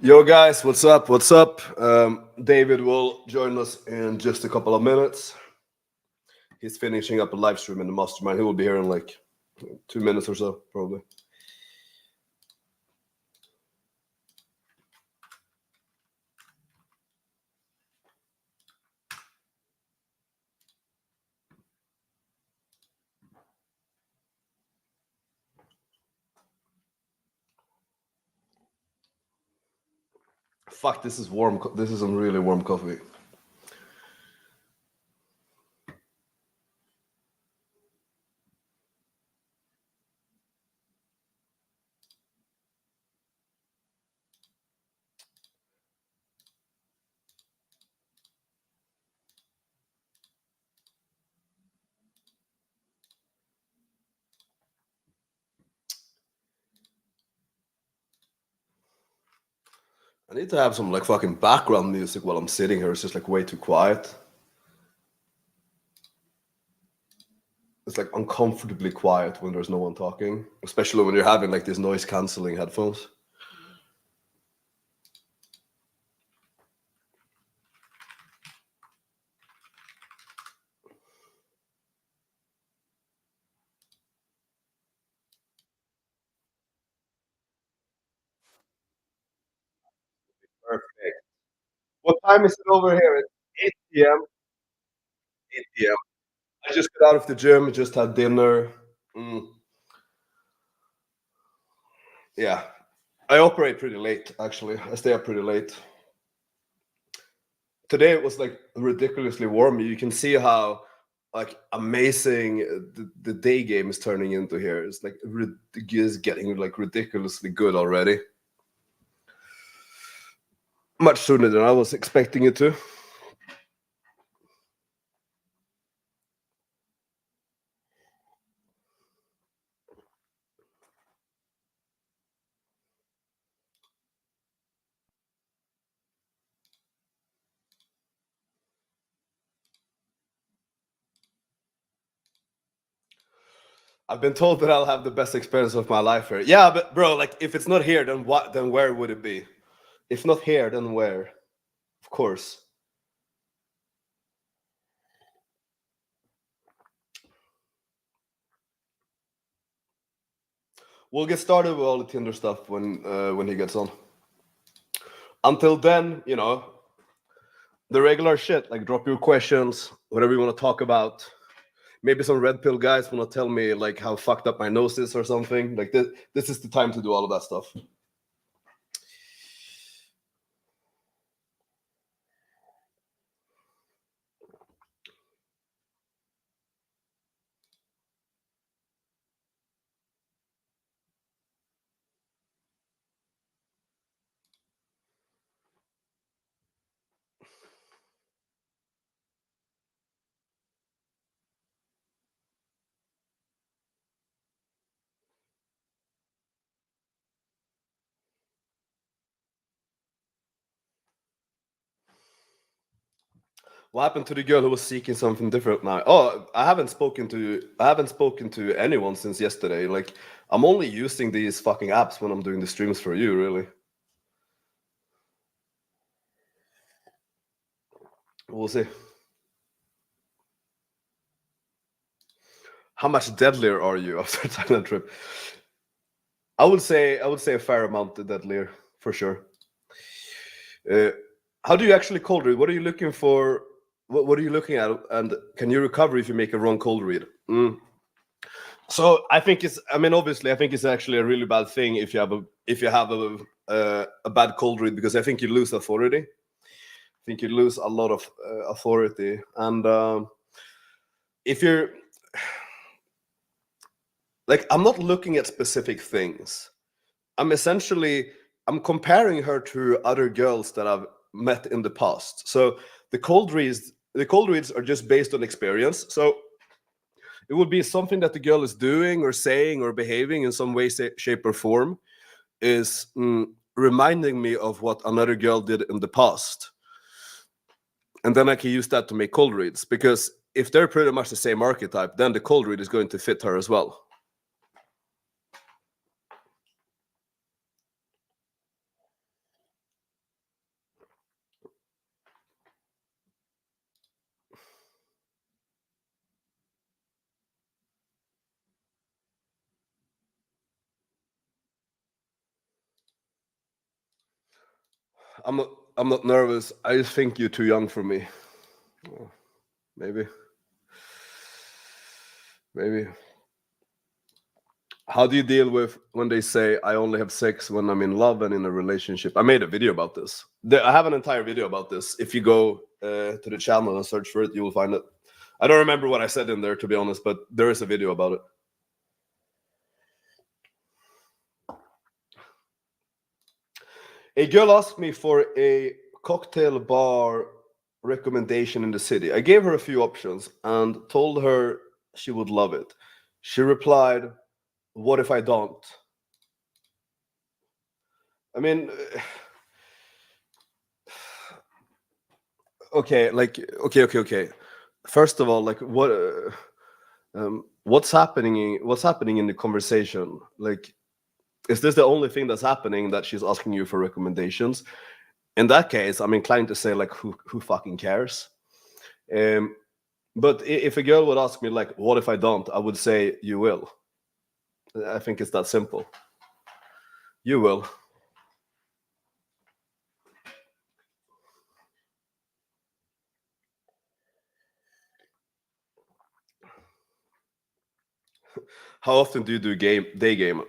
Yo, guys, what's up? What's up? David will join us in just a couple of minutes. He's finishing up a live stream in the Mastermind. He will be here in like 2 minutes or so, probably. Fuck, this is warm. This is some really warm coffee. I need to have some like fucking background music while I'm sitting here. It's just like way too quiet. It's like uncomfortably quiet when there's no one talking, especially when you're having like these noise canceling headphones. Perfect. What time is it over here? It's 8 p.m. 8 p.m. I just got out of the gym, just had dinner. Mm, yeah, I operate pretty late, actually. I stay up pretty late. Today it was like ridiculously warm. You can see how like amazing the day game is turning into here. It's like it's getting like ridiculously good already. Much sooner than I was expecting it to. I've been told that I'll have the best experience of my life here. Yeah, but bro, like if it's not here, then what? Then where would it be? If not here, then where? Of course. We'll get started with all the Tinder stuff when he gets on. Until then, the regular shit. Like drop your questions, whatever you want to talk about. Maybe some red pill guys want to tell me like how fucked up my nose is or something. Like this is the time to do all of that stuff. What happened to the girl who was seeking something different now? Oh, I haven't spoken to anyone since yesterday. Like I'm only using these fucking apps when I'm doing the streams for you, really. We'll see. How much deadlier are you after a Thailand trip? I would say a fair amount deadlier for sure. Uh, how do you actually cold read? What are you looking for? What are you looking at? And can you recover if you make a wrong cold read? So I think it's. I mean, obviously, I think it's actually a really bad thing if you have a bad cold read, because I think you lose authority. I think you lose a lot of authority, and if you're like, I'm not looking at specific things. I'm comparing her to other girls that I've met in the past. So the cold reads are just based on experience. So it would be something that the girl is doing or saying or behaving in some way, shape, or form is reminding me of what another girl did in the past. And then I can use that to make cold reads, because if they're pretty much the same archetype, then the cold read is going to fit her as well. I'm not. I'm not nervous. I just think you're too young for me. Maybe. Maybe. How do you deal with when they say I only have sex when I'm in love and in a relationship? I made a video about this. I have an entire video about this. If you go to the channel and search for it, you will find it. I don't remember what I said in there, to be honest, but there is a video about it. A girl asked me for a cocktail bar recommendation in the city. I gave her a few options and told her she would love it. She replied, "What if I don't?" I mean, okay, like, okay. First of all, like, what's happening in the conversation? Like, is this the only thing that's happening, that she's asking you for recommendations? In that case, I'm inclined to say, like, who fucking cares? But if a girl would ask me, like, what if I don't, I would say, you will. I think it's that simple. You will. How often do you do day game?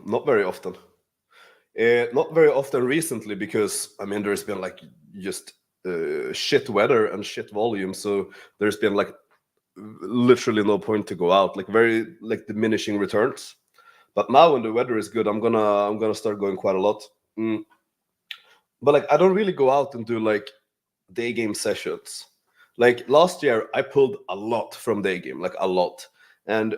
Not very often. Not very often recently, because I mean there's been like just shit weather and shit volume, so there's been like literally no point to go out, like very like diminishing returns. But now when the weather is good, I'm gonna start going quite a lot. But like I don't really go out and do like day game sessions. Like last year, I pulled a lot from day game, like a lot, and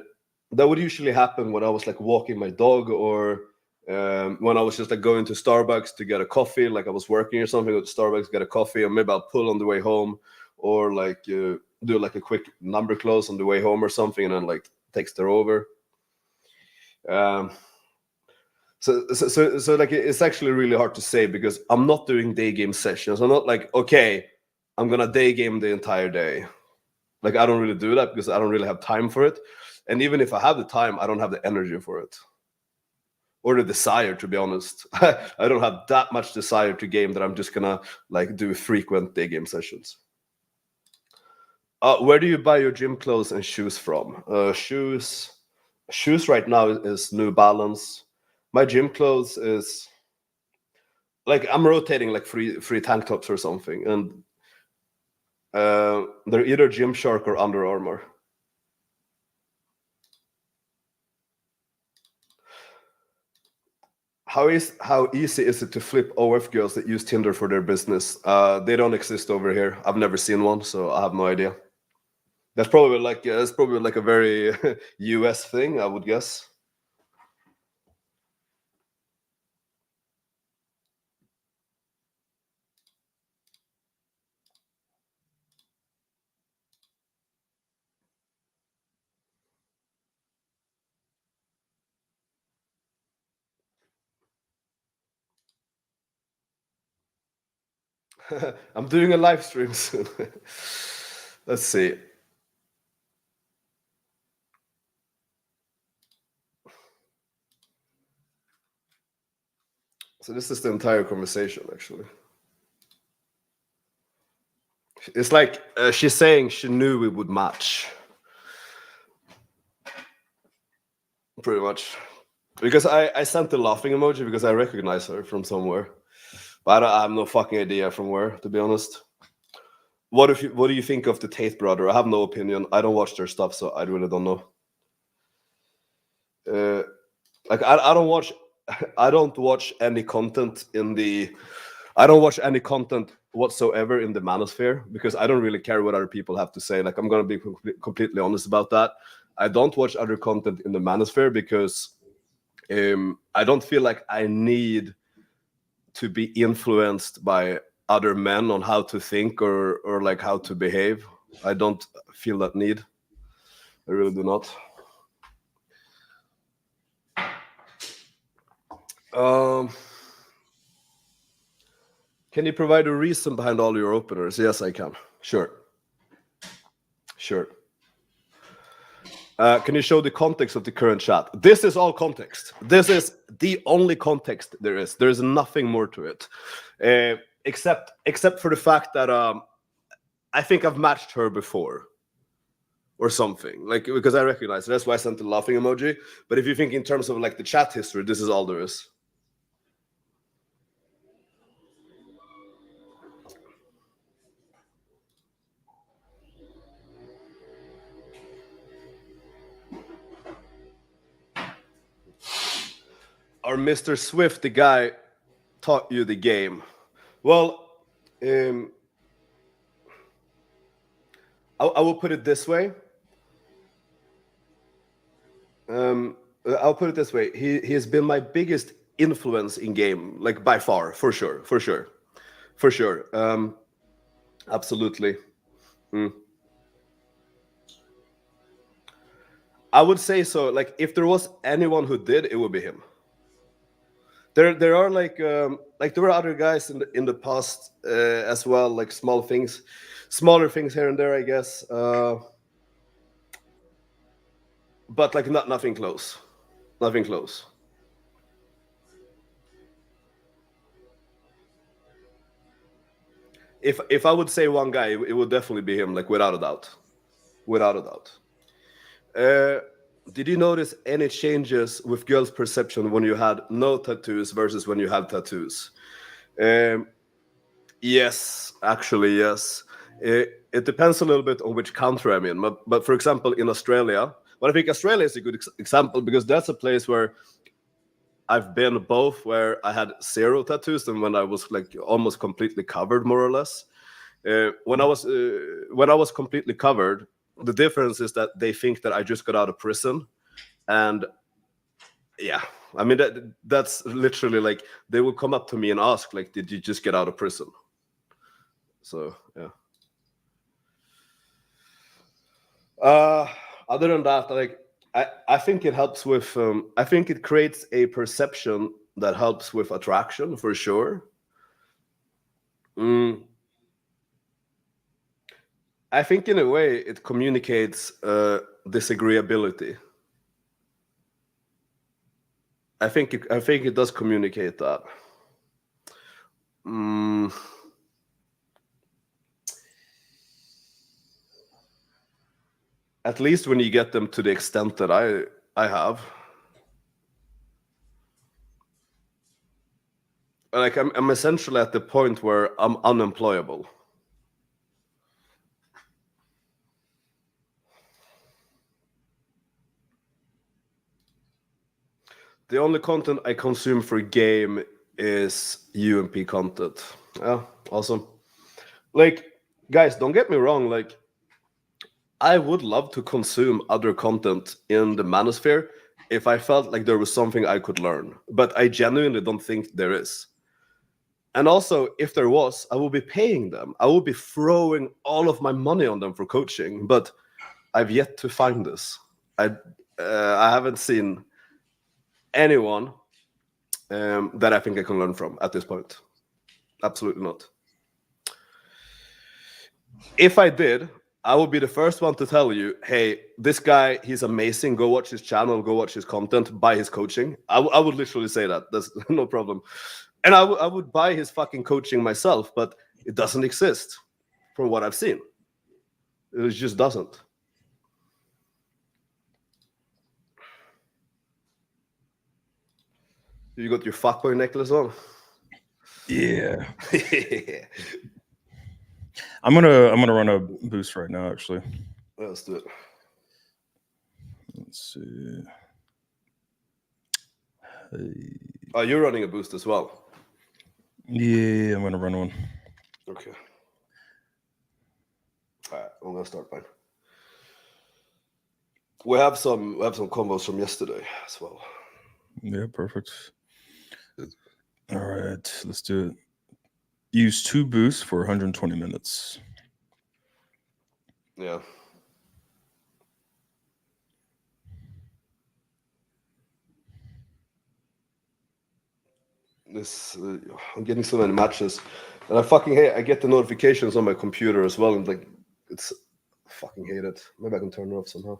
that would usually happen when I was like walking my dog, or when I was just like going to Starbucks to get a coffee, like I was working or something, go to Starbucks, get a coffee, and maybe I'll pull on the way home, or like do like a quick number close on the way home or something, and then like text her over. Um, so like it's actually really hard to say, because I'm not doing day game sessions. I'm not like, okay, I'm gonna day game the entire day. Like I don't really do that because I don't really have time for it. And even if I have the time, I don't have the energy for it. Or the desire, to be honest. I don't have that much desire to game that I'm just gonna like do frequent day game sessions. Where do you buy your gym clothes and shoes from? Shoes right now is New Balance. My gym clothes is like I'm rotating like free tank tops or something, and they're either Gymshark or Under Armour. How easy is it to flip OF girls that use Tinder for their business? They don't exist over here. I've never seen one, so I have no idea. That's probably like a very US thing, I would guess. I'm doing a live stream soon. Let's see. So this is the entire conversation, actually. It's like she's saying she knew we would match. Pretty much. Because I sent the laughing emoji because I recognize her from somewhere. But I have no fucking idea from where, to be honest. What do you think of the Tate brother? I have no opinion. I don't watch their stuff, so I really don't know. Like I don't watch I don't watch any content in the I don't watch any content whatsoever in the manosphere, because I don't really care what other people have to say. Like I'm gonna be completely honest about that. I don't watch other content in the manosphere because I don't feel like I need to be influenced by other men on how to think, or like how to behave. I don't feel that need. I really do not. Um, can you provide a reason behind all your openers? Yes, I can. Sure. Can you show the context of the current chat? This is all context. This is the only context there is. There is nothing more to it, except for the fact that I think I've matched her before, or something, like, because I recognize it. That's why I sent the laughing emoji. But if you think in terms of like the chat history, this is all there is. Or Mr. Swift, the guy taught you the game? Well, I will put it this way. I'll put it this way. He has been my biggest influence in game, like by far, for sure. Absolutely. I would say so. Like, if there was anyone who did, it would be him. There are like there were other guys in the past as well, like smaller things here and there, I guess. But like nothing close. Nothing close. If I would say one guy, it would definitely be him, like without a doubt. Without a doubt. Did you notice any changes with girls' perception when you had no tattoos versus when you had tattoos? Yes, actually, yes. It depends a little bit on which country I'm in. But for example, in Australia, but I think Australia is a good example because that's a place where I've been both, where I had 0 tattoos and when I was like almost completely covered, more or less. When I was completely covered, the difference is that they think that I just got out of prison, and yeah, I mean that's literally like they will come up to me and ask, like, did you just get out of prison? So yeah. Other than that, like I think it helps with I think it creates a perception that helps with attraction for sure. I think in a way it communicates disagreeability. I think it does communicate that. At least when you get them to the extent that I have. Like I'm essentially at the point where I'm unemployable. The only content I consume for game is UMP content. Yeah, awesome. Like, guys, don't get me wrong. Like, I would love to consume other content in the manosphere if I felt like there was something I could learn. But I genuinely don't think there is. And also, if there was, I will be paying them. I will be throwing all of my money on them for coaching. But I've yet to find this. I haven't seen anyone that I think I can learn from at this point. Absolutely not. If I did, I would be the first one to tell you, hey, this guy, he's amazing. Go watch his channel, go watch his content, buy his coaching. I would literally say that. That's no problem. And I would buy his fucking coaching myself, but it doesn't exist from what I've seen. It just doesn't. You got your fuckboy necklace on? Yeah. I'm gonna run a boost right now, actually. Let's do it. Let's see. Hey. Oh, you're running a boost as well? Yeah, I'm gonna run one. Okay. All right, I'm gonna start mine. We have some combos from yesterday as well. Yeah, perfect. All right, let's do it. Use 2 boosts for 120 minutes. Yeah. This I'm getting so many matches, and I fucking hate. I get the notifications on my computer as well, and like, it's I fucking hate it. Maybe I can turn it off somehow.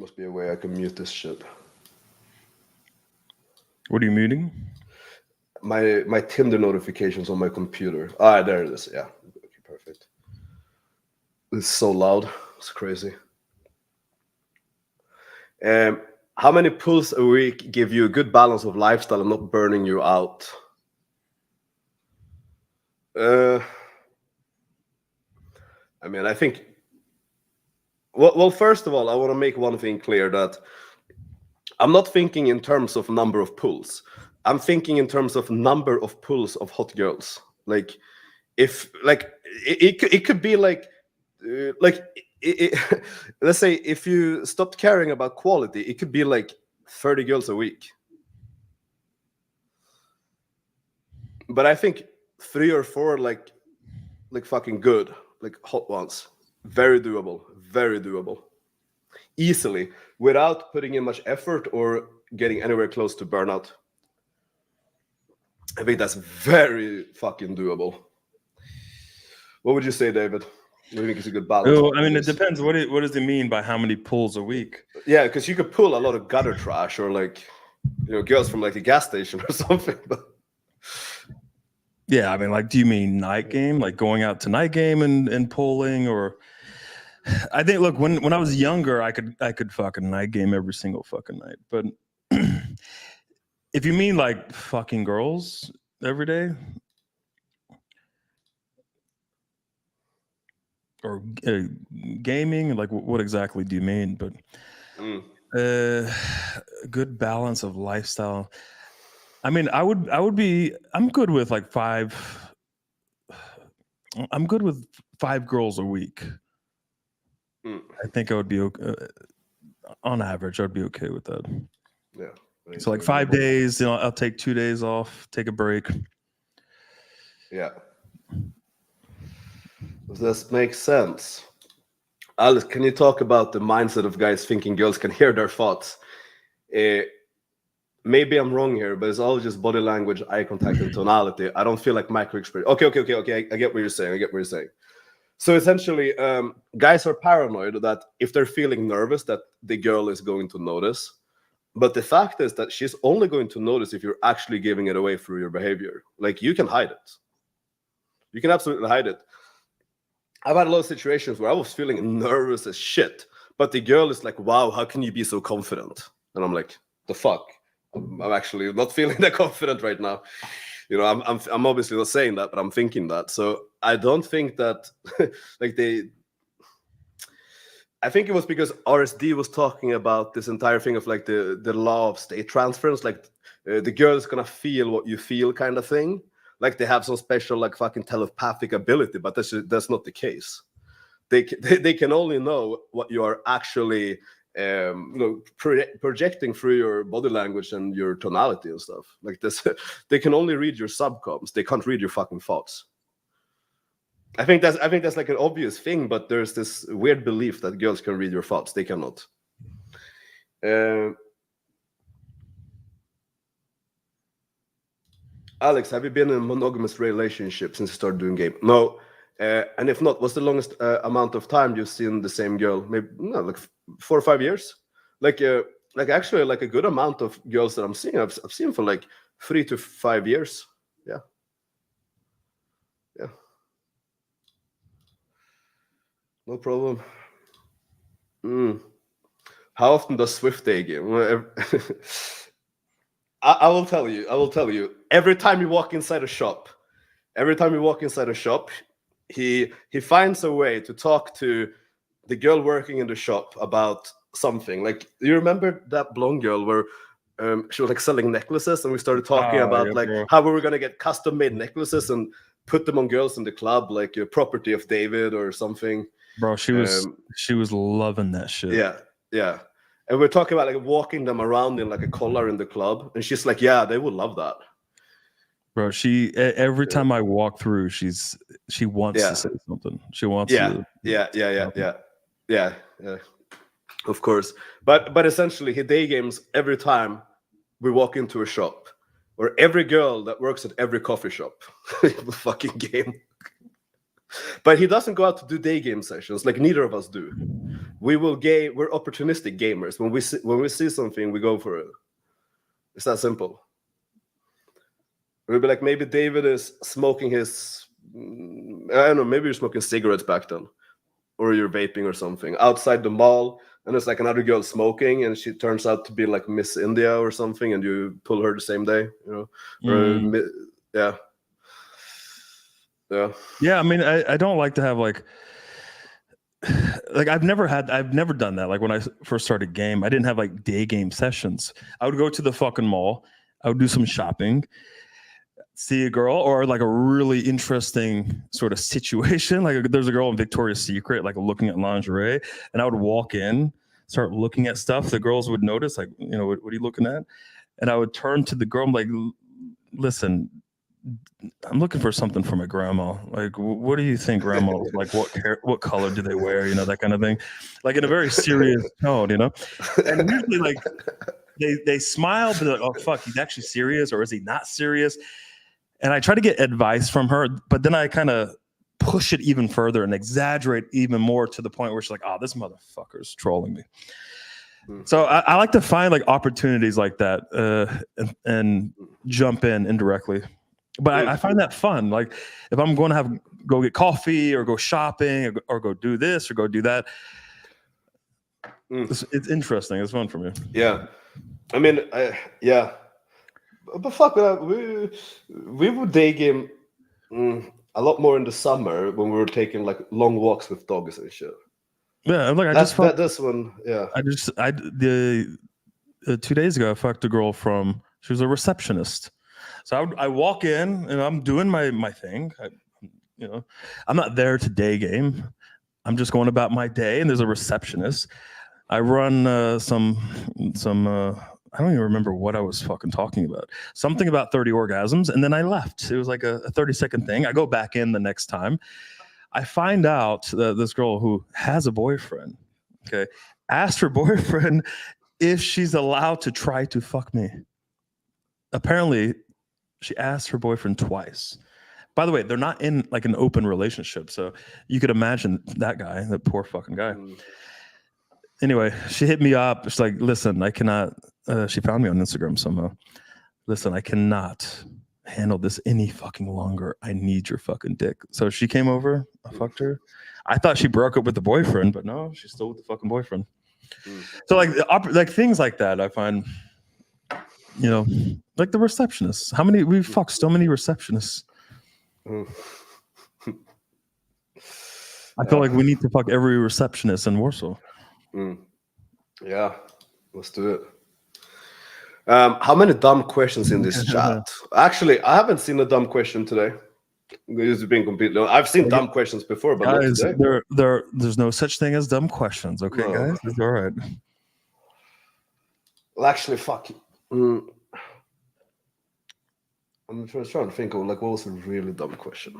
must be a way I can mute this shit. What are you muting? My Tinder notifications on my computer. Ah, there it is. Yeah. Okay, perfect. It's so loud. It's crazy. How many pulls a week give you a good balance of lifestyle and not burning you out? I mean, I think. Well, first of all, I want to make one thing clear, that I'm not thinking in terms of number of pulls. I'm thinking in terms of number of pulls of hot girls. Like, if like it could be like let's say if you stopped caring about quality, it could be like 30 girls a week. But I think 3 or 4 like fucking good, like hot ones, very doable, easily, without putting in much effort or getting anywhere close to burnout. I think that's very fucking doable. What would you say, David? What do you think is a good balance? Oh, I mean, it depends. What does it mean by how many pulls a week? Yeah, because you could pull a lot of gutter trash, or like, girls from like the gas station or something. But yeah, I mean, like, do you mean night game, like going out to night game and pulling, or? I think, look, when I was younger, I could fucking night game every single fucking night. But if you mean like fucking girls every day, or gaming, like what exactly do you mean? But good balance of lifestyle. I mean, I'm good with like 5. I'm good with 5 girls a week. I think I would be okay. On average, I'd be okay with that. Yeah. So like 5 days, I'll take 2 days off, take a break. Yeah. This makes sense. Alice, can you talk about the mindset of guys thinking girls can hear their thoughts? Maybe I'm wrong here, but it's all just body language, eye contact, and tonality. I don't feel like micro expression. Okay. I get what you're saying. So essentially, guys are paranoid that if they're feeling nervous, that the girl is going to notice. But the fact is that she's only going to notice if you're actually giving it away through your behavior. Like, you can hide it. You can absolutely hide it. I've had a lot of situations where I was feeling nervous as shit, but the girl is like, "Wow, how can you be so confident?" And I'm like, "The fuck? I'm actually not feeling that confident right now." I'm obviously not saying that, but I'm thinking that. So I don't think that like I think it was because RSD was talking about this entire thing of like the law of state transference, like the girl is gonna feel what you feel, kind of thing. Like they have some special like fucking telepathic ability, but that's not the case. They can only know what you are actually projecting through your body language and your tonality and stuff like this. They can only read your subcoms. They can't read your fucking thoughts. I think that's like an obvious thing, but there's this weird belief that girls can read your thoughts. They cannot. Alex, have you been in a monogamous relationship since you started doing game? No. And if not, what's the longest amount of time you've seen the same girl? Maybe like 4 or 5 years. Like actually, like a good amount of girls that I'm seeing, I've seen for like 3 to 5 years. Yeah. No problem. How often does Swift day game? I will tell you. Every time you walk inside a shop, he finds a way to talk to the girl working in the shop about something. Like, you remember that blonde girl where she was like selling necklaces, and we started talking about how we were gonna get custom made necklaces and put them on girls in the club, like a property of David or something. Bro, she was loving that shit. Yeah. And we're talking about like walking them around in like a collar in the club, and she's like, "Yeah, they would love that." Bro, every time I walk through, she wants to say something. She wants to. Yeah. Of course, but essentially, he day games every time we walk into a shop, or every girl that works at every coffee shop. Fucking game. But he doesn't go out to do day game sessions, like neither of us do. we're opportunistic gamers. When we see something, we go for it. It's that simple. We'll be like, maybe David is smoking his, I don't know, maybe you're smoking cigarettes back then, or you're vaping or something outside the mall, and there's like another girl smoking, and she turns out to be like Miss India or something, and you pull her the same day, you know, or yeah. I mean, I don't like to have like I've never done that. Like when I first started game, I didn't have like day game sessions. I would go to the fucking mall, I would do some shopping, see a girl, or like a really interesting sort of situation. Like there's a girl in Victoria's Secret, like looking at lingerie, and I would walk in, start looking at stuff. The girls would notice, like, you know, what are you looking at? And I would turn to the girl, I'm like, listen, I'm looking for something for my grandma. Like, what do you think, grandma? Like, what color do they wear? You know, that kind of thing. Like in a very serious tone, you know. And usually, like, they smile, but they're like, oh fuck, he's actually serious, or is he not serious? And I try to get advice from her, but then I kind of push it even further and exaggerate even more to the point where she's like, oh, this motherfucker's trolling me. So I like to find like opportunities like that and jump in indirectly. But I find that fun. Like if I'm going to go get coffee or go shopping or go do this or go do that, it's interesting. It's fun for me. Yeah, I mean, yeah, but fuck, we would day game a lot more in the summer when we were taking like long walks with dogs and shit. Yeah, like this one. Yeah, the 2 days ago I fucked a girl she was a receptionist. So I walk in and I'm doing my thing. You know, I'm not there to day game. I'm just going about my day, and there's a receptionist. I run some I don't even remember what I was fucking talking about. Something about 30 orgasms, and then I left. It was like a 30-second thing. I go back in the next time. I find out that this girl who has a boyfriend, okay, asked her boyfriend if she's allowed to try to fuck me. Apparently, she asked her boyfriend twice. By the way, they're not in like an open relationship, so you could imagine that guy, that poor fucking guy. Anyway, she hit me up. She's like, listen, I cannot, she found me on Instagram somehow. Listen, I cannot handle this any fucking longer. I need your fucking dick. So she came over, I fucked her. I thought she broke up with the boyfriend, but no, she's still with the fucking boyfriend. So like things like that, I find, you know, like the receptionists. We fucked so many receptionists. I feel like we need to fuck every receptionist in Warsaw. Yeah, let's do it. How many dumb questions in this chat? Actually, I haven't seen a dumb question today. This is being completely. I've seen dumb questions before, but guys, not today. There's no such thing as dumb questions. Okay, no. Guys, it's all right. Well, actually, fuck. I'm just trying to think of like what was a really dumb question.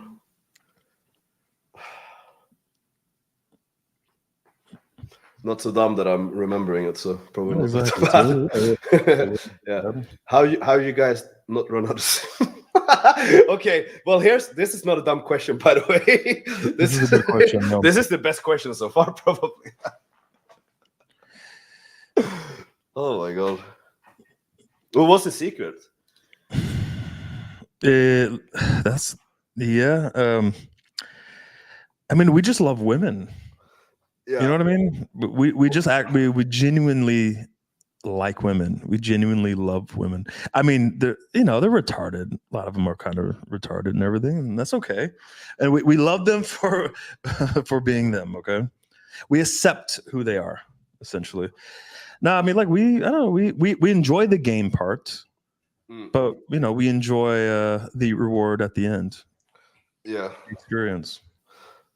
Not so dumb that I'm remembering it, so probably not exactly. Yeah. How you guys not run out of steam? Okay, well this is not a dumb question, by the way. This is a good question. No. This is the best question so far, probably. Oh my god. Well, what's the secret? That's I mean, we just love women. Yeah. You know what I mean? We just we genuinely like women. We genuinely love women. I mean, they're retarded. A lot of them are kind of retarded and everything, and that's okay. And we love them for being them. Okay, we accept who they are, essentially. No, I mean, like we enjoy the game part, but we enjoy the reward at the end. Yeah, the experience.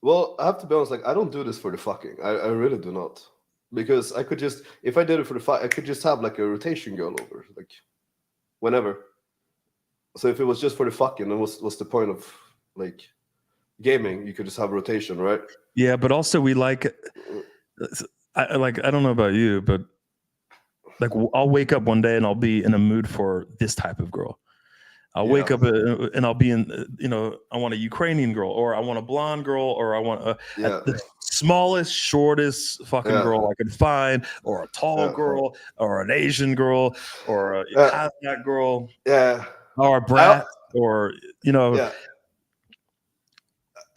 Well, I have to be honest, like I don't do this for the fucking. I really do not. Because I could just, if I did it for the fuck, I could just have like a rotation girl over, like whenever. So if it was just for the fucking, then what's the point of like gaming? You could just have a rotation, right? Yeah, but also we like, I don't know about you, but like I'll wake up one day and I'll be in a mood for this type of girl. I'll wake up and I'll be in, I want a Ukrainian girl, or I want a blonde girl, or I want the smallest, shortest fucking girl I can find, or a tall girl, or an Asian girl, or a hazmat girl, or a brat, or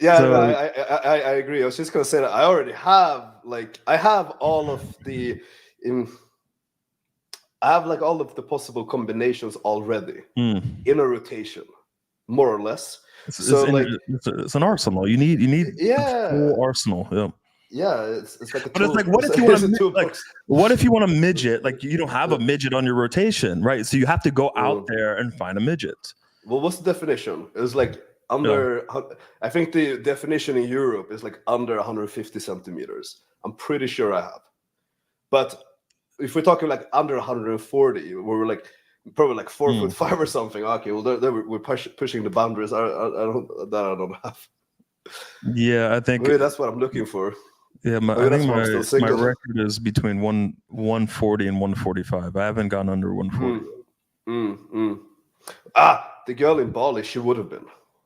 So, I agree. I was just gonna say that I already have all of the all of the possible combinations already in a rotation, more or less. It's an arsenal. You need a full arsenal. Yeah. Yeah, it's like a but tool. It's like, what if you want to what if you want a midget? Like, you don't have a midget on your rotation, right? So you have to go out there and find a midget. Well, what's the definition? It's like under. I think the definition in Europe is like under 150 centimeters. I'm pretty sure I have, but if we're talking like under 140, where we're like probably like 4'5" or something. Okay, well, we're pushing the boundaries. I don't have. Yeah, I think maybe that's what I'm looking for. Yeah, I think my record is between 140 and 145. I haven't gone under 140. The girl in Bali, she would have been.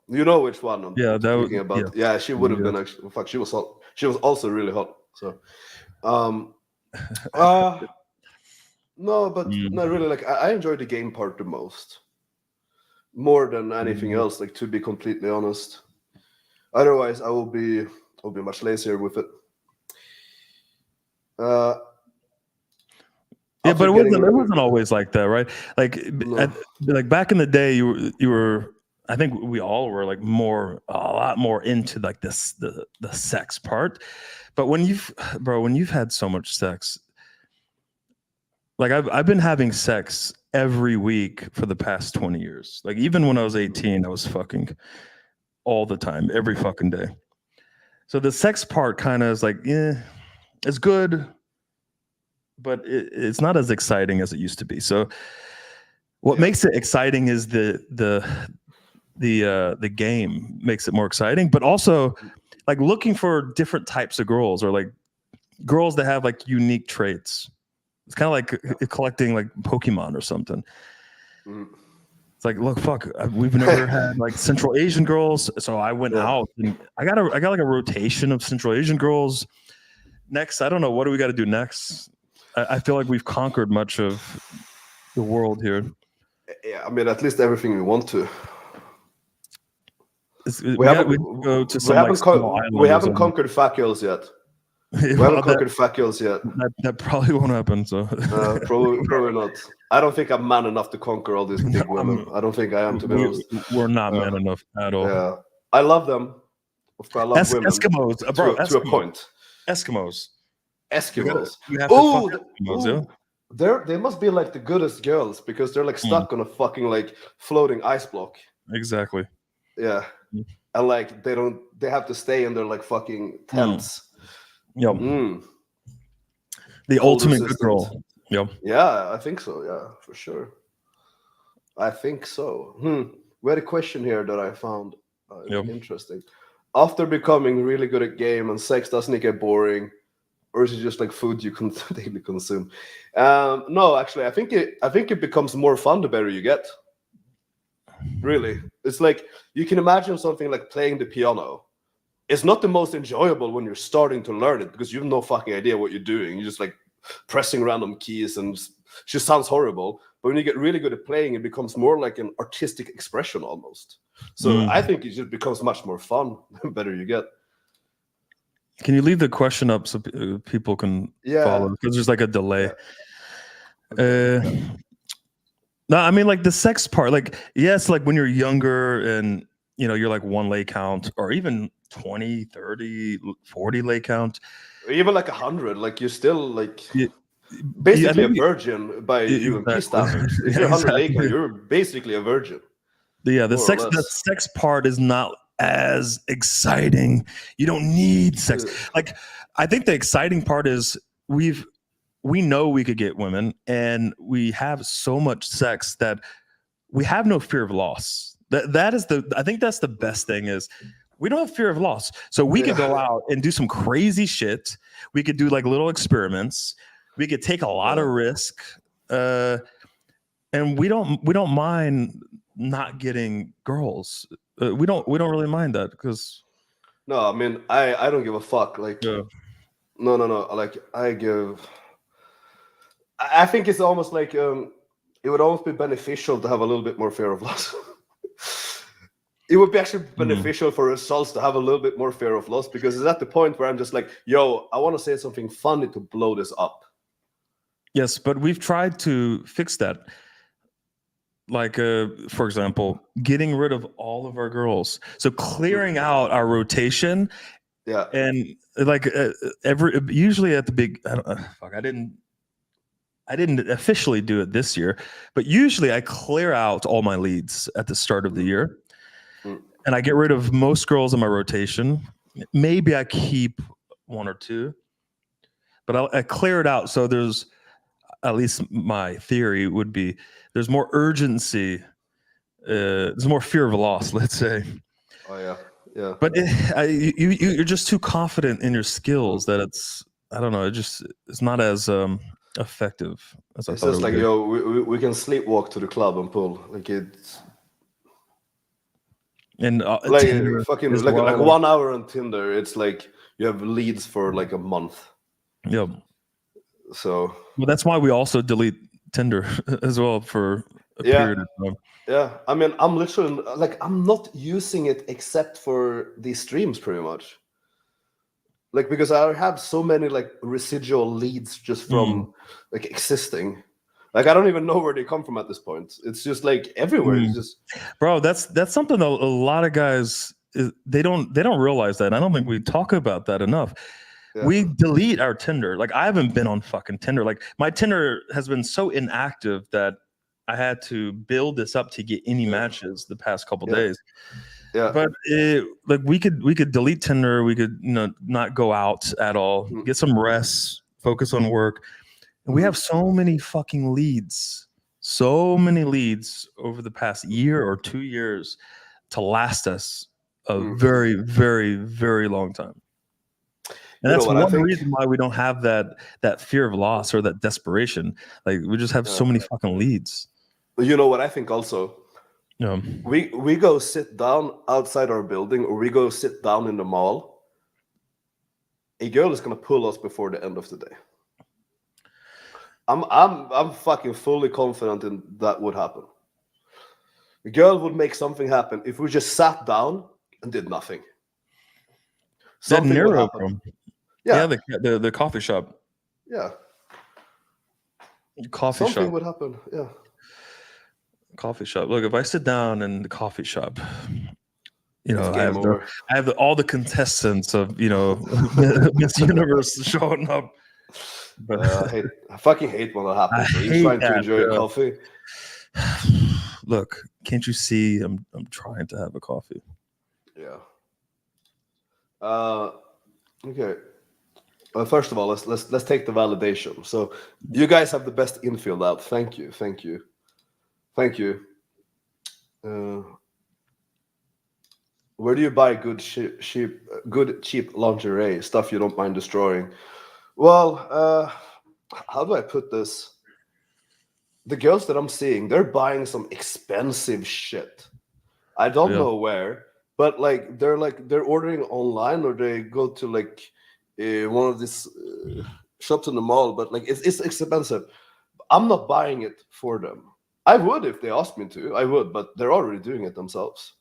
You know which one I'm talking about? Yeah, she would have been actually. In fact, she was hot. She was also really hot. So, no, but not really. Like, I enjoy the game part the most, more than anything else. Like, to be completely honest. Otherwise, I'll be much lazier with it. But it wasn't always like that, right? Like, like back in the day, you were. I think we all were like a lot more into like this the sex part. But when you've had so much sex, like I've been having sex every week for the past 20 years. Like, even when I was 18, I was fucking all the time, every fucking day. So the sex part kind of is like, it's good, but it's not as exciting as it used to be. So what makes it exciting is the game makes it more exciting, but also like looking for different types of girls, or like girls that have like unique traits. It's kind of like collecting like Pokemon or something. It's like, look, fuck, we've never had like Central Asian girls, so I went out and I got like a rotation of Central Asian girls. Next, I don't know, what do we got to do next? I feel like we've conquered much of the world here. Yeah, I mean, at least everything we want to. We haven't conquered fat girls yet. We haven't conquered fat girls yet. That probably won't happen. So probably not. I don't think I'm man enough to conquer all these big women. I don't think I am, to be honest. We're not man enough at all. Yeah, I love them. Of course, I love women. Eskimos, bro. To a point. Eskimos. They must be like the goodest girls, because they're like stuck on a fucking like floating ice block. Exactly. Yeah, and like they have to stay in their like fucking tents. Yep. The ultimate good girl. Yep. Yeah, I think so. Yeah, for sure. I think so. We had a question here that I found interesting. After becoming really good at game and sex, doesn't it get boring? Or is it just like food you can daily consume? No, actually, I think it becomes more fun the better you get. Really, it's like you can imagine something like playing the piano. It's not the most enjoyable when you're starting to learn it, because you have no fucking idea what you're doing. You're just like pressing random keys, and it just sounds horrible. But when you get really good at playing, it becomes more like an artistic expression almost. So I think it just becomes much more fun the better you get. Can you leave the question up so people can follow? Because there's like a delay. No, I mean, like the sex part, like, yes, like when you're younger and, you're like one lay count, or even 20, 30, 40 lay count. Or even like 100, like you're still like basically a virgin by UMP standards. If you're 100 lay count, you're basically a virgin. Yeah, the sex part is not as exciting. You don't need sex. Like, I think the exciting part is we know we could get women, and we have so much sex that we have no fear of loss. I think that's the best thing, is we don't have fear of loss. So we could go out and do some crazy shit. We could do like little experiments. We could take a lot of risk. And we don't mind not getting girls. We don't really mind that because No, I mean, I don't give a fuck. Like, yeah. no. Like, I think it's almost like it would almost be beneficial to have a little bit more fear of loss. It would be actually beneficial for results to have a little bit more fear of loss, because it's at the point where I'm just like, yo, I want to say something funny to blow this up. Yes, but we've tried to fix that. Like, for example, getting rid of all of our girls. So clearing out our rotation. Yeah. And like usually at the big, I didn't officially do it this year, but usually I clear out all my leads at the start of the year. And I get rid of most girls in my rotation. Maybe I keep one or two, but I clear it out. So there's, at least my theory would be, there's more urgency. There's more fear of loss, let's say. Oh yeah, yeah. But you're just too confident in your skills that I don't know. It's not as effective as I it's thought. Just like, yo, we can sleepwalk to the club and pull. Like it's. And like fucking like 1 hour on Tinder, it's like you have leads for like a month. Yeah. So. Well, that's why we also delete Tinder as well for a period of time. Yeah, I mean, I'm literally like, I'm not using it except for these streams, pretty much. Like, because I have so many like residual leads just from like existing. Like, I don't even know where they come from at this point. It's just like everywhere. It's just, bro, that's something that a lot of guys they don't realize that. And I don't think we talk about that enough. Yeah. We delete our Tinder. Like, I haven't been on fucking Tinder. Like, my Tinder has been so inactive that I had to build this up to get any matches the past couple days. Yeah. But like we could delete Tinder. We could not go out at all. Get some rest. Focus on work. And we have so many fucking leads. So many leads over the past year or 2 years to last us a very, very, very long time. And that's one reason why we don't have that fear of loss or that desperation. Like, we just have so many fucking leads. You know what I think also? Yeah. We go sit down outside our building, or we go sit down in the mall. A girl is gonna pull us before the end of the day. I'm fucking fully confident in that would happen. The girl would make something happen if we just sat down and did nothing. Something would happen. Yeah, the coffee shop. Yeah. Coffee something shop. Would happen. Yeah. Coffee shop. Look, if I sit down in the coffee ship, I have all the contestants of Miss Universe showing up. But I fucking hate when that happens. You're trying to enjoy your coffee. Look, can't you see? I'm trying to have a coffee. Yeah. Okay. Well, first of all, let's take the validation. So you guys have the best infield out. Thank you. Where do you buy good cheap lingerie, stuff you don't mind destroying? Well, how do I put this? The girls that I'm seeing, they're buying some expensive shit. I don't know where, but like they're ordering online, or they go to like one of these shops in the mall. But like it's expensive. I'm not buying it for them. I would if they asked me to. I would, but they're already doing it themselves.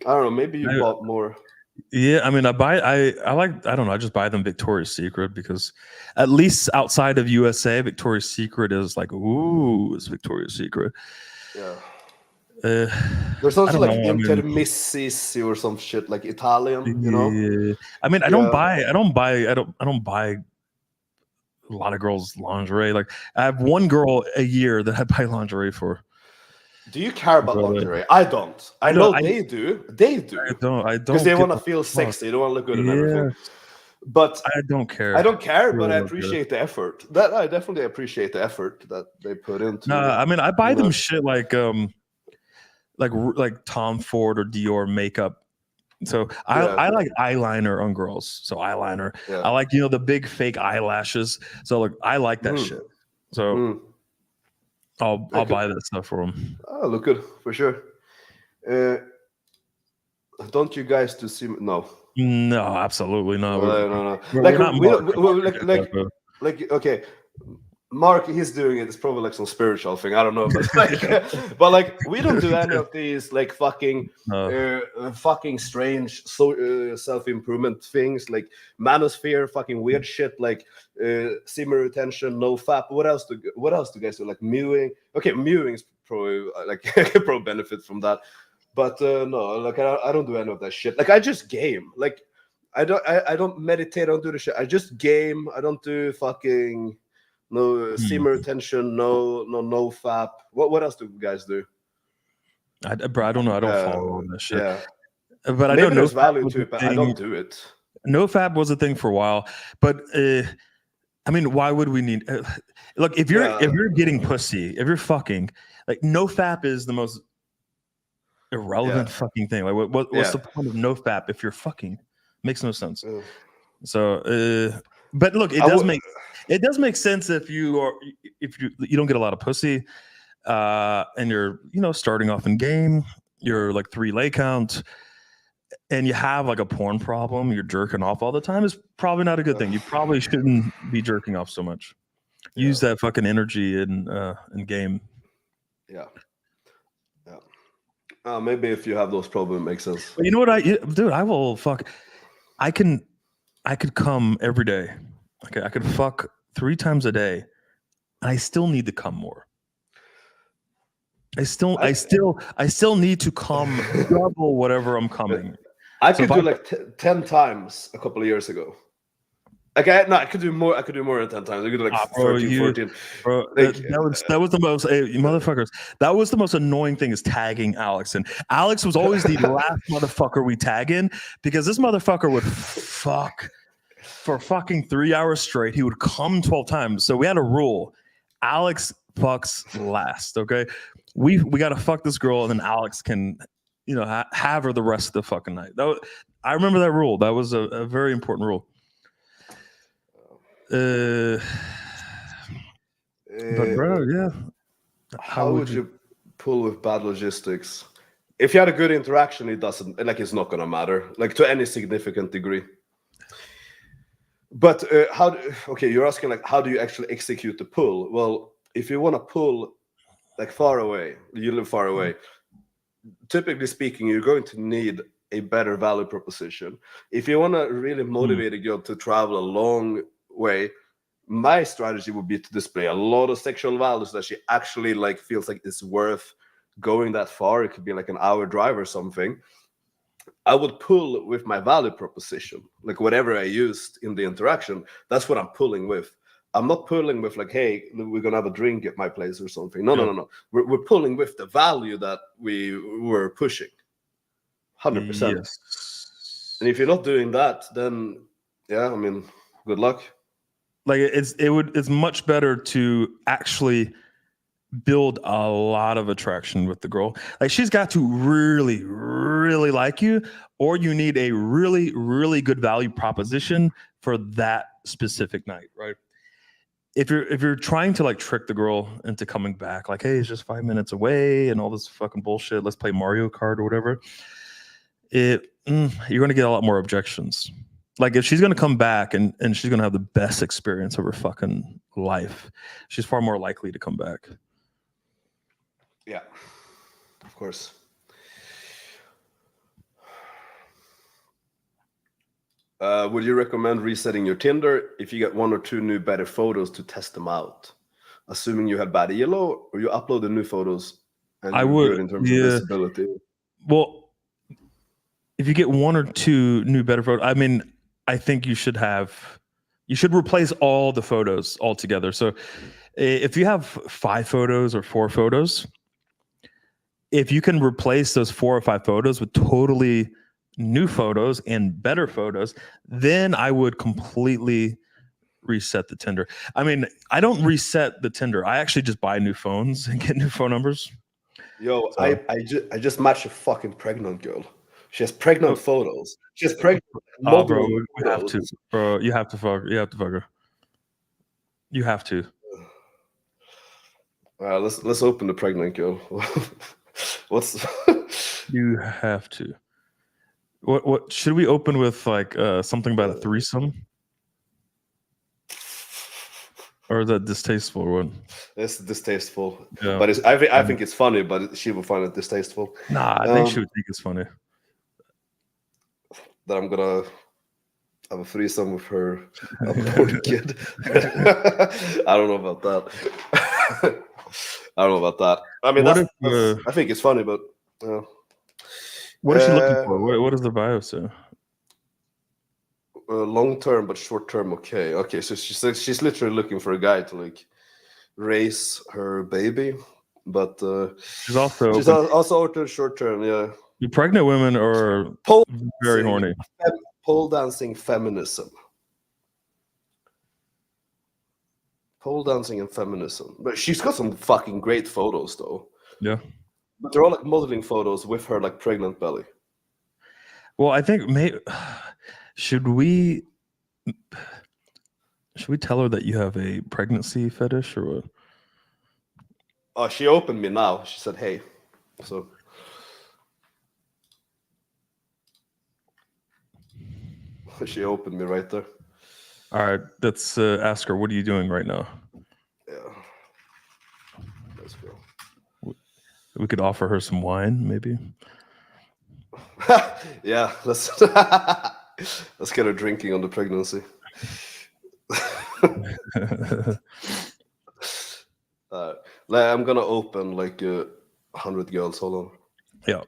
I don't know. Maybe you bought more. Yeah, I mean, I don't know. I just buy them Victoria's Secret, because at least outside of USA, Victoria's Secret is like, ooh, it's Victoria's Secret. Yeah. There's also like Intermississippi or some shit, like Italian, Yeah. I mean, I don't buy a lot of girls' lingerie. Like, I have one girl a year that I buy lingerie for. Do you care about lingerie? I don't. I know they do. They do. I don't. Because they want to feel sexy. They want to look good and everything. But I don't care. I don't care, but I appreciate the effort. That I definitely appreciate the effort that they put into. No, I mean, I buy them shit like Tom Ford or Dior makeup. So I like eyeliner on girls. So eyeliner. Yeah. I like the big fake eyelashes. So like I like that shit. So I'll Okay. buy that stuff for him. Oh, look good for sure. Don't you guys do see? No, No, absolutely not. no. We're Like not we Mark. don't, like okay. Mark, he's doing it. It's probably like some spiritual thing. I don't know, but like we don't do any of these like fucking strange self improvement things like manosphere, fucking weird shit like simmer retention, no fap. What else do you guys do? Like mewing. Okay, mewing is probably like pro benefit from that, but no, like I don't do any of that shit. Like I just game. Like I don't meditate. I don't do the shit. I just game. I don't do fucking. No simmer retention, no fap. What else do you guys do? Bro, I don't know. I don't follow all that shit. Yeah, but I maybe know there's no value to it, but I don't do it. No fap was a thing for a while, but I mean, why would we need? Look, if you're getting pussy, if you're fucking, like no fap is the most irrelevant fucking thing. Like, what's the point of no fap if you're fucking? Makes no sense. So, but look, it does make sense if you don't get a lot of pussy, and you're starting off in game, you're like 3 lay count, and you have like a porn problem, you're jerking off all the time, is probably not a good thing. You probably shouldn't be jerking off so much. Use that fucking energy in game. Yeah. Maybe if you have those problems, it makes sense. But you know what, dude, I will fuck. I could come every day. Okay, I could fuck 3 times a day. I still need to come more. I still need to come double whatever I'm coming. I could do like 10 times a couple of years ago. Okay, no, I could do more. I could do more than 10 times. I could do like 13, 14. Bro, like, that was the most, you motherfuckers. That was the most annoying thing, is tagging Alex. And Alex was always the last motherfucker we tag in, because this motherfucker would fuck for fucking 3 hours straight. He would come 12 times. So we had a rule: Alex fucks last. Okay, we got to fuck this girl, and then Alex can, have her the rest of the fucking night. I remember that rule. That was a very important rule. But bro, yeah. How would you pull with bad logistics? If you had a good interaction, it's not gonna matter, like to any significant degree. But you're asking like how do you actually execute the pull? Well, if you want to pull like far away, you live far away. Typically speaking, you're going to need a better value proposition. If you want to really motivate a girl to travel a long way, my strategy would be to display a lot of sexual value so that she actually like feels like it's worth going that far. It could be like an hour drive or something. I would pull with my value proposition, like whatever I used in the interaction. That's what I'm pulling with. I'm not pulling with like, hey, we're gonna have a drink at my place or something. No. We're pulling with the value that we were pushing. 100%. Yes. And if you're not doing that, then I mean, good luck. Like it's much better to actually build a lot of attraction with the girl. Like she's got to really, really like you, or you need a really, really good value proposition for that specific night, right? If you're trying to like trick the girl into coming back, like, hey, it's just 5 minutes away and all this fucking bullshit, let's play Mario Kart or whatever, you're going to get a lot more objections. Like if she's going to come back and she's going to have the best experience of her fucking life, she's far more likely to come back. Yeah, of course. Would you recommend resetting your Tinder if you get 1 or 2 new better photos to test them out? Assuming you had bad yellow or you upload the new photos and I would, good in terms of visibility. Well, if you get 1 or 2 new better photos, I mean, I think you should replace all the photos altogether. So if you have 5 photos or 4 photos, if you can replace those 4 or 5 photos with totally new photos and better photos, then I would completely reset the Tinder. I mean, I don't reset the Tinder. I actually just buy new phones and get new phone numbers. Yo, so, I just matched a fucking pregnant girl. She has pregnant photos. She has pregnant. Oh, bro, we have to, bro. You have to fuck. You have to fuck her. You have to. Let's open the pregnant girl. What's You have to. What should we open with? Like something about a threesome, or the distasteful one? it's distasteful, Yeah. but I think it's funny, but she will find it distasteful. Nah, I think she would think it's funny. That I'm gonna have a threesome with her aborted kid. I don't know about that. I don't know about that. I mean, I think it's funny, but what is she looking for? What does the bio say? Long term, but short term, okay. Okay, so she's literally looking for a guy to like raise her baby, but she's also short term. Yeah, the pregnant women are very horny. Pole dancing feminism. Pole dancing and feminism. But she's got some fucking great photos though. Yeah. But they're all like modeling photos with her like pregnant belly. Well, I think should we tell her that you have a pregnancy fetish or what? Oh, she opened me now. She said, "Hey." So she opened me right there. All right, let's ask her, what are you doing right now? Yeah. Let's go. We could offer her some wine, maybe. Yeah, let's get her drinking on the pregnancy. I'm gonna open like 100 girls. Hold on. Yeah.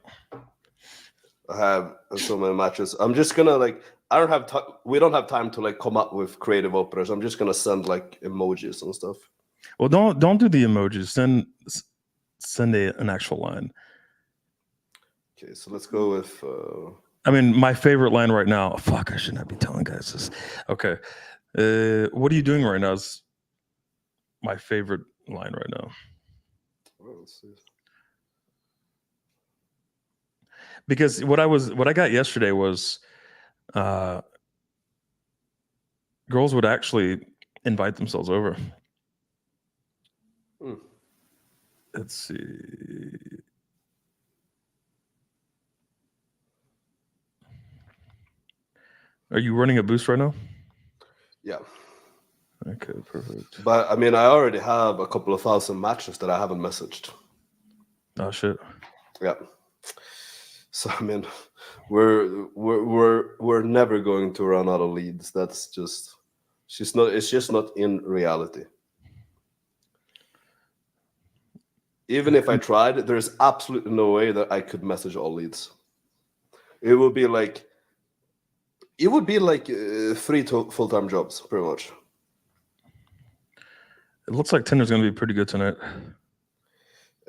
I have so many matches. I'm just gonna like. I don't have time. We don't have time to like come up with creative openers. I'm just gonna send like emojis and stuff. Well, don't do the emojis. Send an actual line. Okay, so let's go with. I mean, my favorite line right now. Fuck, I should not be telling guys this. Okay, what are you doing right now? Is my favorite line right now. Well, let's see. Because what I got yesterday was, girls would actually invite themselves over. Let's see. Are you running a boost right now? Yeah. Okay, perfect. But I mean, I already have a couple of thousand matches that I haven't messaged. Oh shit. Yeah. So I mean, we're never going to run out of leads. That's just it's just not in reality. Even if I tried, there's absolutely no way that I could message all leads. It would be like 3 full-time jobs, pretty much. It looks like Tinder's going to be pretty good tonight.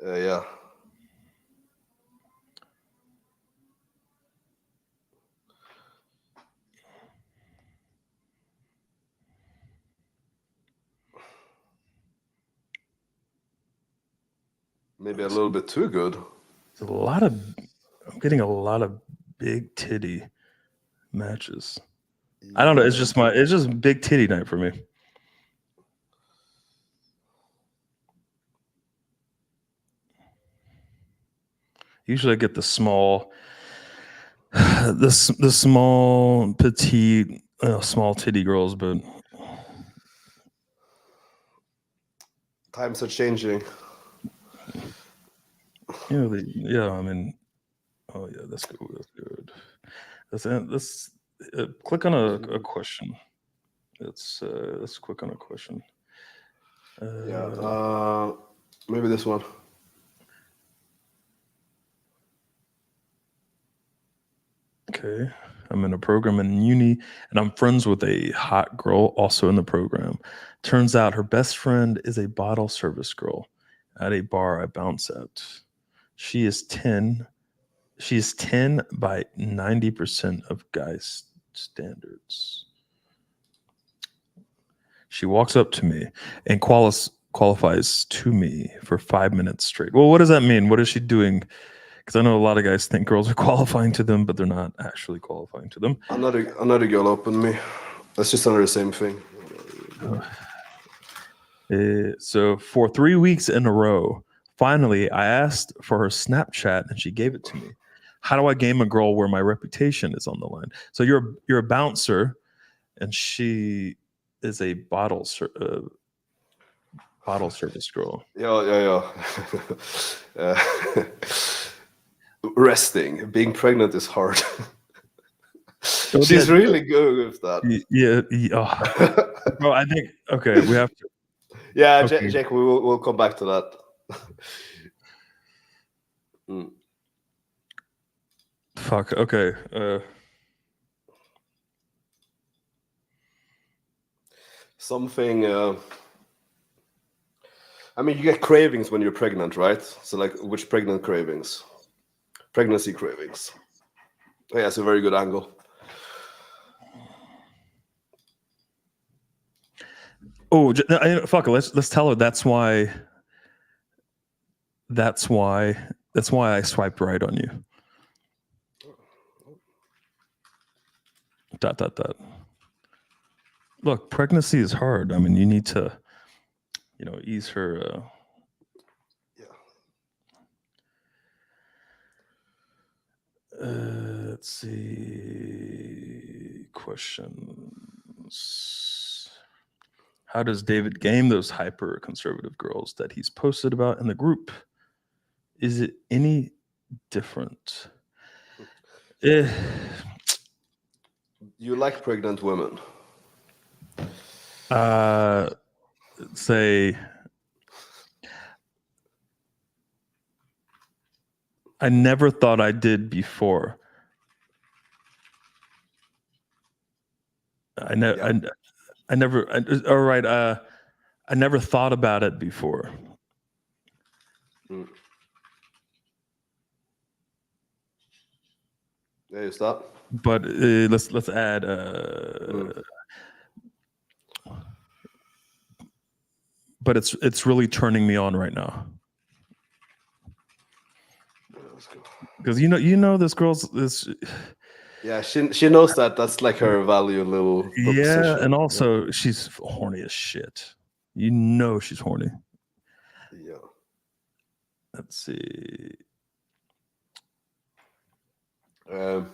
Yeah. Maybe a little bit too good. I'm getting a lot of big titty matches. I don't know. It's just big titty night for me. Usually I get the small, the small petite, small titty girls, but times are changing. Yeah, I mean, oh yeah, that's good. That's good. Let's click on a question. Let's click on a question. Maybe this one. Okay, I'm in a program in uni, and I'm friends with a hot girl also in the program. Turns out her best friend is a bottle service girl at a bar I bounce at. She is 10 by 90% of guys' standards. She walks up to me and qualifies to me for 5 minutes straight. Well, what does that mean? What is she doing? Because I know a lot of guys think girls are qualifying to them, but they're not actually qualifying to them. Another girl opened me. That's just under the same thing. So for 3 weeks in a row, finally, I asked for her Snapchat and she gave it to me. How do I game a girl where my reputation is on the line? So you're a bouncer, and she is a bottle service girl. Yeah. Resting. Being pregnant is hard. She's really good with that. Yeah. Bro, I think okay. We have to. Yeah, Okay. Jake, we'll come back to that. Fuck. Okay. Something. I mean, you get cravings when you're pregnant, right? So, like, which pregnant cravings? Pregnancy cravings. Yeah, that's a very good angle. Oh, fuck it. Let's tell her that's why. That's why I swiped right on you. ... Look, pregnancy is hard. I mean, you need to, ease her. Let's see. Questions. How does David game those hyper conservative girls that he's posted about in the group? Is it any different? You like pregnant women? Say, I never thought I did before. I never. All right. I never thought about it before. Yeah, you stop. But let's add. But it's really turning me on right now. Because this girl's this. Yeah, she knows that. That's like her value little proposition. Yeah, and also she's horny as shit. She's horny. Yeah. Let's see. All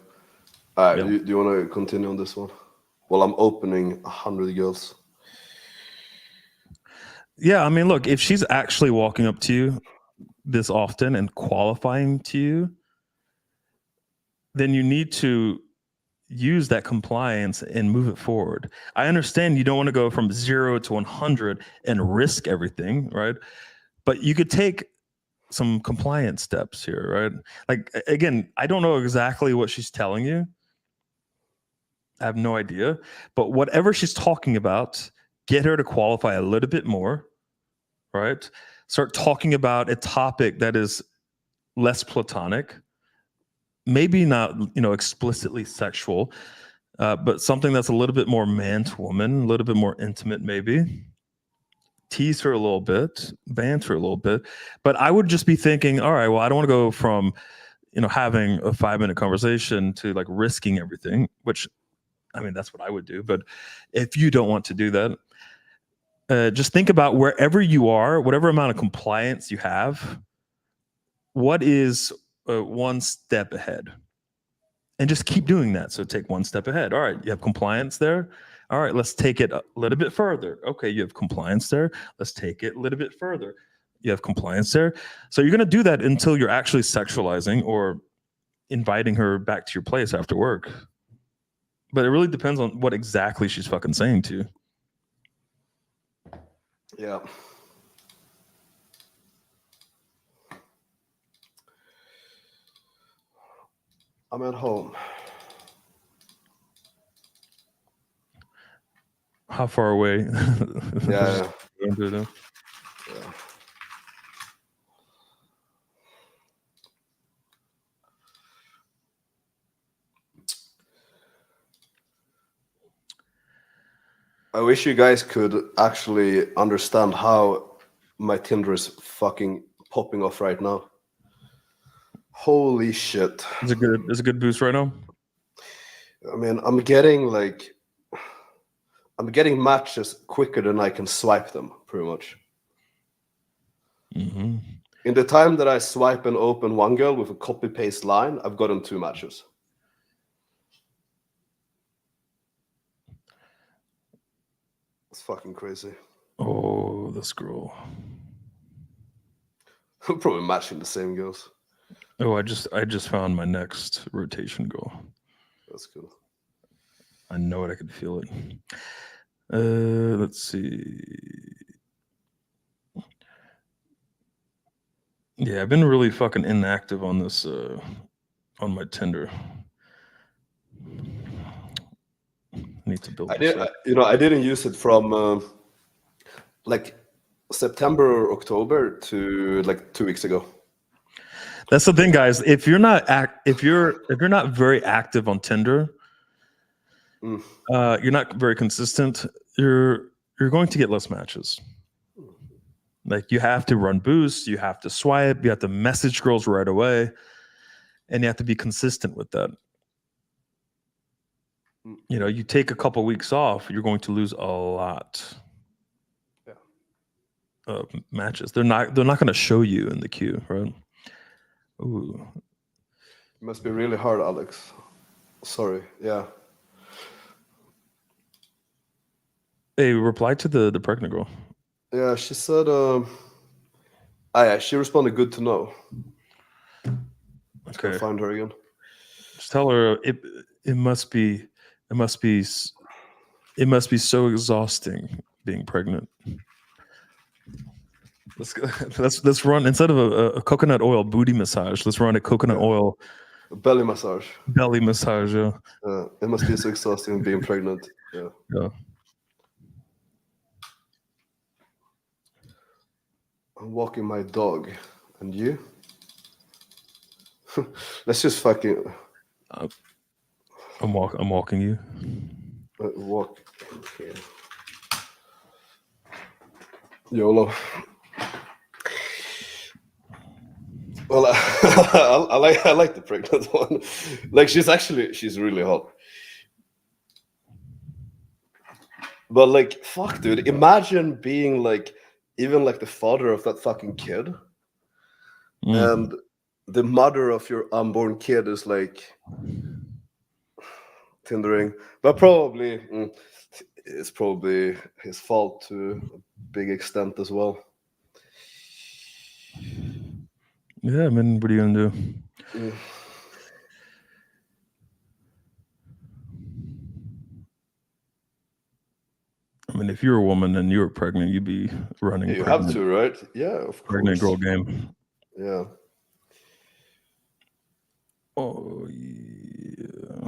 right. Do you want to continue on this one? Well, I'm opening 100 girls. Yeah, I mean, look, if she's actually walking up to you this often and qualifying to you, then you need to use that compliance and move it forward. I understand you don't want to go from 0 to 100 and risk everything, right? But you could take some compliance steps here, right? Like, again, I don't know exactly what she's telling you. I have no idea. But whatever she's talking about, get her to qualify a little bit more, right? Start talking about a topic that is less platonic, maybe not, explicitly sexual, but something that's a little bit more man to woman, a little bit more intimate, maybe. Tease her a little bit, banter a little bit. But I would just be thinking, all right, well, I don't want to go from, having a 5-minute conversation to like risking everything, which, I mean, that's what I would do. But if you don't want to do that, just think about wherever you are, whatever amount of compliance you have, what is one step ahead? And just keep doing that. So take one step ahead. All right, you have compliance there. All right, let's take it a little bit further. Okay, you have compliance there. Let's take it a little bit further. You have compliance there. So you're going to do that until you're actually sexualizing or inviting her back to your place after work. But it really depends on what exactly she's fucking saying to you. Yeah. I'm at home. How far away? Yeah. Yeah. I wish you guys could actually understand how my Tinder is fucking popping off right now. Holy shit. Is it a good boost right now? I mean, I'm getting matches quicker than I can swipe them, pretty much. Mm-hmm. In the time that I swipe and open one girl with a copy-paste line, I've gotten 2 matches. It's fucking crazy. Oh, this girl. I'm probably matching the same girls. Oh, I just found my next rotation goal. That's cool. I know it. I could feel it. Let's see. Yeah, I've been really fucking inactive on this on my Tinder. Need to build. I didn't use it from like September or October to like 2 weeks ago. That's the thing, guys. If you're not very active on Tinder, you're not very consistent. You're going to get less matches. Like you have to run boosts, you have to swipe, you have to message girls right away, and you have to be consistent with that. You know, you take a couple weeks off, you're going to lose a lot of matches. They're not going to show you in the queue, right? Ooh. It must be really hard, Alex. Sorry. Yeah. Hey, reply to the pregnant girl. Yeah, she said she responded good to know. Okay. Find her again. Just tell her it must be so exhausting being pregnant. Let's run, instead of a coconut oil booty massage, let's run a coconut oil belly massage. Belly massage, yeah. It must be so exhausting being pregnant. Yeah. I'm walking my dog. And you? Let's just fucking... I'm walking you. Walk. Okay. YOLO. Well, I like the pregnant one. Like she's really hot. But like, fuck, dude. Imagine being like, even like the father of that fucking kid, and the mother of your unborn kid is like Tindering, but probably it's probably his fault to a big extent as well. Yeah, I mean, what are you gonna do? I mean, if you're a woman and you're pregnant, you'd be running. You have to, right? Yeah, of course. Pregnant girl game. Yeah. Oh yeah.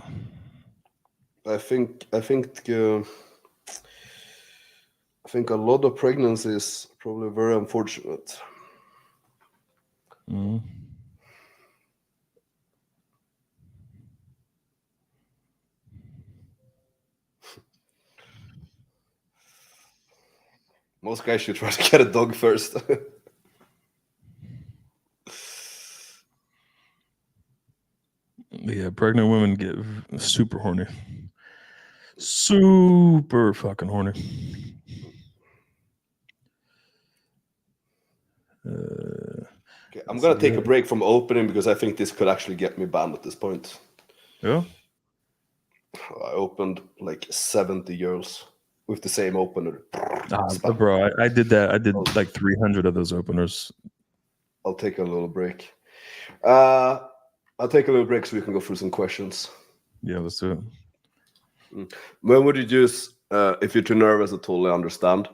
I think a lot of pregnancy is probably very unfortunate. Most guys should try to get a dog first. Yeah, pregnant women get super horny. Super fucking horny. Okay, I'm gonna take a break from opening because I think this could actually get me banned at this point. Yeah? I opened like 70 girls with the same opener. Bro, I did that. I did like 300 of those openers. I'll take a little break. I'll take a little break so we can go through some questions. Yeah, let's do it. When would you use, if you're too nervous, I totally understand.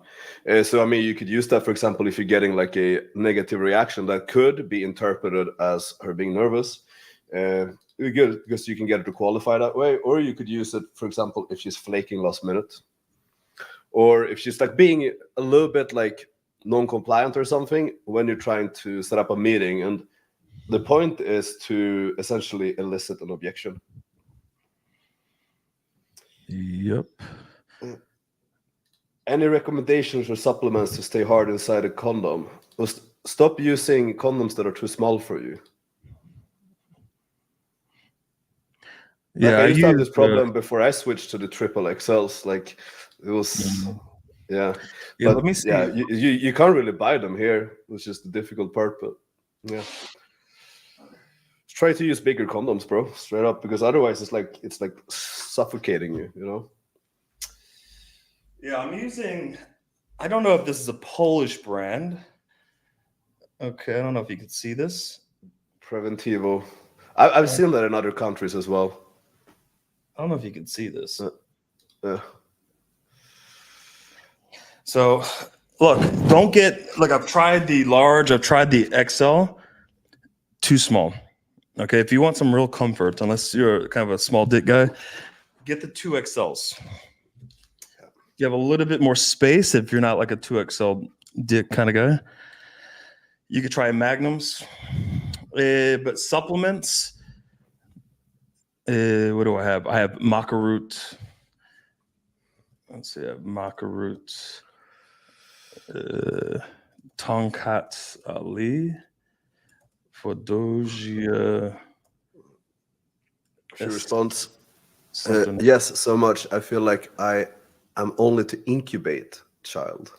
So, I mean, you could use that, for example, if you're getting like a negative reaction that could be interpreted as her being nervous. Good, because you can get her to qualify that way. Or you could use it, for example, if she's flaking last minute. Or if she's like being a little bit like non-compliant or something when you're trying to set up a meeting. And the point is to essentially elicit an objection. Yep. Any recommendations or supplements to stay hard inside a condom? Stop using condoms that are too small for you. Yeah, like I used to have this problem before I switched to the triple XLs. Like it was Yeah, Yeah, but let me see. yeah, you can't really buy them here, which is the difficult part. But yeah, try to use bigger condoms, bro, straight up, because otherwise it's like suffocating you, you know. Yeah, I'm using. I don't know if this is a Polish brand. Okay, I don't know if you can see this. Preventivo. I've seen that in other countries as well. I don't know if you can see this. Yeah. So, look, don't get like I've tried the large, I've tried the XL, too small. Okay, if you want some real comfort, unless you're kind of a small dick guy, get the 2XLs. You have a little bit more space if you're not like a 2XL dick kind of guy. You could try Magnums, but supplements. What do I have? I have maca root. Let's see, I have maca root. Tonkat Ali. Fodogia. She responds, Something. yes, so much. I feel like I am only to incubate child.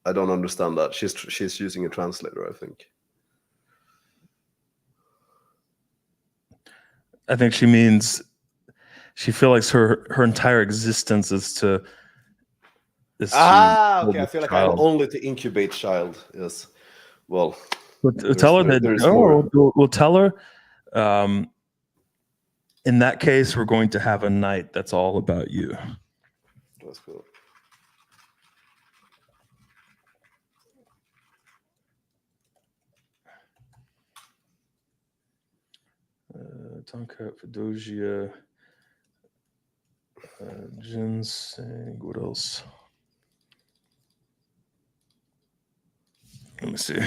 I don't understand that. She's using a translator, I think. I think she means she feels like her entire existence is to. Okay. I feel like I'm only to incubate child. Yes. Well, tell her that. there's more. We'll tell her. In that case, we're going to have a night that's all about you. That's cool. Tonka, Fodogia, ginseng. What else? Let me see.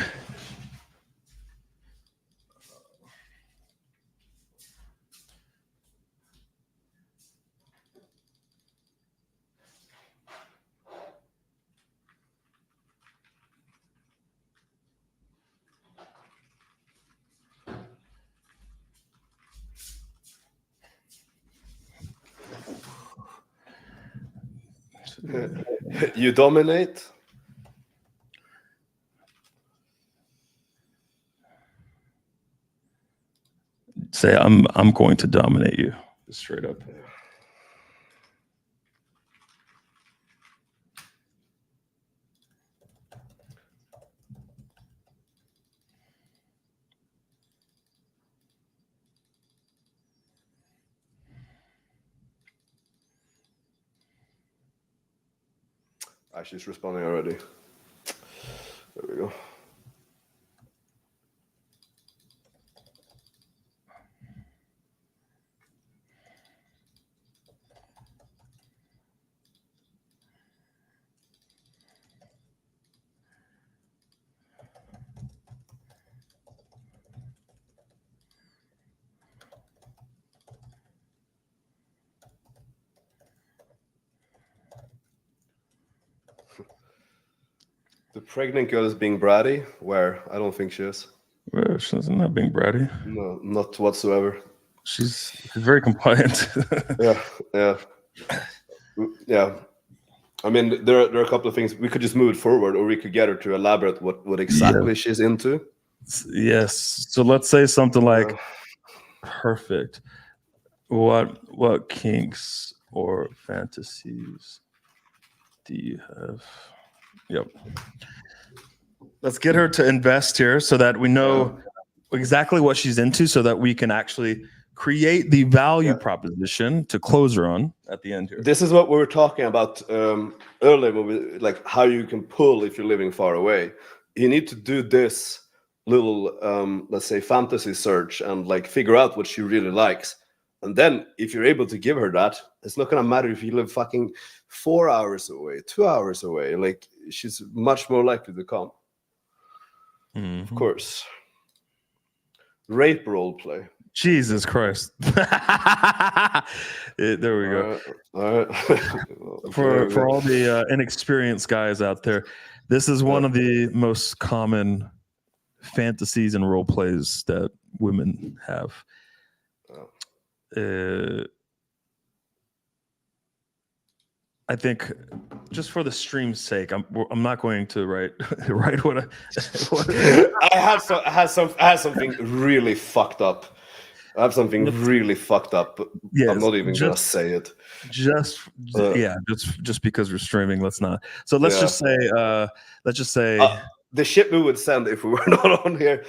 You dominate. Say I'm going to dominate you. Just straight up. She's responding already. There we go. The pregnant girl is being bratty. Where? I don't think she is. Well, she's not being bratty. No, not whatsoever. She's very compliant. Yeah. I mean, there are a couple of things. We could just move it forward, or we could get her to elaborate what exactly she's into. Yes. So let's say something like, perfect. What kinks or fantasies do you have? Yep. Let's get her to invest here so that we know exactly what she's into, so that we can actually create the value proposition to close her on at the end here. This is what we were talking about earlier, when we, like, how you can pull if you're living far away. You need to do this little, let's say, fantasy search and like figure out what she really likes. And then if you're able to give her that, it's not gonna matter if you live fucking 4 hours away, 2 hours away. Like, she's much more likely to come. Of course. Rape role play. Jesus Christ. There we go. All right. For all the inexperienced guys out there, this is one of the most common fantasies and role plays that women have. I think just for the stream's sake, I'm not going to write what I had something really fucked up. I have something really fucked up. Yes, I'm not even gonna say it. Just because we're streaming, let's not. So let's just say the shit we would send if we were not on here.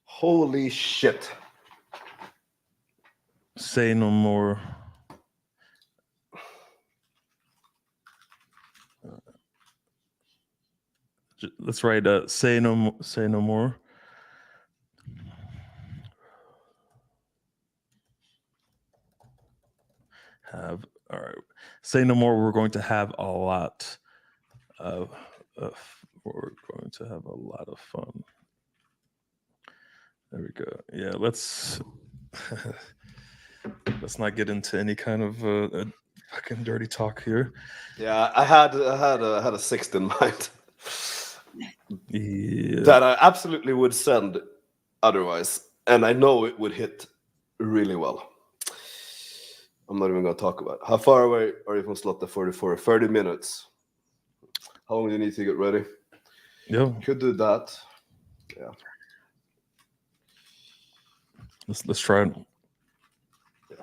Holy shit. Say no more. Let's write say no more. All right. Say no more. We're going to have a lot of we're going to have a lot of fun. There we go. Yeah, let's not get into any kind of fucking dirty talk here. Yeah, I had a sixth in mind. Yeah. That I absolutely would send otherwise, and I know it would hit really well. I'm not even going to talk about it. How far away are you from Slot 44? 30 minutes. How long do you need to get ready? Yeah. Could do that. Yeah. Let's try it. Yeah.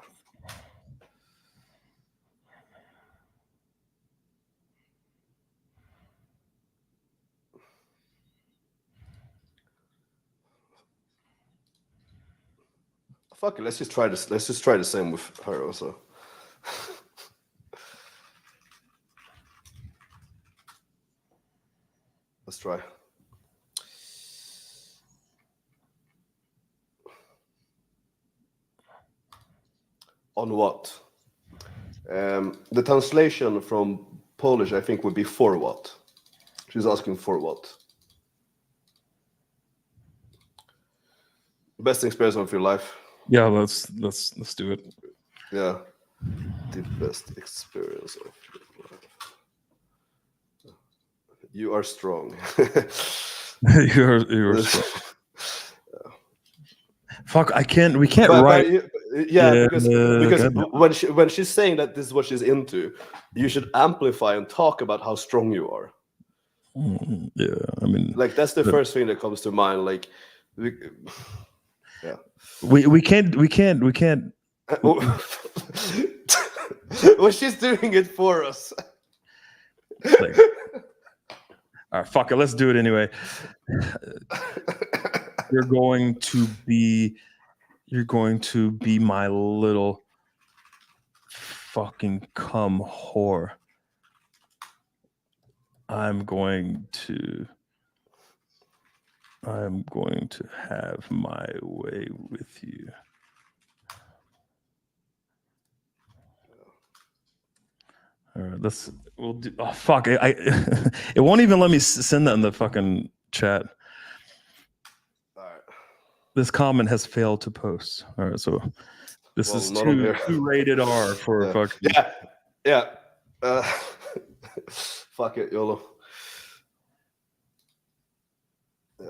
Fuck it, let's just try this. Let's just try the same with her also. Let's try. On what? The translation from Polish, I think, would be for what. She's asking for what. Best experience of your life. Yeah, let's do it. Yeah, the best experience of your life. You are strong. you're strong. Fuck, we can't write. Because when she's saying that this is what she's into, you should amplify and talk about how strong you are. Yeah, I mean, like that's the first thing that comes to mind. Like, yeah, we can't. Well, she's doing it for us. Like, all right, fuck it. Let's do it anyway. You're going to be my little fucking cum whore. I'm going to have my way with you. All right, we'll do. Oh fuck! It won't even let me send that in the fucking chat. All right. This comment has failed to post. All right, so this is too rated R for fucking. Yeah. Fuck it, YOLO. Yeah.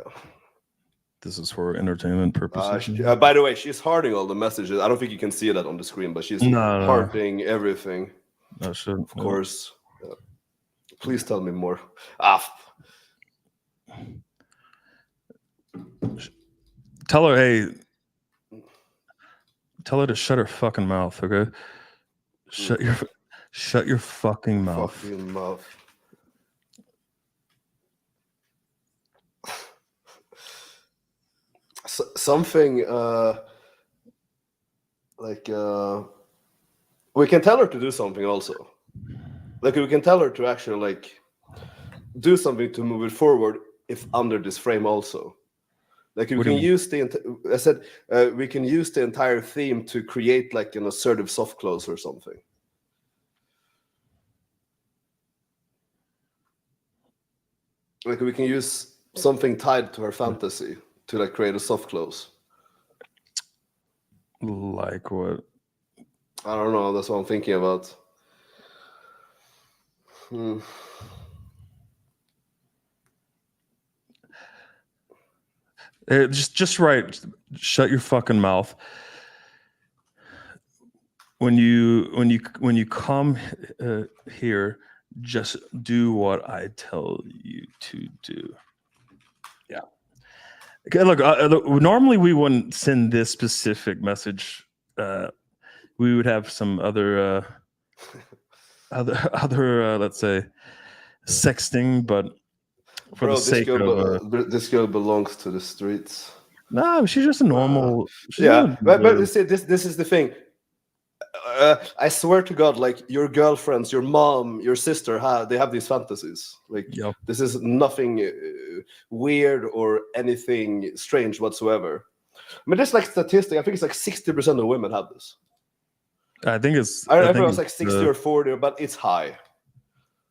This is for entertainment purposes. By the way, she's hearting all the messages. I don't think you can see that on the screen, but she's hearting everything. I should, of course. Yeah. Please tell me more. Tell her to shut her fucking mouth, okay? Shut your fucking mouth. Fucking mouth. Something we can tell her to do something also. Like we can tell her to actually like do something to move it forward if under this frame also. Like we can use we can use the entire theme to create like an assertive soft close or something. Like we can use something tied to her fantasy to like create a soft close. Like what? I don't know. That's what I'm thinking about. Just write. Shut your fucking mouth. when you come here, just do what I tell you to do. Yeah. Okay, look, normally we wouldn't send this specific message. We would have some other let's say sexting, but for Bro, the sake of this girl belongs to the streets. no, she's just a normal. She's Yeah, but a, you see, this is the thing. I swear to God, like your girlfriends, your mom, your sister, they have these fantasies. Like Yep. this is nothing weird or anything strange whatsoever. I mean, there's like statistic. I think it's like 60% of women have this. I think it's. I don't know if it was like 60 or 40, but it's high.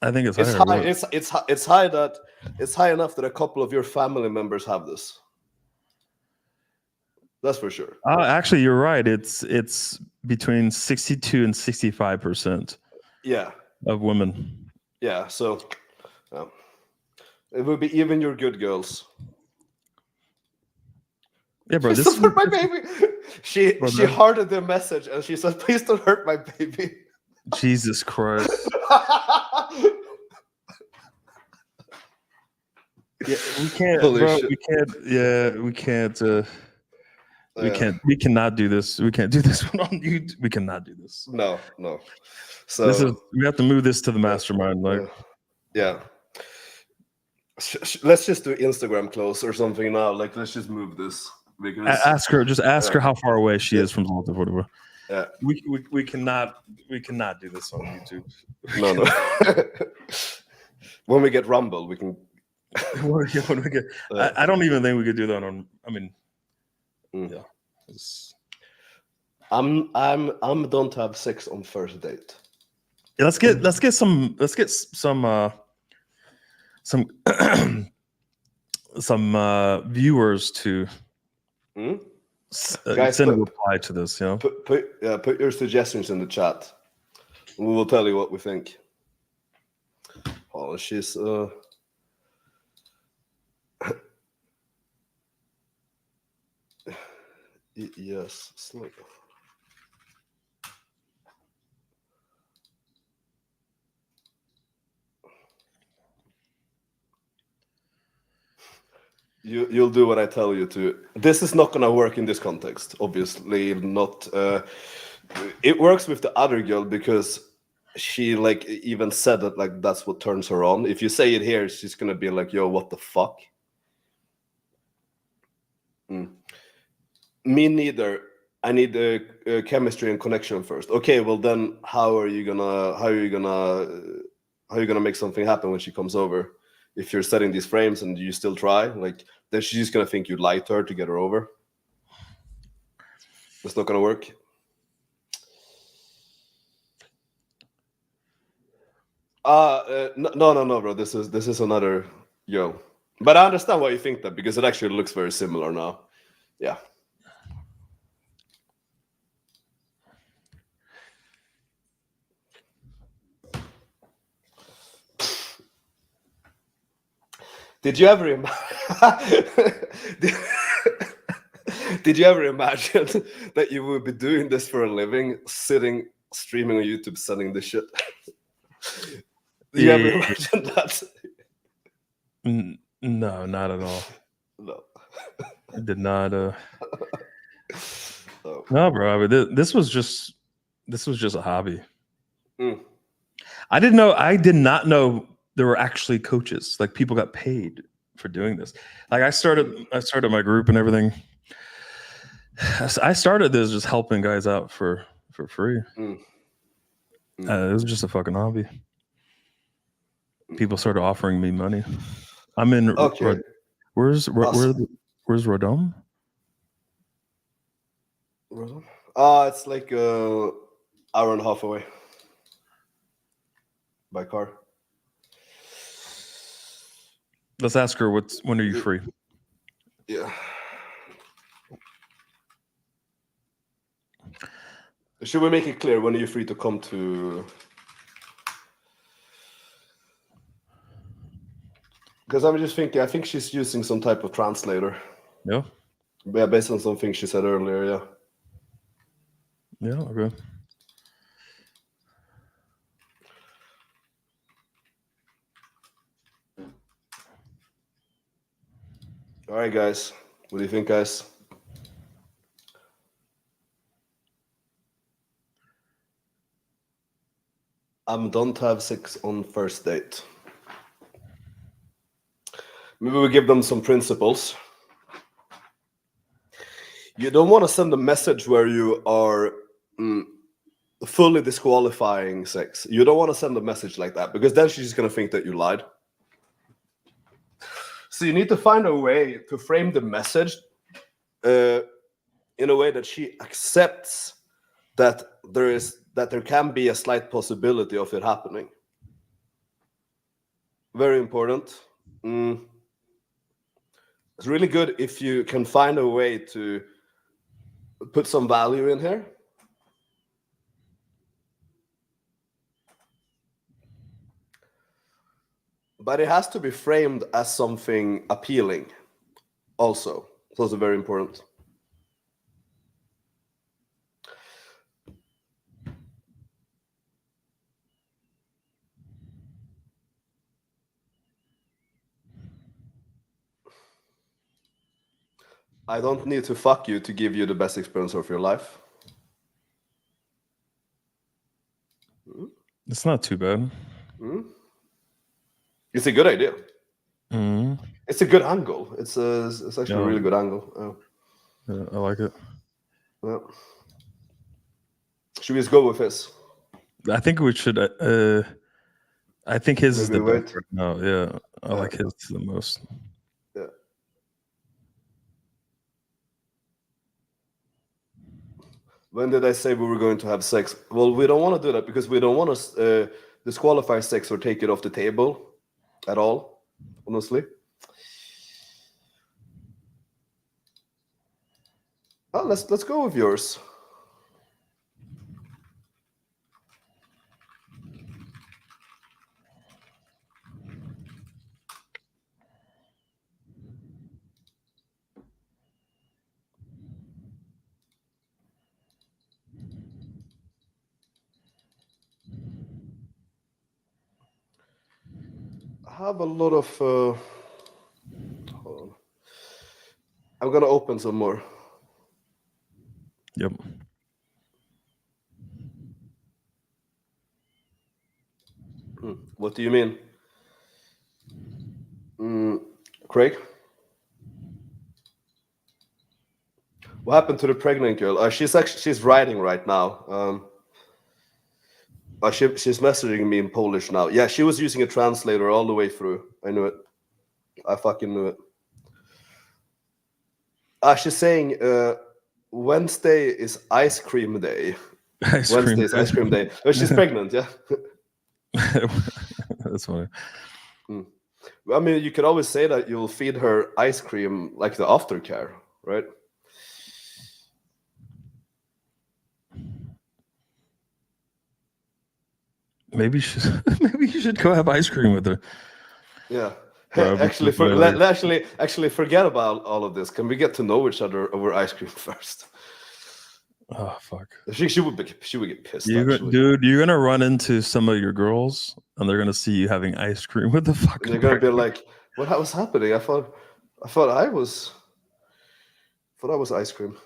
I think it's high. higher. It's high that it's high enough that a couple of your family members have this. That's for sure. Actually, you're right. It's between 62 and 65%. Yeah. Of women. Yeah. So, it will be even your good girls. Yeah, bro. Please don't hurt my baby. She hearted the message and she said, "Please don't hurt my baby." Jesus Christ. Yeah, we can't, Holy bro. shit. We can't. Yeah, we can't. We can't. We cannot do this. We can't do this one on YouTube. We cannot do this. No. So we have to move this to the mastermind. Like, yeah. Let's just do Instagram close or something now. Like, let's just move this. Because ask her how far away she is from Zolta. Yeah. We cannot do this on YouTube. No. When we get Rumble, we can. When we get, I don't even think we could do that on. I mean, yeah. I'm done to have sex on first date. Yeah, let's get some some viewers to Guys, send a reply to this. You know, put your suggestions in the chat. We will tell you what we think. Oh, she's yes, slow. You'll do what I tell you to. This is not gonna work in this context. Obviously not. It works with the other girl because she like even said that like that's what turns her on. If you say it here, she's gonna be like, "Yo, what the fuck?" Me neither. I need the chemistry and connection first. Okay, well then, how are you gonna make something happen when she comes over? If you're setting these frames and you still try, like, then she's just gonna think you lied to her to get her over. It's not gonna work. No, bro. This is another girl. But I understand why you think that because it actually looks very similar now. Yeah. Did you ever Did you ever imagine that you would be doing this for a living, sitting, streaming on YouTube, selling this shit? Did you ever imagine that? No, not at all. No. I did not. No, bro. I mean, this was just a hobby. I did not know there were actually coaches. Like, people got paid for doing this. Like, I started my group and everything. I started this just helping guys out for free. It was just a fucking hobby. People started offering me money. I'm in. Okay. Where's Rodom? It's like an hour and a half away by car. Let's ask her when are you free? Yeah. Should we make it clear when are you free to come to? Because I'm just thinking, I think she's using some type of translator. Yeah. Yeah, based on something she said earlier. Yeah. Yeah. Okay. All right, guys. What do you think, guys? Don't have sex on first date. Maybe we give them some principles. You don't want to send a message where you are fully disqualifying sex. You don't want to send a message like that, because then she's going to think that you lied. So you need to find a way to frame the message in a way that she accepts that there can be a slight possibility of it happening. Very important. It's really good if you can find a way to put some value in here. But it has to be framed as something appealing also. So it's very important. I don't need to fuck you to give you the best experience of your life. It's not too bad. It's a good idea. Mm-hmm. It's a good angle. It's actually a really good angle. Yeah, I like it. Yeah. Should we just go with this? I think we should. I think his is the Maybe best right now. Yeah, I like his the most. Yeah. When did I say we were going to have sex? Well, we don't want to do that because we don't want to disqualify sex or take it off the table at all, honestly. Oh, let's go with yours. I have a lot of. Hold on. I'm gonna open some more. Yep. What do you mean, Craig? What happened to the pregnant girl? She's writing right now. She's messaging me in Polish now. Yeah, she was using a translator all the way through. I knew it. I fucking knew it. She's saying Wednesday is ice cream day. Wednesday is ice cream day. Oh, she's pregnant, yeah. That's funny. I mean, you could always say that you'll feed her ice cream like the aftercare, right? Maybe you should go have ice cream with her. Yeah. Actually, forget about all of this. Can we get to know each other over ice cream first? Oh fuck. She would get pissed. Dude, you're gonna run into some of your girls, and they're gonna see you having ice cream with the fucking. And they're gonna be like, "What was happening? I thought I was ice cream."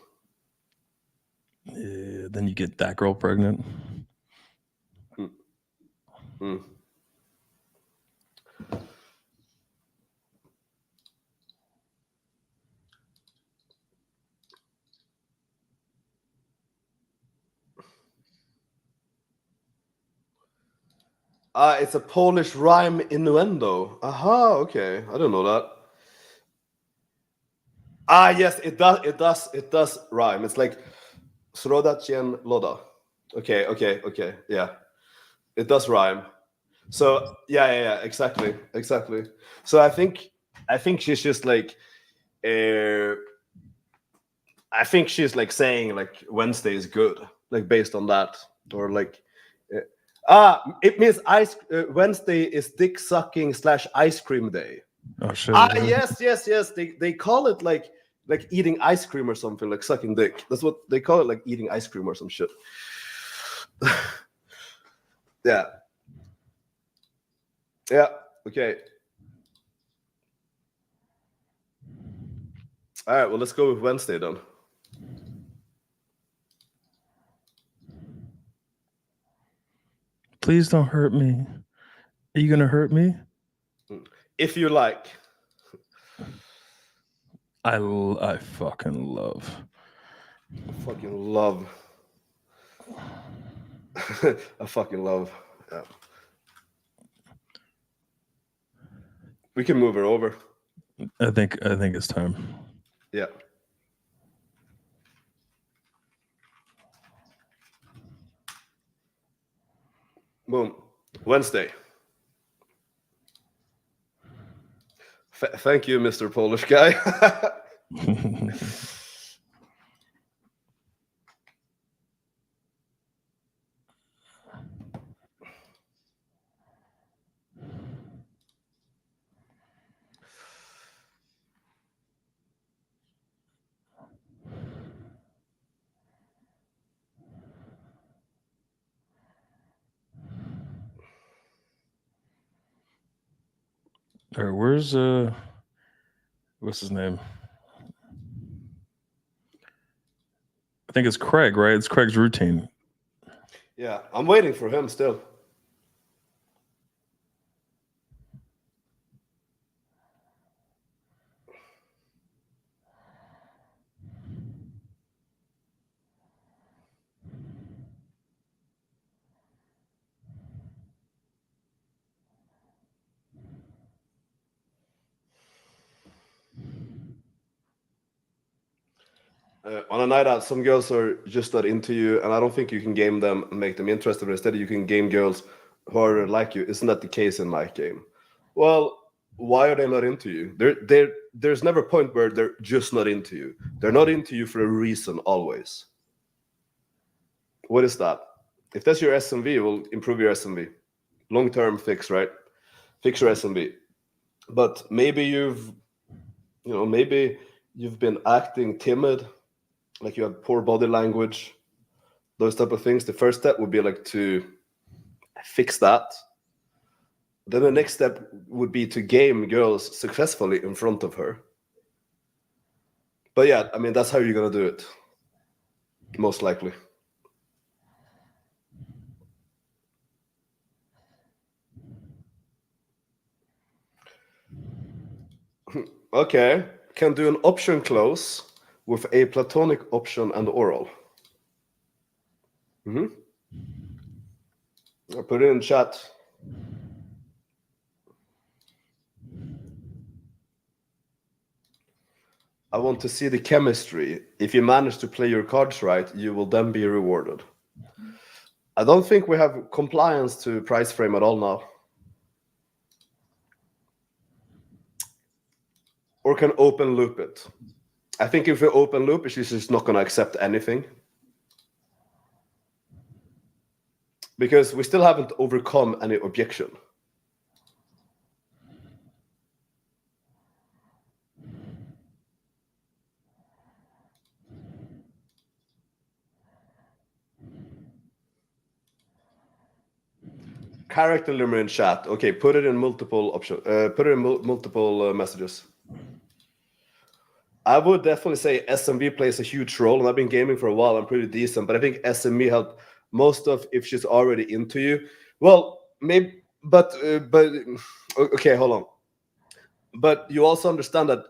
Yeah, then you get that girl pregnant. It's a Polish rhyme innuendo. Aha, okay. I didn't know that. Yes, it does rhyme. It's like Srodacien Loda. Okay. Yeah. It does rhyme. So yeah, exactly. So I think she's just like I think she's like saying like Wednesday is good, like based on that, or like it means Wednesday is dick sucking / ice cream day. Oh shit. Yes. They call it like eating ice cream or something, like sucking dick. That's what they call it, like eating ice cream or some shit. Yeah. Okay. All right, well, let's go with Wednesday then. Please don't hurt me. Are you gonna hurt me? If you like. I fucking love. Fucking love. I fucking love. Yeah. We can move her over. I think it's time. Yeah. Boom. Wednesday. Thank you, Mr. Polish guy. All right, where's what's his name? I think it's Craig, right? It's Craig's routine. Yeah, I'm waiting for him still. On a night out, some girls are just not into you, and I don't think you can game them and make them interested. But instead, you can game girls who are like you. Isn't that the case in my game? Well, why are they not into you? There's never a point where they're just not into you. They're not into you for a reason, always. What is that? If that's your SMV, it will improve your SMV. Long-term fix, right? Fix your SMV. But maybe maybe you've been acting timid, like you have poor body language, those type of things. The first step would be like to fix that. Then the next step would be to game girls successfully in front of her. But yeah, I mean, that's how you're gonna do it, most likely. Okay, can do an option close with a platonic option and oral. I'll put it in chat. I want to see the chemistry. If you manage to play your cards right, you will then be rewarded. I don't think we have compliance to price frame at all now. Or can open loop it. I think if we open loop, she's just not going to accept anything. Because we still haven't overcome any objection. Character limit in chat. Okay, put it in multiple options. Put it in multiple messages. I would definitely say SMV plays a huge role, and I've been gaming for a while. I'm pretty decent, but I think SMV helped most of if she's already into you. Well, maybe, but okay, hold on. But you also understand that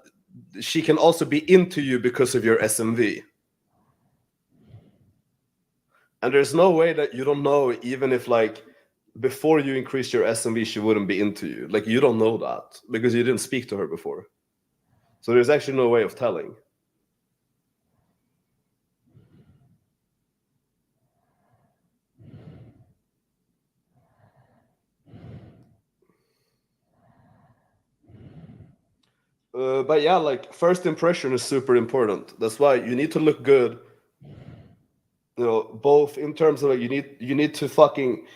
she can also be into you because of your SMV. And there's no way that you don't know, even if like before you increase your SMV, she wouldn't be into you. Like you don't know that because you didn't speak to her before. So there's actually no way of telling. But yeah, like first impression is super important. That's why you need to look good. You know, both in terms of like you need to fucking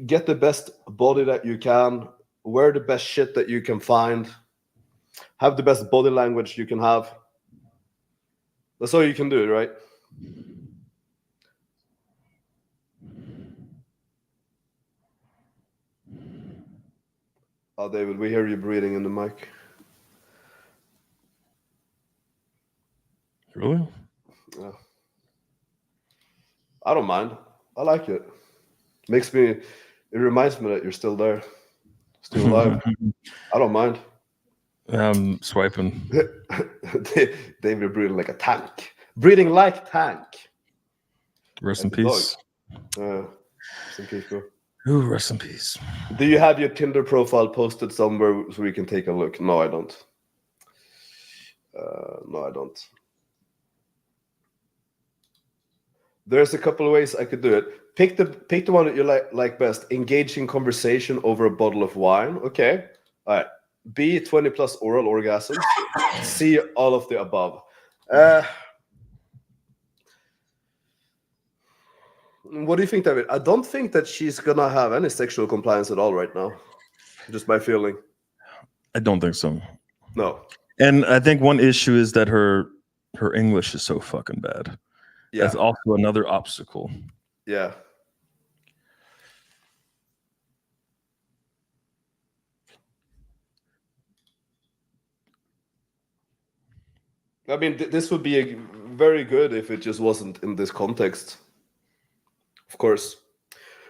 get the best body that you can, wear the best shit that you can find, have the best body language you can have. That's all you can do, right? Oh, David, we hear you breathing in the mic. Really? Yeah. I don't mind. I like it. It reminds me that you're still there, still alive. I don't mind. I'm swiping. David breathing like a tank. Breathing like tank. Rest in Like a dog. peace. Rest in peace, bro. Ooh, rest in peace. Do you have your Tinder profile posted somewhere so we can take a look? No, I don't. No, I don't. There's a couple of ways I could do it. Pick the one that you like best. Engage in conversation over a bottle of wine. Okay. All right. B, 20 plus oral orgasms. C, all of the above. What do you think, David? I don't think that she's gonna have any sexual compliance at all right now. Just my feeling. I don't think so. No. And I think one issue is that her English is so fucking bad. Yeah. That's also another obstacle. Yeah. I mean, this would be very good if it just wasn't in this context, of course.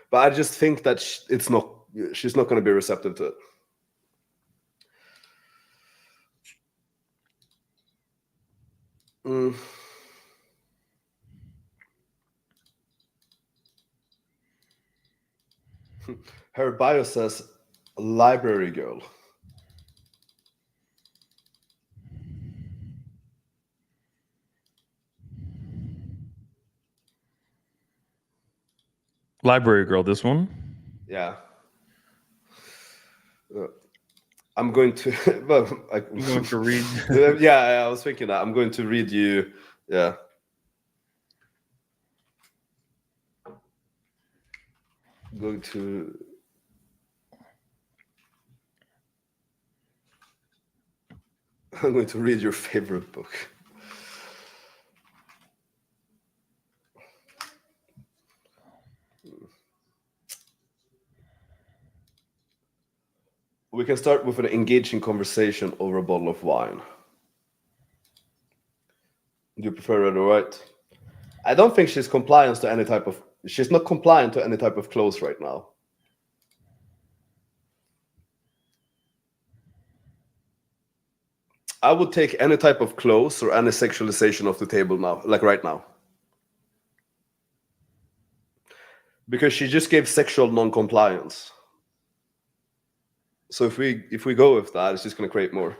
But I just think that she's not going to be receptive to it. Her bio says library girl. Library girl, this one? Yeah. I'm going to. Well, I'm going to read. Yeah, I was thinking that. I'm going to read you. Yeah. I'm going to. I'm going to read your favorite book. We can start with an engaging conversation over a bottle of wine. Do you prefer red or white? I don't think she's compliant to any type of. She's not compliant to any type of clothes right now. I would take any type of clothes or any sexualization off the table now, like right now. Because she just gave sexual non-compliance. So if we go with that, it's just going to create more.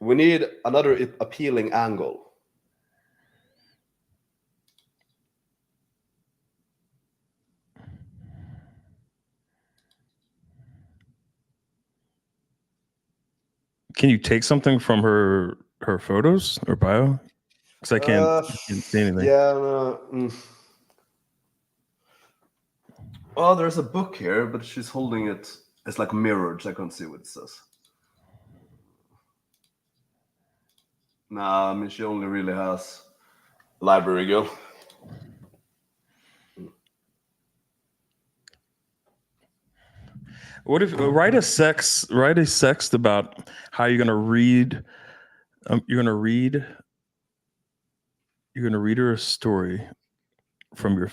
We need another appealing angle. Can you take something from her photos or bio? Because I can't see anything. Yeah. Oh, there's a book here, but she's holding it. It's like mirrored, so I can't see what it says. Nah, I mean, she only really has library girl. What if write a sext about how you're gonna read? You're gonna read her a story from your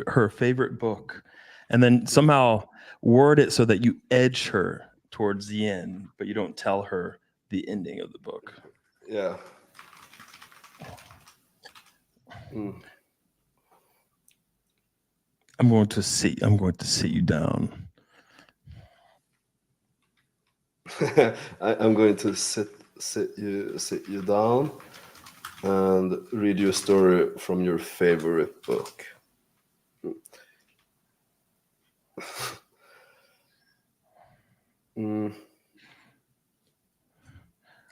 her favorite book, and then somehow word it so that you edge her towards the end, but you don't tell her the ending of the book. Yeah. I'm going to sit you down. I'm going to sit you down and read you a story from your favorite book.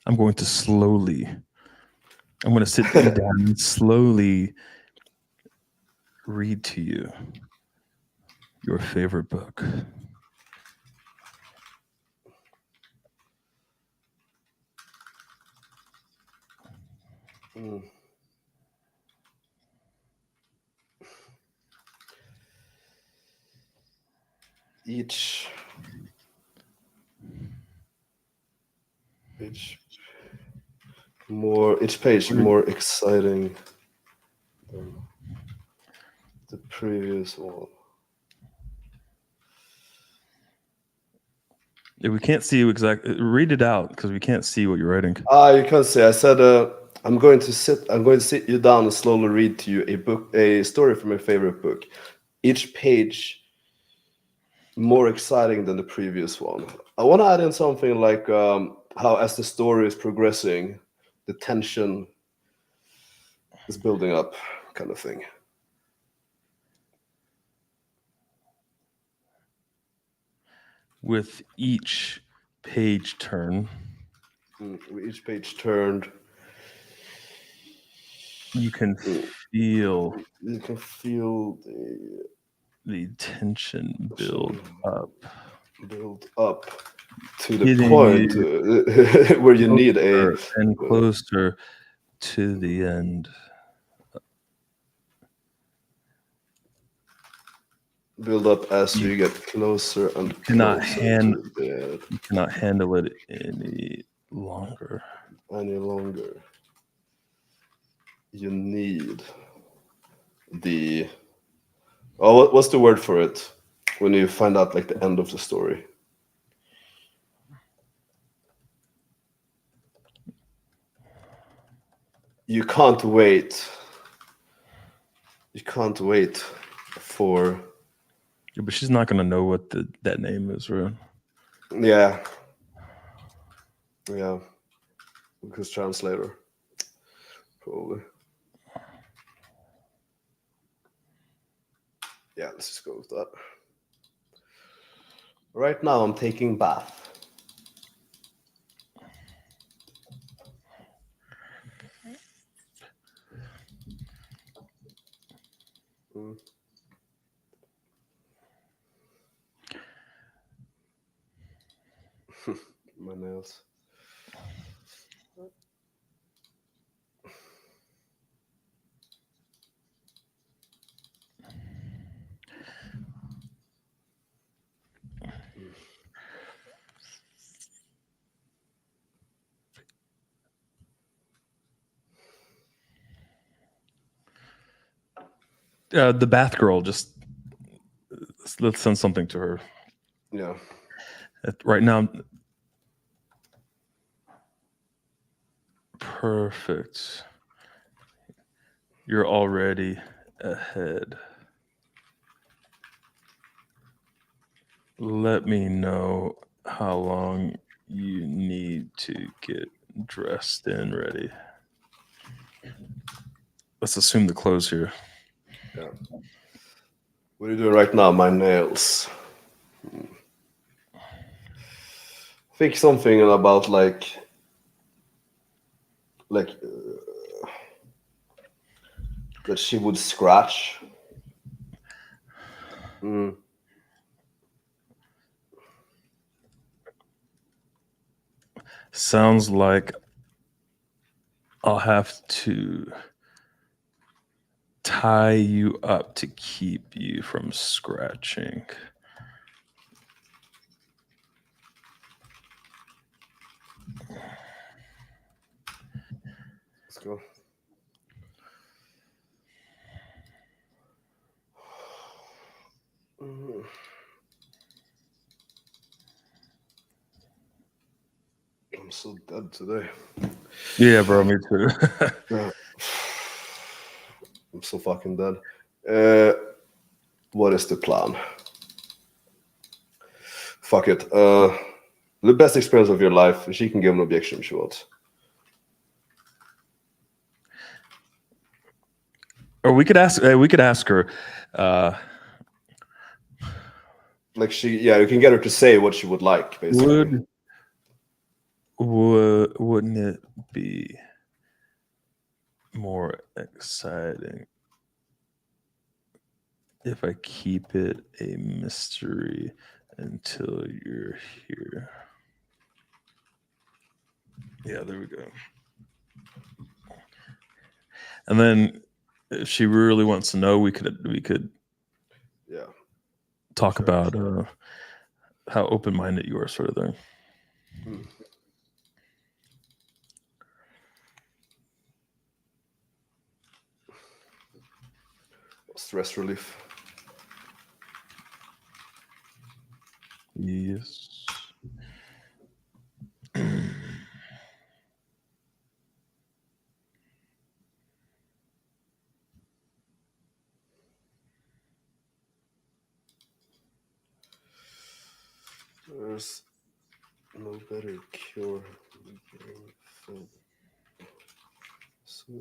I'm going to sit you down and slowly read to you your favorite book. Each Each page more exciting than the previous one. We can't see you exactly. Read it out because we can't see what you're writing. You can see. I said, I'm going to sit you down and slowly read to you a story from your favorite book. Each page more exciting than the previous one. I want to add in something like how, as the story is progressing, the tension is building up, kind of thing. With each page turn, With each page turned, you can feel the tension build up to the hitting point where you need closer and closer to the end. Build up as you get closer and closer to the end. You cannot handle it any longer. You need the what's the word for it when you find out like the end of the story? You can't wait for. Yeah, but she's not gonna know what that name is, right? Yeah. Because translator, probably. Yeah, let's just go with that. Right now, I'm taking bath. My nails. The bath girl, just let's send something to her. Yeah. Right now, perfect. You're already ahead. Let me know how long you need to get dressed and ready. Let's assume the clothes here. Yeah. What are you doing right now? My nails. Think something about like that she would scratch. Sounds like I'll have to tie you up to keep you from scratching. Let's go. I'm so dead today. Yeah, bro, me too. Yeah. I'm so fucking dead. What is the plan? Fuck it. The best experience of your life. She can give an objection if she wants. Or we could ask her. Like you can get her to say what she would like, basically. Wouldn't it be more exciting if I keep it a mystery until you're here? Yeah, there we go. And then if she really wants to know, we could talk about how open-minded you are, sort of thing. Stress relief. Yes. There's no better cure than getting fed. So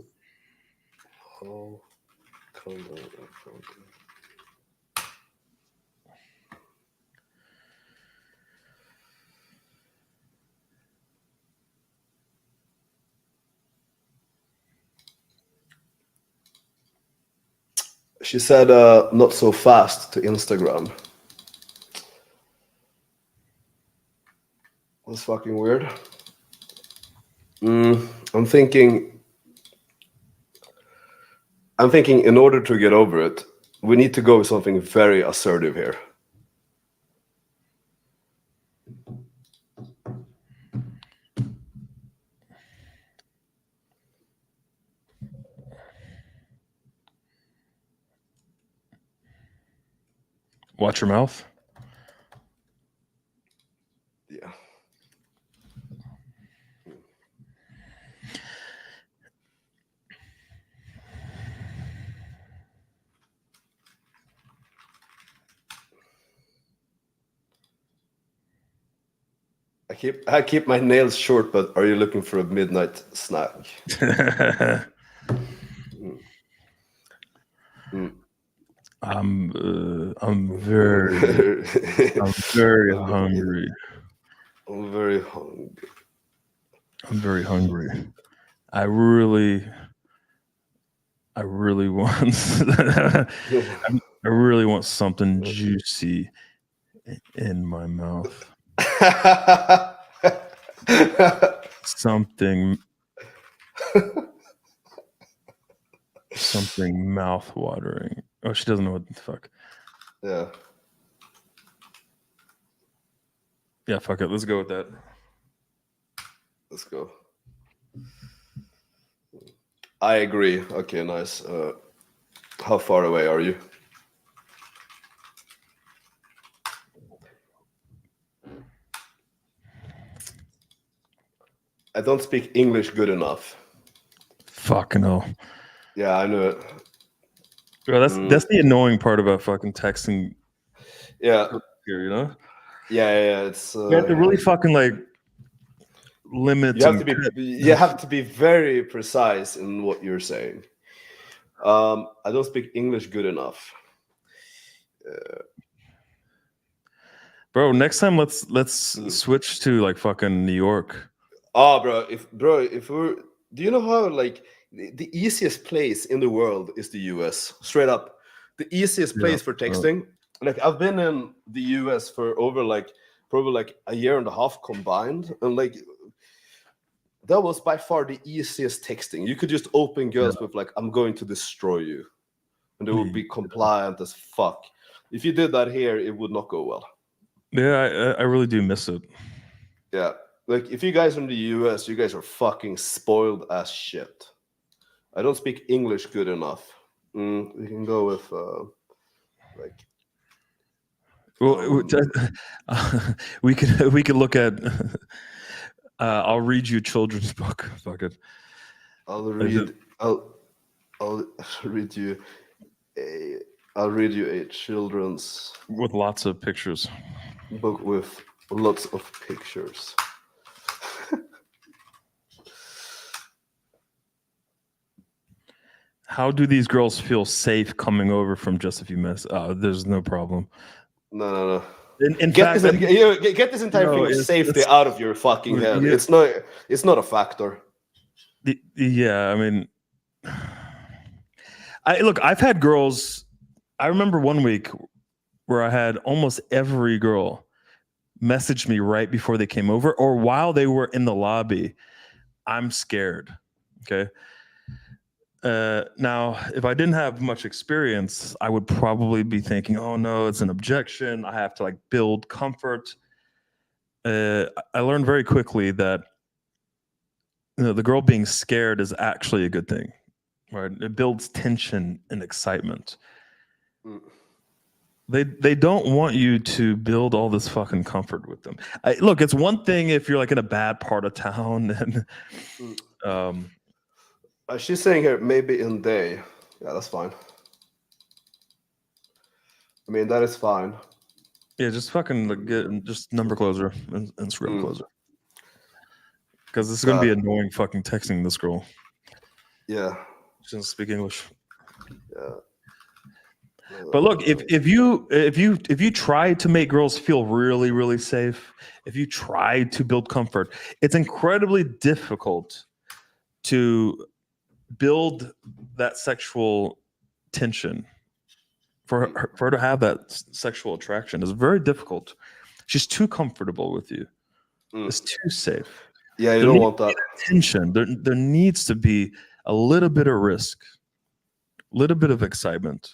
how come I found it? She said, not so fast to Instagram. That's fucking weird. I'm thinking in order to get over it, we need to go with something very assertive here. Watch your mouth. Yeah. I keep my nails short, but are you looking for a midnight snack? I'm very hungry. I'm very hungry. I'm very hungry. I really want I really want something juicy in my mouth. Something mouth watering. Oh, she doesn't know what the fuck. Yeah. Yeah, fuck it. Let's go with that. Let's go. I agree. Okay, nice. How far away are you? I don't speak English good enough. Fucking hell. Yeah, I know it. Bro, that's the annoying part about fucking texting. Yeah. Here, you know? Yeah. It's you have to really fucking like limit. You have to be very precise in what you're saying. I don't speak English good enough. Bro, next time let's switch to like fucking New York. Oh, if we're, do you know how like the easiest place in the world is the US? Straight up, the easiest place for texting. Like I've been in the US for over like probably like a year and a half combined, and like that was by far the easiest texting. You could just open girls with like, "I'm going to destroy you," and they would be compliant as fuck. If you did that here, it would not go well. Yeah, I really do miss it. Yeah. Like, if you guys are in the US, you guys are fucking spoiled as shit. I don't speak English good enough. We can go with, like... Well, we could look at... I'll read you a children's book. Fuck it. I'll read you a children's... With lots of pictures. Book with lots of pictures. How do these girls feel safe coming over from Just a Few Minutes? There's no problem. No. In get fact, get this entire thing of safety out of your fucking head. Yeah. It's not a factor. Yeah, I mean, I've had girls. I remember one week where I had almost every girl message me right before they came over or while they were in the lobby. I'm scared. Okay. Now, if I didn't have much experience, I would probably be thinking, oh no, it's an objection. I have to like build comfort. I learned very quickly that the girl being scared is actually a good thing, right? It builds tension and excitement. They don't want you to build all this fucking comfort with them. Look, it's one thing if you're like in a bad part of town and she's saying here maybe in day. Yeah, that's fine. I mean, that is fine. yeah, just fucking get just number closer and Instagram closer. Because this is gonna be annoying fucking texting this girl. Yeah. She doesn't speak English. Yeah. But look, if you try to make girls feel really, really safe, if you try to build comfort, it's incredibly difficult to build that sexual tension. For her to have that sexual attraction is very difficult. She's too comfortable with you. It's too safe. Yeah, you don't want that tension. There needs to be a little bit of risk, a little bit of excitement.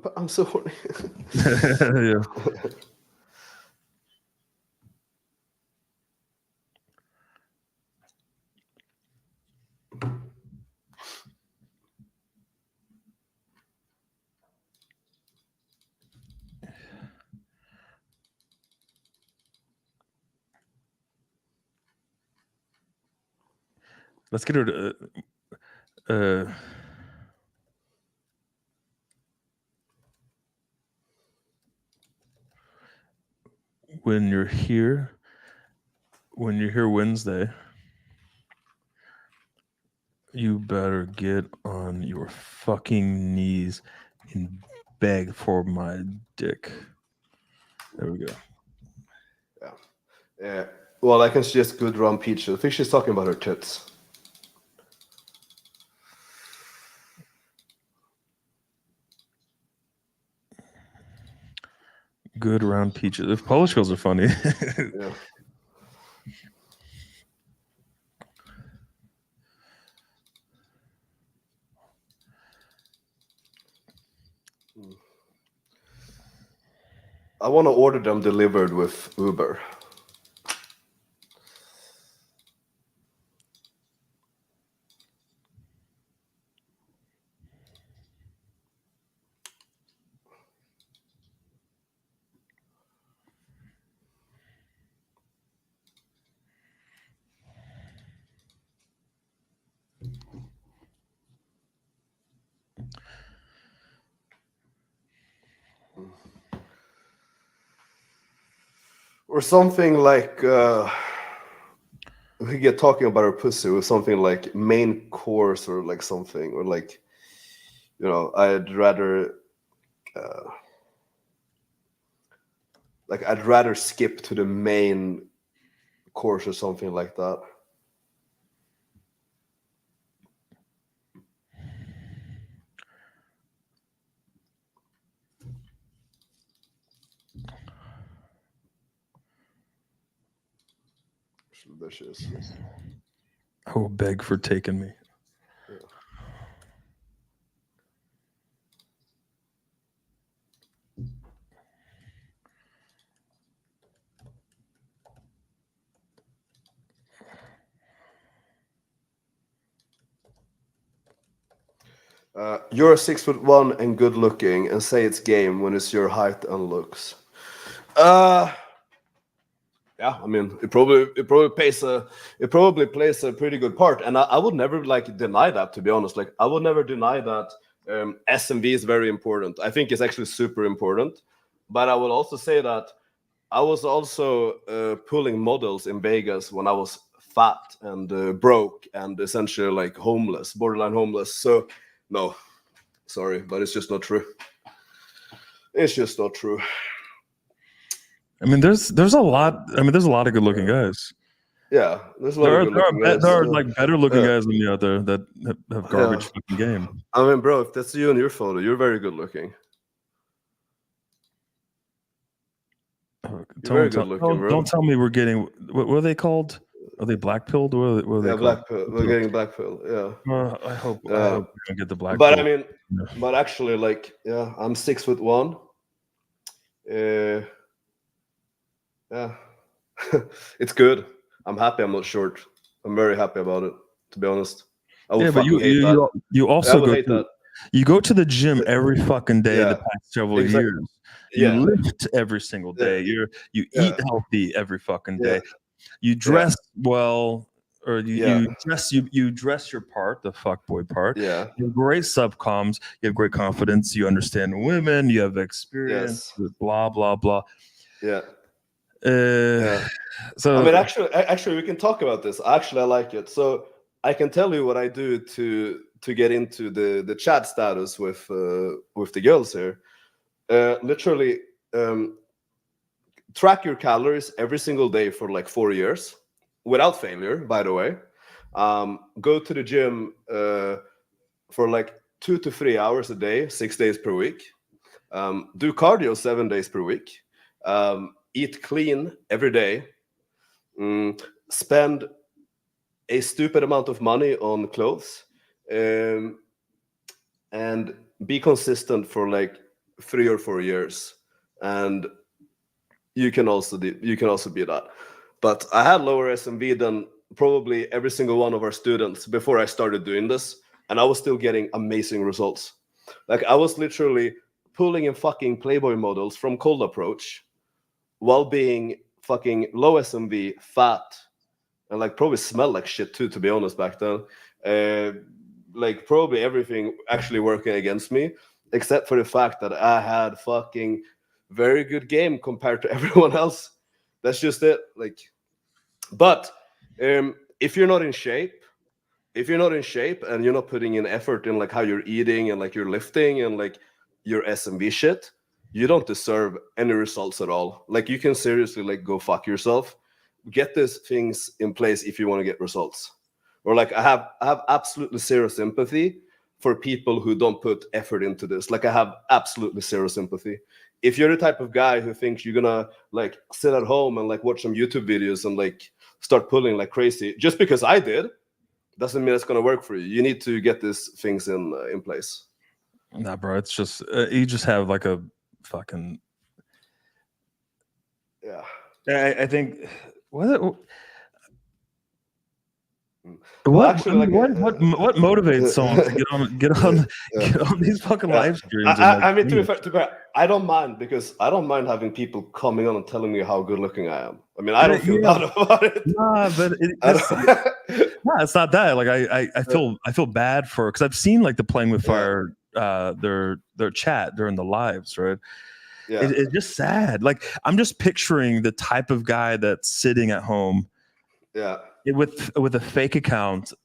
But I'm so horny. Yeah. Let's get her to when you're here Wednesday, you better get on your fucking knees and beg for my dick. There we go. Yeah. Well, I can suggest good round peach. I think she's talking about her tits. Good round peaches. If Polish girls are funny. Yeah. I want to order them delivered with Uber. Or something like we get talking about her pussy with something like main course or like something, or like, you know, I'd rather skip to the main course or something like that. There she is. I will beg for taking me. You're 6'1" and good looking, and say it's game when it's your height and looks. Yeah, I mean, it probably plays a pretty good part, and I would never like deny that, to be honest. Like, I would never deny that SMV is very important. I think it's actually super important, but I will also say that I was also pulling models in Vegas when I was fat and broke and essentially like homeless, borderline homeless. So no, sorry, but it's just not true. It's just not true. I mean, there's a lot. I mean, there's a lot of good-looking guys. Yeah, there's a lot of good-looking guys. There are like better-looking guys than the other that have garbage fucking game. I mean, bro, if that's you in your photo, you're very good-looking. You're very good-looking, bro. Don't tell me we're getting. What are they called? Are they black-pilled? What are they called? Black pill. We're getting black pill. Yeah. I hope we don't get the black. But pill. I mean, but actually, like, yeah, I'm 6'1". Yeah, it's good. I'm happy I'm not short. I'm very happy about it, to be honest. I would Yeah, but fucking hate that. you I also would go hate to that. you go to the gym every fucking day the Yeah, past several exactly. years. You Yeah, lift every single yeah, day. You yeah, eat healthy every fucking yeah, day. You yeah, dress well, or yeah, you dress your part, the fuckboy part. yeah. You have great subcoms. You have great confidence. You understand women. You have experience. Yes. Blah blah blah. Yeah. Uh, Yeah. I mean, so actually, we can talk about this. Actually, I like it. So I can tell you what I do to get into the chat status with the girls here. Literally, um, track your calories every single day for like 4 years, without failure. By the way, go to the gym for like 2 to 3 hours a day, 6 days per week. Do cardio 7 days per week. Eat clean every day. Spend a stupid amount of money on clothes, um, and be consistent for like 3 or 4 years, and you can also be that. But I had lower SMV than probably every single one of our students before I started doing this, and I was still getting amazing results. Like I was literally pulling in fucking Playboy models from Cold Approach while being fucking low SMV, fat, and like probably smelled like shit too, to be honest, back then. Like probably everything actually working against me, except for the fact that I had fucking very good game compared to everyone else. That's just it. Like, but if you're not in shape, and you're not putting in effort in like how you're eating and like your lifting and like your SMV shit, you don't deserve any results at all. Like you can seriously like go fuck yourself. Get these things in place if you want to get results. Or like I have absolutely zero sympathy for people who don't put effort into this. Like I have absolutely zero sympathy. If you're the type of guy who thinks you're gonna like sit at home and like watch some YouTube videos and like start pulling like crazy just because I did, doesn't mean it's gonna work for you. You need to get these things in place. nah, bro. It's just you just have like a fucking. Yeah. I think what Well, what actually, I mean, like, what motivates someone to yeah. get on these fucking Yeah. live streams and like I mean, do it? to be fair, I don't mind because I don't mind having people coming on and telling me how good looking I am. I mean, I don't feel Yeah, bad about it. nah, but I it's don't, nah, it's not that. Like I feel bad for because I've seen like the Playing with yeah, Fire their chat during the lives, right? yeah, It's just sad. Like I'm just picturing the type of guy that's sitting at home yeah, with a fake account yeah,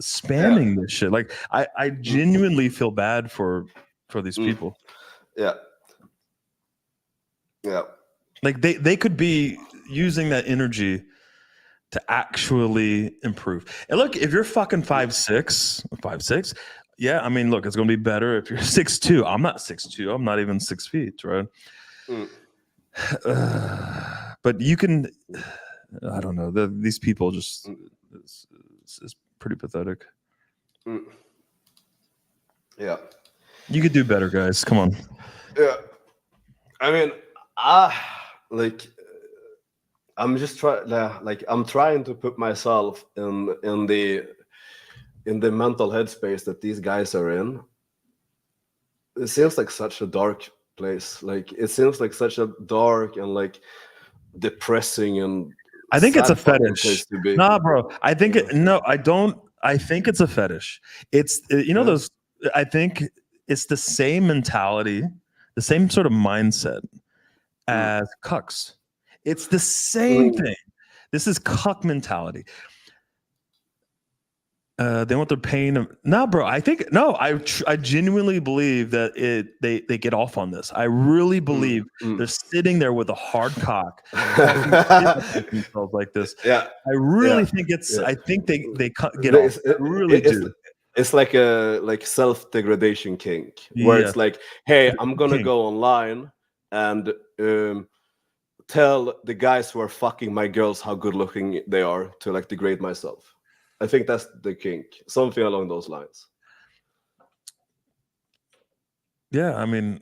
spamming this shit. Like I genuinely feel bad for these people. yeah, yeah, Like they could be using that energy to actually improve. And look, if you're fucking 5'6", yeah, I mean, look, it's gonna be better if you're 6'2". I'm not 6'2". I'm not even 6 feet, right? mm, But you can. I don't know. These people just mm, it's pretty pathetic. mm. Yeah, You could do better, guys. Come on. yeah. I mean, I like. I'm just trying, like, I'm trying to put myself in the mental headspace that these guys are in. It seems like such a dark place. Like it seems like such a dark and like depressing and I think it's a sad fucking fetish. place to be. Nah, bro. I think Yeah. no, I don't. I think it's a fetish. It's you know Yeah. those. I think it's the same mentality, the same sort of mindset Mm. as cucks. It's the same Mm. thing. This is cuck mentality. They want their pain. No, bro. I think no. I genuinely believe that they get off on this. I really believe they're sitting there with a hard cock, talking shit about themselves like this. Yeah. I really Yeah. think it's. Yeah. I think they get off. I really It's do. it's like a like self-degradation kink where Yes, it's like, hey, it's I'm a gonna kink. go online and tell the guys who are fucking my girls how good looking they are to like degrade myself. I think that's the kink, something along those lines. Yeah, I mean,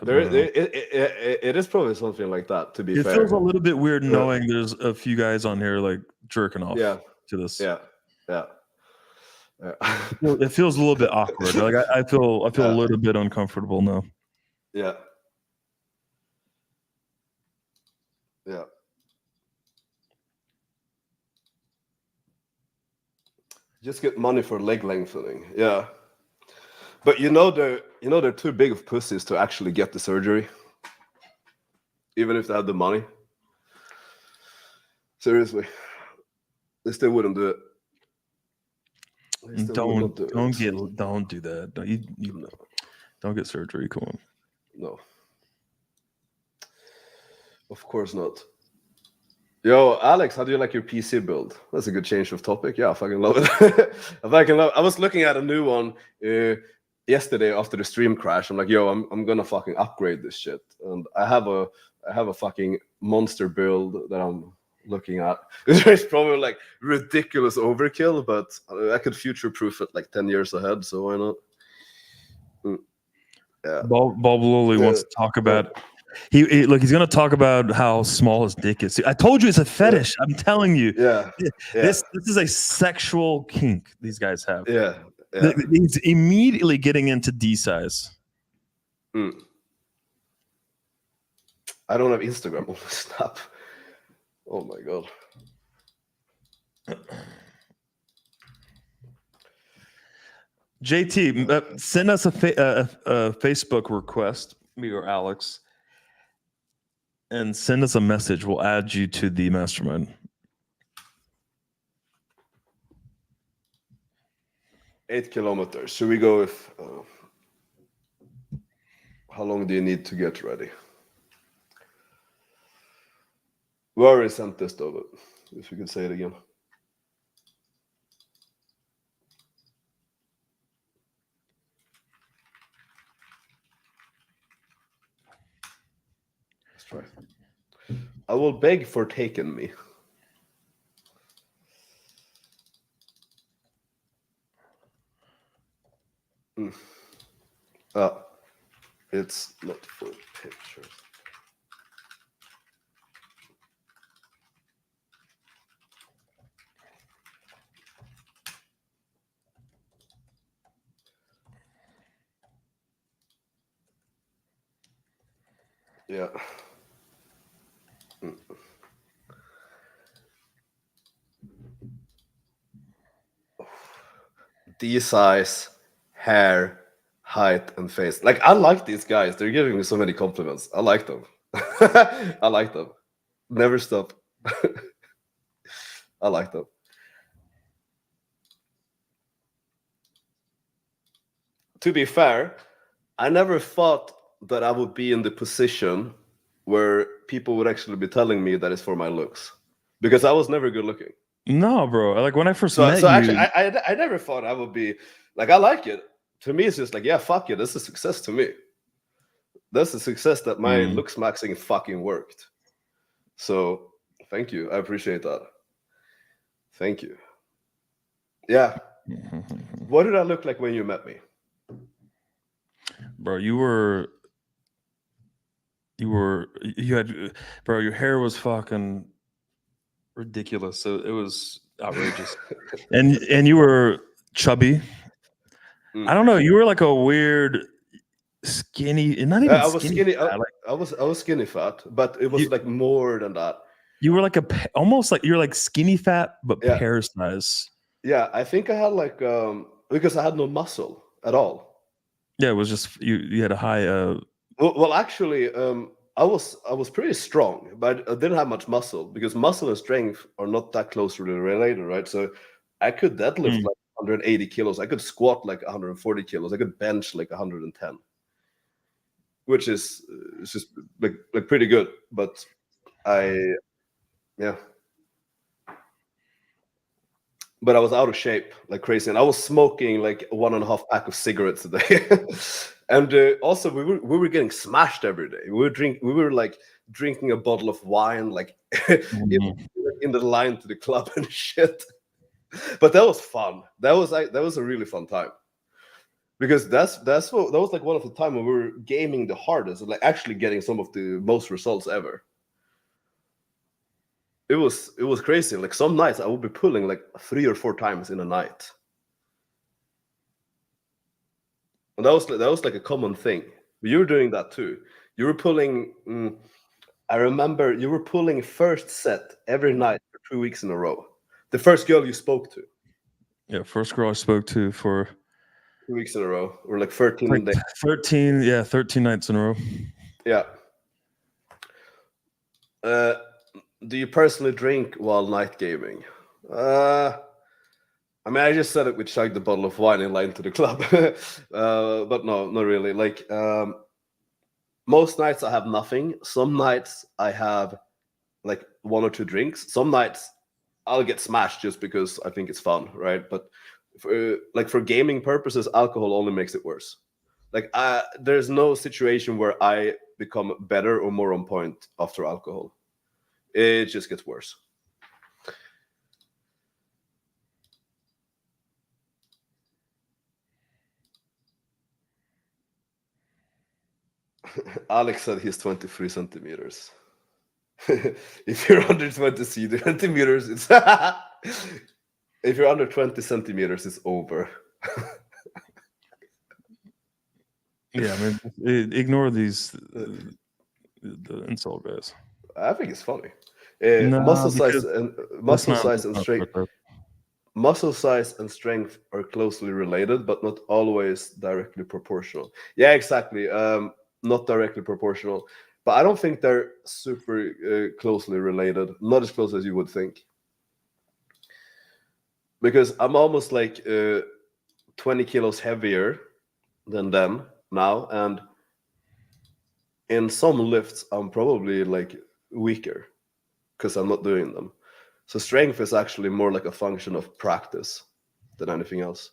It is probably something like that. To be It fair, feels a little bit weird knowing there's a few guys on here like jerking off to this. Yeah. It feels a little bit awkward. Like I feel a little bit uncomfortable now. Yeah. Just get money for leg lengthening. Yeah. But they're too big of pussies to actually get the surgery, even if they had the money. Seriously, they still wouldn't do it. Don't do that. Don't get surgery. Come on. No. Of course not. Yo, Alex, how do you like your PC build? That's a good change of topic. Yeah, I fucking love it. I was looking at a new one yesterday after the stream crash. I'm like, yo, I'm gonna fucking upgrade this shit, and I have a fucking monster build that I'm looking at. It's probably like ridiculous overkill, but I could future-proof it like 10 years ahead. So why not? Yeah. Bob Lowley wants to talk about. He's going to talk about how small his dick is. I told you it's a fetish. I'm telling you. This is a sexual kink these guys have. He's immediately getting into D size. I don't have Instagram on Snap. Oh my god. JT, send us a Facebook request, me or Alex, and send us a message. We'll add you to the mastermind. 8 kilometers. Should we go with... how long do you need to get ready? We already sent this though, but if you could say it again. Let's try. I will beg for taking me. It's not for pictures. Yeah. D size, hair, height, and face. Like, I like these guys. They're giving me so many compliments. I like them. I like them. Never stop. I like them. To be fair, I never thought that I would be in the position where people would actually be telling me that it's for my looks, because I was never good looking. No, bro. Like when I first met you, actually, I never thought I would be like, I like it. To me, it's just like, yeah, fuck it. This is a success to me. That's a success that my looks maxing fucking worked. So thank you. I appreciate that. Thank you. Yeah. What did I look like when you met me? Bro, you had, bro, your hair was fucking ridiculous. So it was outrageous. and you were chubby. I don't know. You were like a weird skinny, not even I was skinny. Fat. I was skinny fat, but it was like more than that. You were like almost like you're like skinny fat, but pear size. Yeah, I think I had like because I had no muscle at all. Yeah, it was just you had a high. Well, actually, I was pretty strong, but I didn't have much muscle, because muscle and strength are not that closely related, right? So I could deadlift like 180 kilos. I could squat like 140 kilos. I could bench like 110, which is it's just like pretty good. But but I was out of shape like crazy, and I was smoking like 1.5 pack of cigarettes a day. And also we were getting smashed every day. We were like drinking a bottle of wine like in the line to the club and shit. But that was fun. That was a really fun time. because that was like one of the time when we were gaming the hardest and like actually getting some of the most results ever. It was crazy. Like some nights I would be pulling like 3 or 4 times in a night, and that was like a common thing. You were doing that too. You were pulling. I remember you were pulling first set every night for 2 weeks in a row. The first girl you spoke to, Yeah, first girl I spoke to for 2 weeks in a row, or like 13 like days. 13, 13 nights in a row. Yeah. Do you personally drink while night gaming? I mean, I just said it. We chugged a bottle of wine in line to the club, but no, not really. Like most nights, I have nothing. Some nights I have like 1 or 2 drinks. Some nights I'll get smashed just because I think it's fun, right? But for gaming purposes, alcohol only makes it worse. Like there's no situation where I become better or more on point after alcohol. It just gets worse. Alex said he's 23 centimeters. If you're under 20 centimeters, it's if you're under 20 centimeters, it's over. Yeah, I mean, ignore these the insult guys. I think it's funny. No, Muscle size because and that's muscle not size and strength. fair. Muscle size and strength are closely related, but not always directly proportional. Yeah, exactly. Not directly proportional, but I don't think they're super closely related. Not as close as you would think. Because I'm almost like 20 kilos heavier than them now, and in some lifts I'm probably like weaker because I'm not doing them. So strength is actually more like a function of practice than anything else.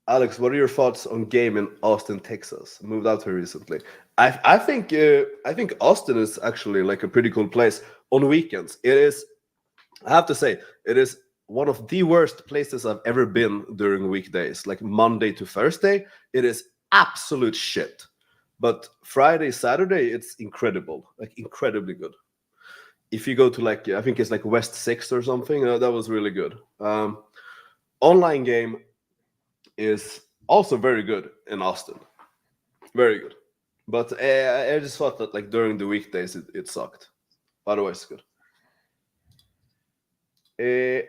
Alex, what are your thoughts on game in Austin, Texas? Moved out here recently. I think Austin is actually like a pretty cool place on weekends. It is. I have to say, it is one of the worst places I've ever been during weekdays, like Monday to Thursday. It is absolute shit. But Friday, Saturday, it's incredible, like incredibly good. If you go to like, I think it's like West 6th or something, that was really good. Online game is also very good in Austin. Very good. But I just thought that like during the weekdays, it sucked. Otherwise, good. Uh,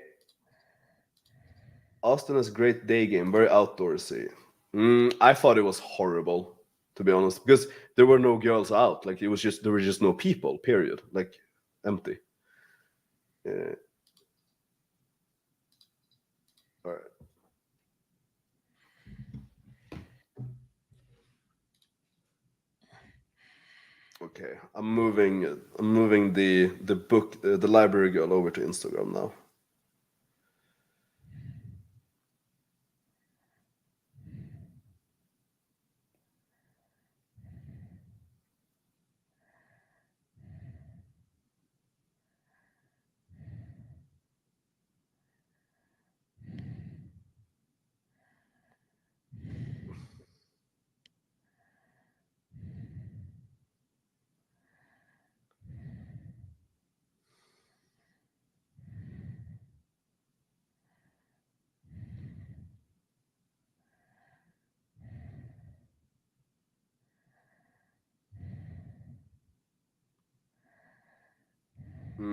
Austin is a great day game, very outdoorsy. I thought it was horrible, to be honest, because there were no girls out. Like there were just no people. Period. Like empty. All right. Okay, I'm moving. I'm moving the book, the library girl, over to Instagram now.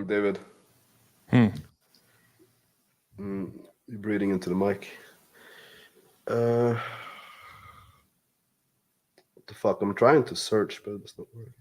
David, Hmm. you're breathing into the mic. What the fuck? I'm trying to search, but it's not working.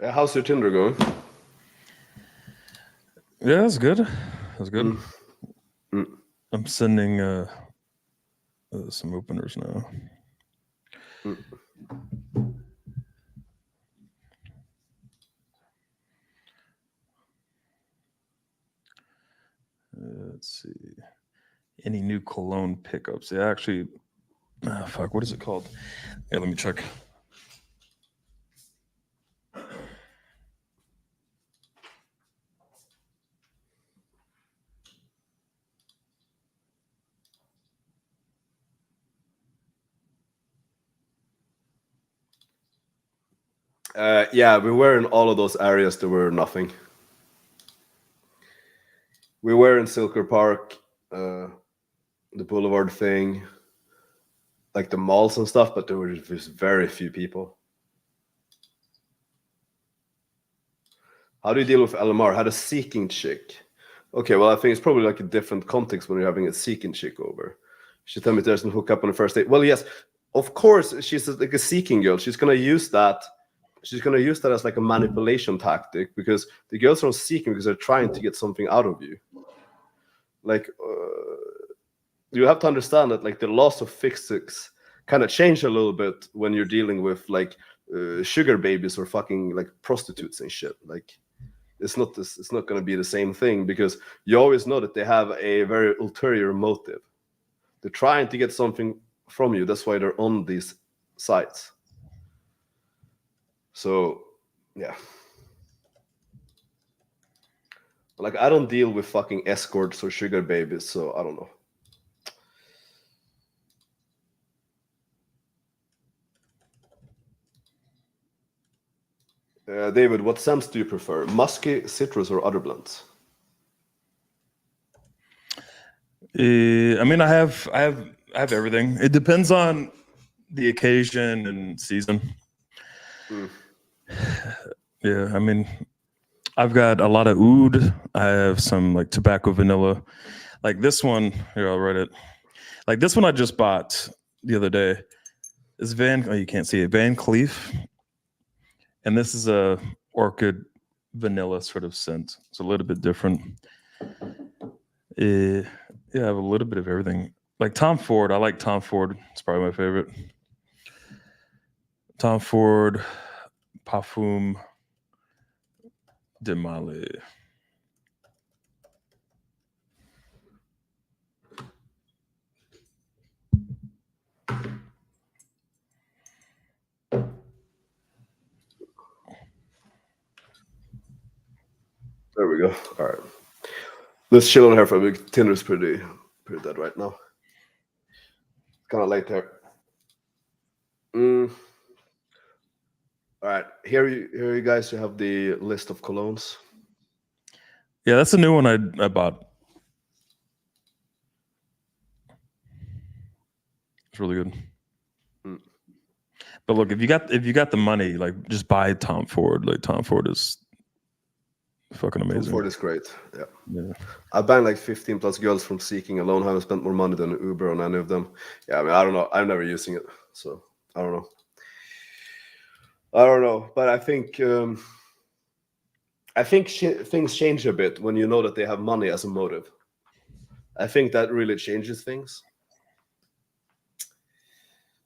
How's your Tinder going? Yeah, that's good. That's good. Mm. I'm sending some openers now. Mm. Let's see. Any new cologne pickups? Yeah, actually, fuck, what is it called? Hey, let me check. Yeah, we were in all of those areas. There were nothing. We were in Silker Park, the Boulevard thing, like the malls and stuff, but there were just very few people. How do you deal with LMR? Had a seeking chick. Okay, well, I think it's probably like a different context when you're having a seeking chick over. She told me there's no hook up on the first date. Well, yes, of course, she's like a seeking girl. She's gonna use that. She's gonna use that as like a manipulation tactic because the girls are seeking because they're trying to get something out of you. Like, you have to understand that like the laws of physics kind of change a little bit when you're dealing with like sugar babies or fucking like prostitutes and shit. Like, it's not this. It's not going to be the same thing because you always know that they have a very ulterior motive. They're trying to get something from you. That's why they're on these sites. So, yeah. Like, I don't deal with fucking escorts or sugar babies, so I don't know. David, what scents do you prefer? Musky, citrus, or other blends? I mean, I have everything. It depends on the occasion and season. Mm. Yeah, I mean, I've got a lot of oud. I have some like tobacco vanilla. Like this one, here, I'll write it. Like this one I just bought the other day. Is Van, oh, you can't see it, Van Cleef. And this is a orchid vanilla sort of scent. It's a little bit different. Yeah, I have a little bit of everything. Like Tom Ford, I like Tom Ford. It's probably my favorite. Tom Ford, Parfum de Mali. There we go. All right. Let's chill on here for a bit. Tinder's pretty dead right now. Kind of late there. Mm. All right. Here you guys, you have the list of colognes. Yeah, that's a new one I bought. It's really good. Mm. But look, if you got the money, like just buy Tom Ford. Like Tom Ford is fucking amazing. Tom Ford is great. Yeah. Yeah. I banged like 15 plus girls from Seeking alone. Haven't spent more money than Uber on any of them. Yeah, I mean, I don't know. I'm never using it, so I don't know. But I think things change a bit when you know that they have money as a motive. I think that really changes things.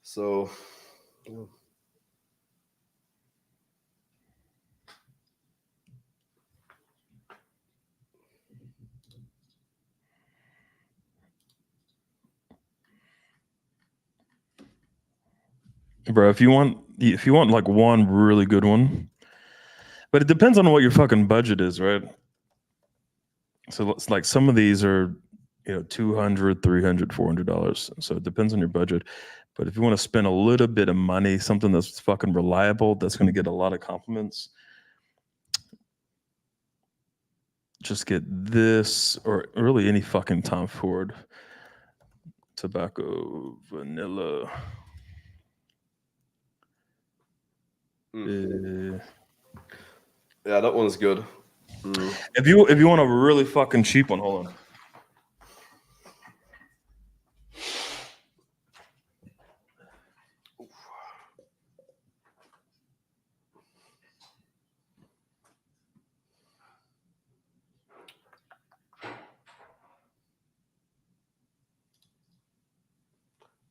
So, yeah. Bro, if you want like one really good one, but it depends on what your fucking budget is, right? So it's like some of these are, $200, $300, $400. So it depends on your budget. But if you want to spend a little bit of money, something that's fucking reliable, that's going to get a lot of compliments, just get this or really any fucking Tom Ford tobacco vanilla. Yeah, that one's good. If you want a really fucking cheap one, hold on.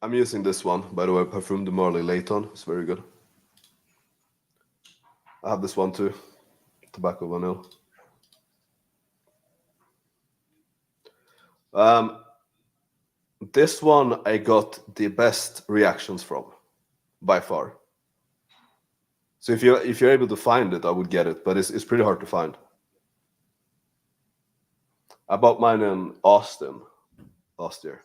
I'm using this one, by the way, Parfum de Marly Layton. It's very good. I have this one too, Tobacco Vanilla. This one I got the best reactions from, by far. So if you're able to find it, I would get it, but it's pretty hard to find. I bought mine in Austin last year.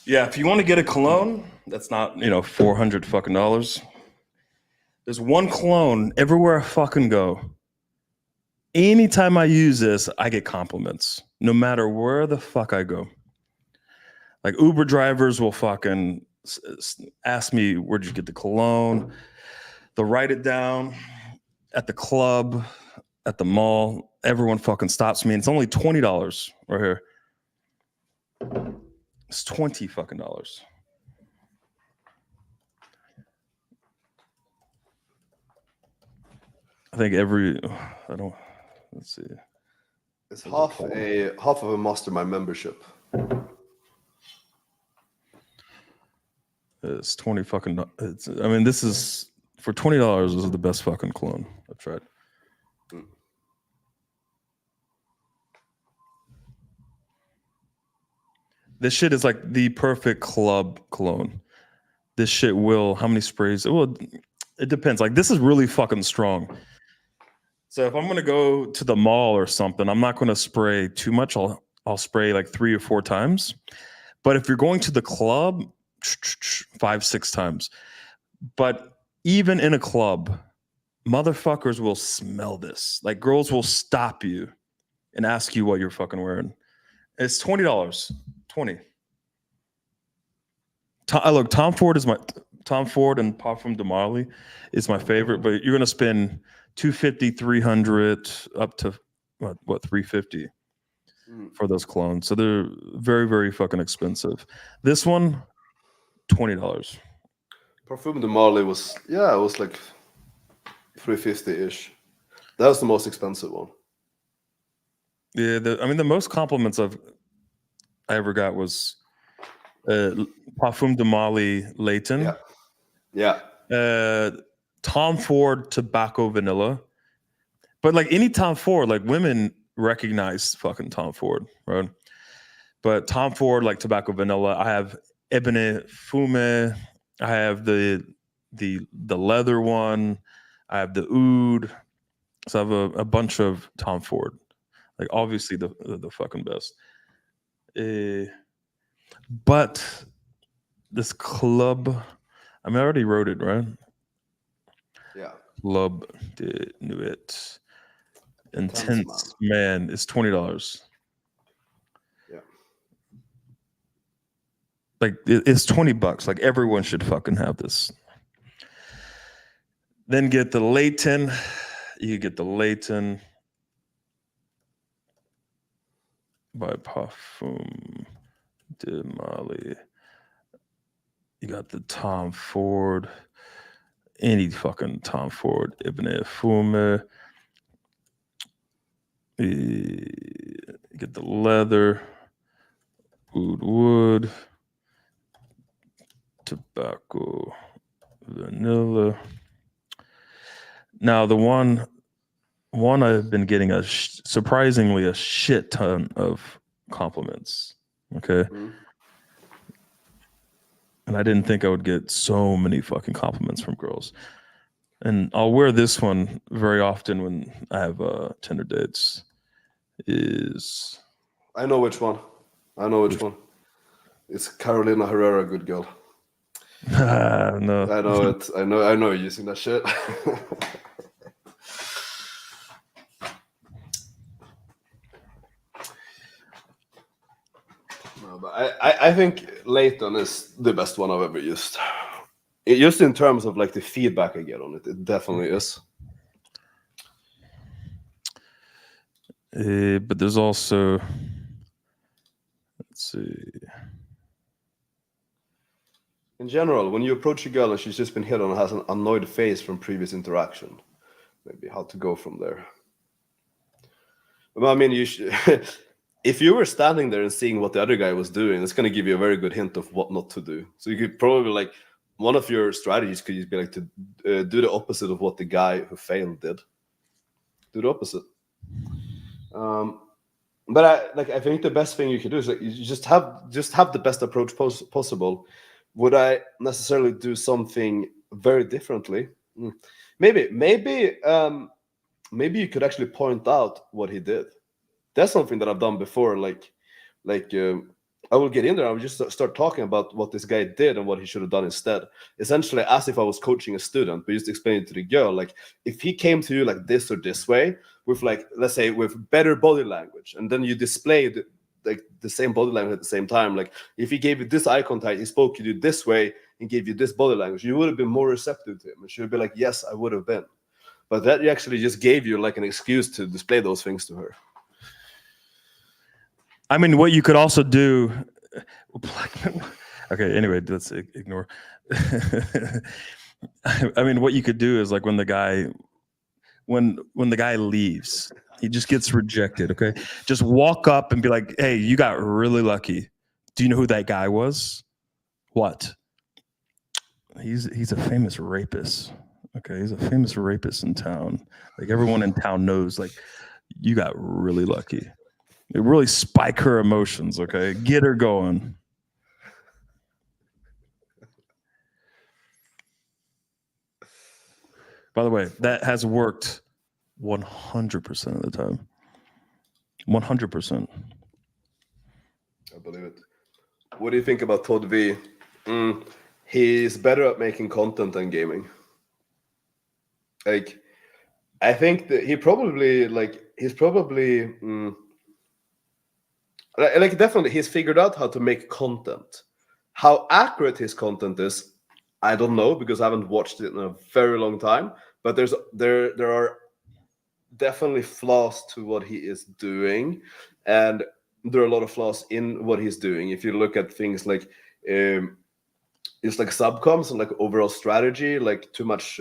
Yeah, if you want to get a cologne, that's not, $400 fucking dollars. There's one cologne everywhere I fucking go. Anytime I use this, I get compliments, no matter where the fuck I go. Like Uber drivers will fucking ask me, where'd you get the cologne? They'll write it down at the club, at the mall. Everyone fucking stops me. And it's only $20 right here. It's $20 fucking dollars. I think let's see. It's half of a Mastermind membership. It's 20 fucking. This is for $20. This is the best fucking cologne I've tried. This shit is like the perfect club cologne. This shit will. How many sprays? Well, it depends. Like this is really fucking strong. So if I'm gonna go to the mall or something, I'm not gonna spray too much. I'll spray like 3 or 4 times. But if you're going to the club, 5-6 times. But even in a club, motherfuckers will smell this. Like girls will stop you and ask you what you're fucking wearing. It's $20. 20. Look, Tom Ford and Parfum de Marly is my favorite, but you're gonna spend $250, $300 up to what $350 for those clones. So they're very, very fucking expensive. This one, $20. Parfum de Marly was like $350-ish. That was the most expensive one. Yeah, the most compliments I ever got was Parfum de Marly Layton. Yeah. Tom Ford Tobacco Vanilla. But like any Tom Ford, like women recognize fucking Tom Ford, right? But Tom Ford, like Tobacco Vanilla, I have Ebony Fume, I have the leather one, I have the oud. So I have a bunch of Tom Ford. Like obviously the fucking best. But this club, I already wrote it, right? Yeah. Club de Nuit. Intense, man. It's $20. Yeah. Like it's $20. Like everyone should fucking have this. Then get the Layton. You get the Layton by Parfum de Marly. You got the Tom Ford. Any fucking Tom Ford. Ebony Fume. You get the leather. Wood. Tobacco. Vanilla. Now the one I've been getting surprisingly a shit ton of compliments. Okay. Mm-hmm. And I didn't think I would get so many fucking compliments from girls. And I'll wear this one very often when I have Tinder dates. I know which one. It's Carolina Herrera, good girl. No. I know it. I know you're using that shit. No, but I think Layton is the best one I've ever used. Just in terms of like the feedback I get on it, it definitely is. But there's also, let's see. In general, when you approach a girl and she's just been hit on and has an annoyed face from previous interaction, maybe how to go from there. Well, I mean, you should, if you were standing there and seeing what the other guy was doing, it's going to give you a very good hint of what not to do. So you could probably like one of your strategies could just be like to do the opposite of what the guy who failed did. Do the opposite. But I think the best thing you can do is like you just have the best approach possible. Would I necessarily do something very differently? Maybe you could actually point out what he did. That's something that I've done before. I will get in there. I will just start talking about what this guy did and what he should have done instead. Essentially, as if I was coaching a student, but just explaining to the girl, like if he came to you like this or this way, with like let's say with better body language, and then you displayed like the same body language at the same time. Like if he gave you this eye contact, he spoke to you this way, and gave you this body language, you would have been more receptive to him. And she would be like, "Yes, I would have been." But that actually just gave you like an excuse to display those things to her. I mean, what you could also do. Okay. Anyway, let's ignore. I mean, what you could do is like when the guy leaves, he just gets rejected. Okay, just walk up and be like, "Hey, you got really lucky. Do you know who that guy was? What? He's a famous rapist. Okay, he's a famous rapist in town. Like everyone in town knows. Like you got really lucky." It really spike her emotions, okay? Get her going. By the way, that has worked 100% of the time. 100%. I believe it. What do you think about Todd V? He's better at making content than gaming. Like, I think that he's probably definitely he's figured out how to make content. How accurate his content is, I don't know because I haven't watched it in a very long time. But there are definitely flaws to what he is doing, and there are a lot of flaws in what he's doing. If you look at things like it's like subcoms and like overall strategy, like too much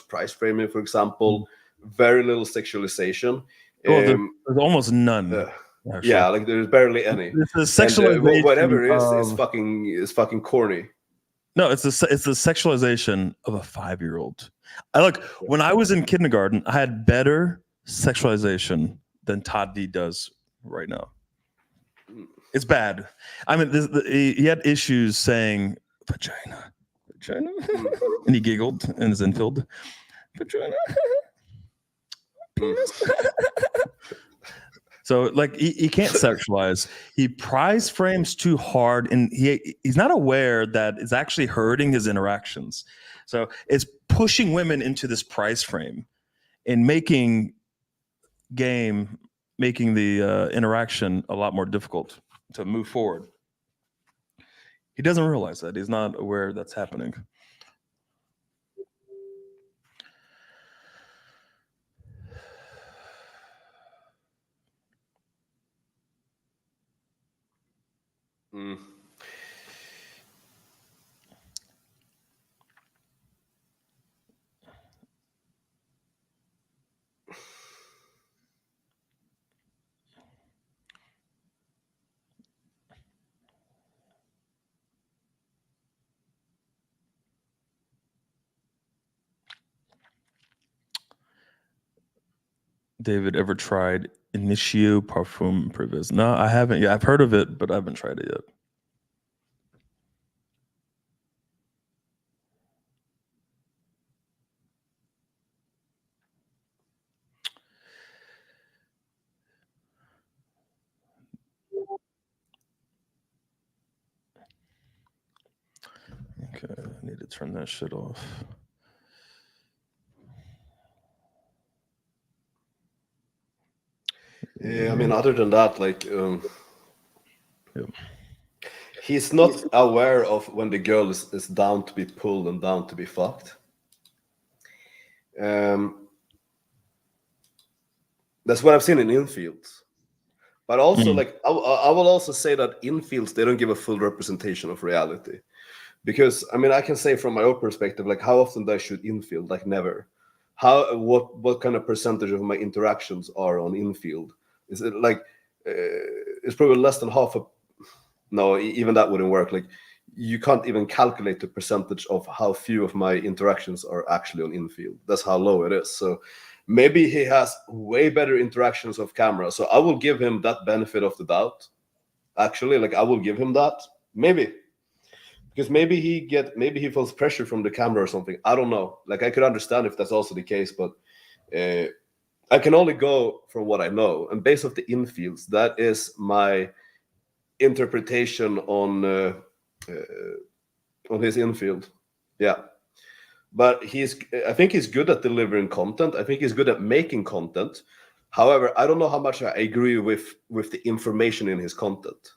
price framing, for example, very little sexualization. There's almost none. Yeah, like there's barely any. It's the sexualization. And, whatever it is fucking corny. No, it's the sexualization of a 5-year-old. When I was in kindergarten, I had better sexualization than Todd V does right now. It's bad. I mean, he had issues saying vagina, and he giggled in his Infield. Vagina, penis. So, like, he can't sexualize. He prize frames too hard, and he's not aware that it's actually hurting his interactions. So, it's pushing women into this prize frame and making the interaction a lot more difficult to move forward. He doesn't realize that. He's not aware that's happening. David, ever tried Initio Parfum Privis? No, I haven't yet. I've heard of it, but I haven't tried it yet. Okay, I need to turn that shit off. Yeah, I mean, other than that, like, he's not aware of when the girl is down to be pulled and down to be fucked. That's That's what I've seen in infields. But also, Mm. like, I will also say that infields, they don't give a full representation of reality. Because, I mean, I can say from my own perspective, like, how often do I shoot infield? Like, never. What kind of percentage of my interactions are on infield? Is it like, it's probably less than half a, no, even that wouldn't work. Like, you can't even calculate the percentage of how few of my interactions are actually on infield. That's how low it is. So maybe he has way better interactions off camera. So I will give him that benefit of the doubt. Actually, like, I will give him that. Maybe. Because maybe he feels pressure from the camera or something. I don't know. Like, I could understand if that's also the case, but I can only go from what I know. And based off the infields, that is my interpretation on his infield. Yeah. But I think he's good at delivering content. I think he's good at making content. However, I don't know how much I agree with the information in his content.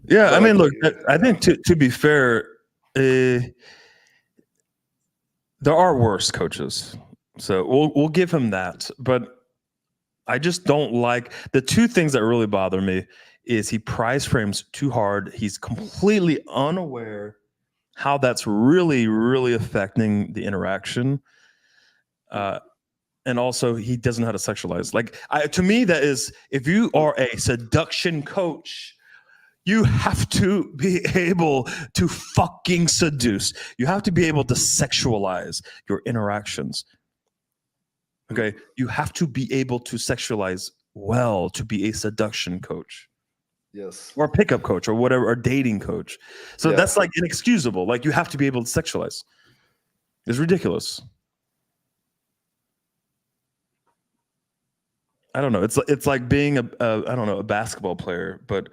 Yeah, But I mean, like, look, I think to be fair, there are worse coaches, so we'll give him that. But I just don't like the two things that really bother me is he prize frames too hard. He's completely unaware how that's really, really affecting the interaction. And also, he doesn't know how to sexualize. Like, to me, that is, if you are a seduction coach, you have to be able to fucking seduce. You have to be able to sexualize your interactions. Okay? You have to be able to sexualize well to be a seduction coach. yes. Or a pickup coach or whatever, or dating coach. So that's like inexcusable. Like, you have to be able to sexualize. It's ridiculous. I don't know. It's like being a basketball player, but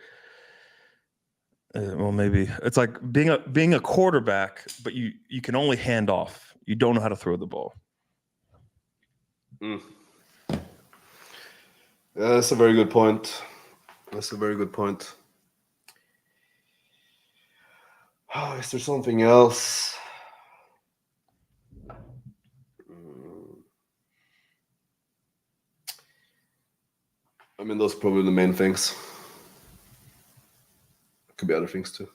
well, maybe it's like being a quarterback, but you can only hand off. You don't know how to throw the ball. Yeah, that's a very good point. That's a very good point. Oh, is there something else? I mean, those are probably the main things. Could be other things too.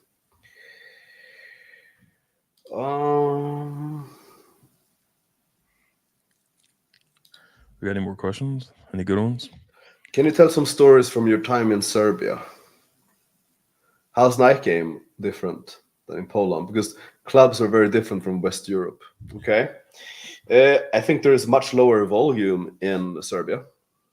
We got any more questions? Any good ones? Can you tell some stories from your time in Serbia? How's night game different than in Poland? Because clubs are very different from West Europe. Okay. I think there is much lower volume in Serbia.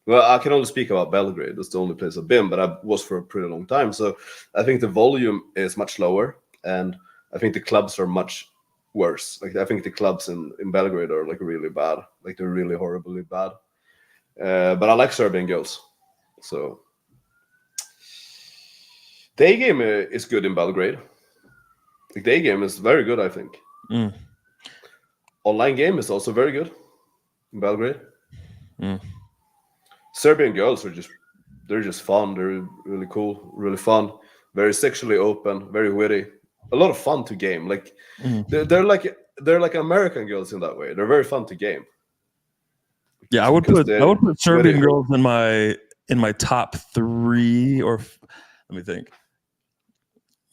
Well, I can only speak about Belgrade. That's the only place I've been, but I was for a pretty long time. So I think the volume is much lower, and I think the clubs are much worse. Like, I think the clubs in Belgrade are like really bad. Like, they're really horribly bad. But I like Serbian girls. So day game is good in Belgrade. The day game is very good, I think. Online game is also very good in Belgrade. Serbian girls they're just fun. They're really cool, really fun, very sexually open, very witty. A lot of fun to game. Like, they're like American girls in that way. They're very fun to game. Yeah, I would put Serbian girls in my top 3, or let me think.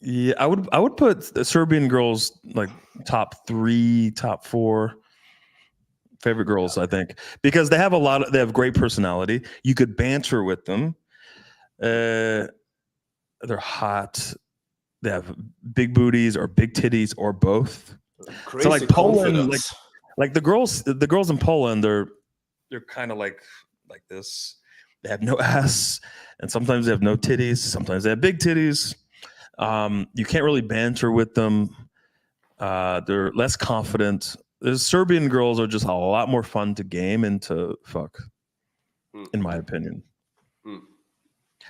Yeah, I would put the Serbian girls like top 3, top 4 favorite girls, I think, because they have great personality. You could banter with them. They're hot. They have big booties or big titties or both. Crazy so like Poland, confidence. like the girls in Poland, they're kind of like this. They have no ass, and sometimes they have no titties. Sometimes they have big titties. You can't really banter with them. They're less confident. The Serbian girls are just a lot more fun to game and to fuck, in my opinion.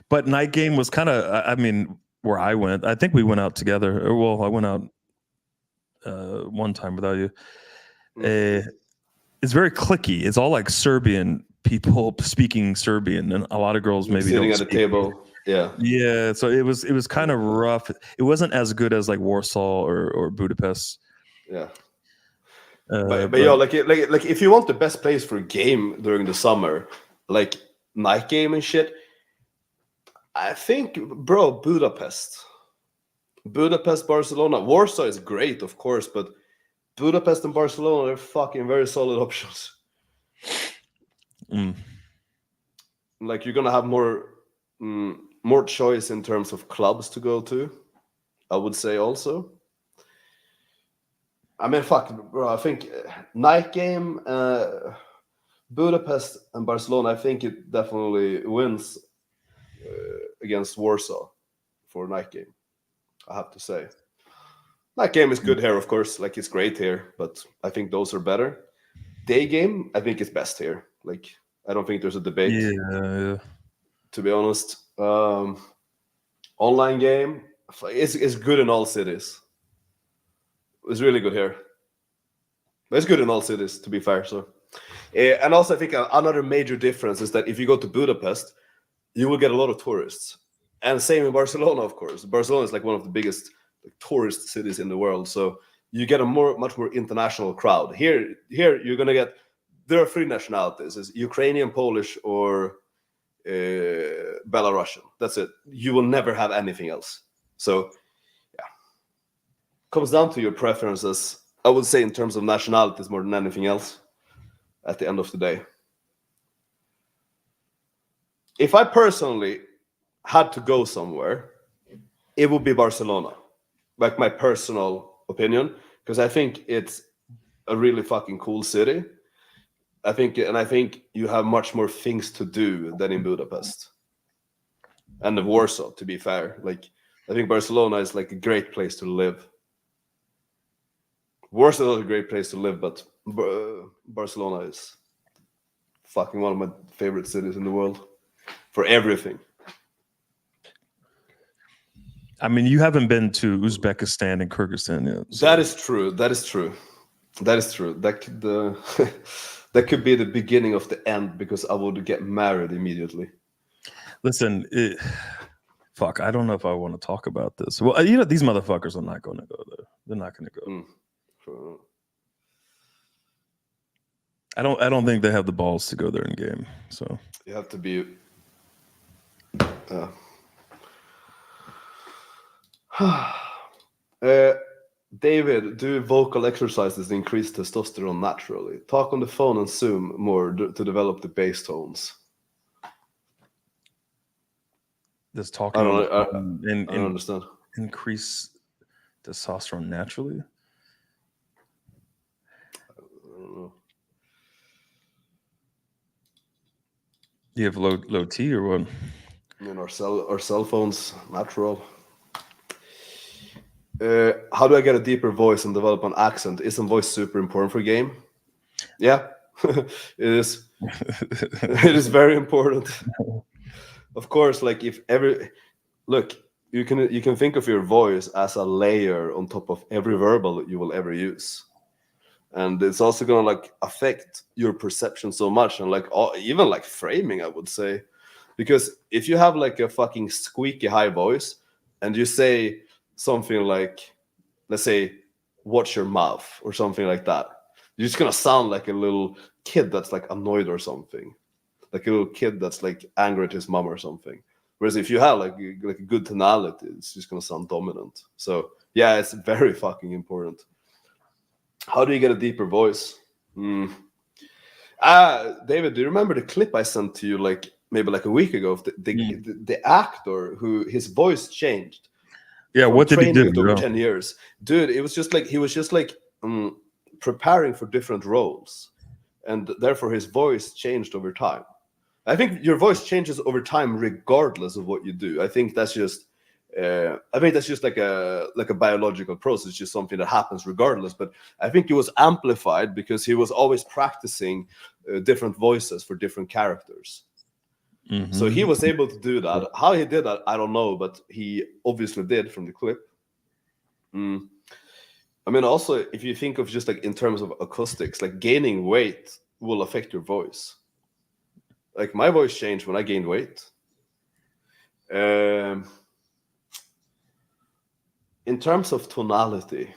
But night game was kind of, I mean, where I went, I think we went out together. Well, I went out one time without you. It's very cliquey. It's all like Serbian people speaking Serbian, and a lot of girls maybe sitting don't at a table. Yeah. So it was kind of rough. It wasn't as good as like Warsaw or Budapest. Yeah. But But yo, like if you want the best place for a game during the summer, like night game and shit, I think, bro, Budapest, Barcelona, Warsaw is great, of course, but Budapest and Barcelona are fucking very solid options. mm, Like you're gonna have more choice in terms of clubs to go to. I would say also. I mean, fuck, bro. I think night game, Budapest and Barcelona. I think it definitely wins against Warsaw for night game. I have to say, night game is good here, of course. Like it's great here, but I think those are better. Day game, I think is best here. Like I don't think there's a debate. yeah. To be honest, online game is good in all cities. It's really good here. But it's good in all cities, to be fair. So, and also I think another major difference is that if you go to Budapest, you will get a lot of tourists, and same in Barcelona, of course. Barcelona is like one of the biggest tourist cities in the world, so you get a much more international crowd. Here you're gonna get there are three nationalities: it's Ukrainian, Polish, or Belarusian. That's it. You will never have anything else. So yeah, comes down to your preferences. I would say in terms of nationalities more than anything else. At the end of the day, if I personally had to go somewhere, it would be Barcelona. Like my personal opinion, because I think it's a really fucking cool city. I think you have much more things to do than in Budapest and in Warsaw. To be fair, like I think Barcelona is like a great place to live. Warsaw is a great place to live, but Barcelona is fucking one of my favorite cities in the world for everything. I mean, you haven't been to Uzbekistan and Kyrgyzstan yet. So. That is true. That is true. That is true. That could that could be the beginning of the end because I would get married immediately. Listen, fuck, I don't know if I want to talk about this. Well, these motherfuckers are not going to go there. They're not going to go. Sure. I don't think they have the balls to go there in game. So you have to be. David, do vocal exercises increase testosterone naturally? Talk on the phone and Zoom more to develop the bass tones. Does talking I on don't, the phone I don't understand. Increase testosterone naturally? I don't know. You have low T or what? I mean, our cell phones natural. How do I get a deeper voice and develop an accent? Isn't voice super important for game? Yeah, it is. It is very important. Of course, like if you can think of your voice as a layer on top of every verbal you will ever use, and it's also gonna like affect your perception so much, and like even like framing, I would say, because if you have like a fucking squeaky high voice and you say something like, let's say, watch your mouth or something like that, you're just gonna sound like a little kid that's like annoyed or something, like a little kid that's like angry at his mom or something. Whereas if you have like a good tonality, it's just gonna sound dominant. So yeah, it's very fucking important. How do you get a deeper voice? David, do you remember the clip I sent to you like maybe like a week ago of the actor who his voice changed? Yeah, what did he do? It over 10 years, dude. It was just like he was just like preparing for different roles, and therefore his voice changed over time. I think your voice changes over time regardless of what you do. I think that's just like a biological process, just something that happens regardless. But I think it was amplified because he was always practicing different voices for different characters. Mm-hmm. So he was able to do that. How he did that, I don't know, but he obviously did from the clip. I mean, also, if you think of just like in terms of acoustics, like gaining weight will affect your voice. Like my voice changed when I gained weight. In terms of tonality,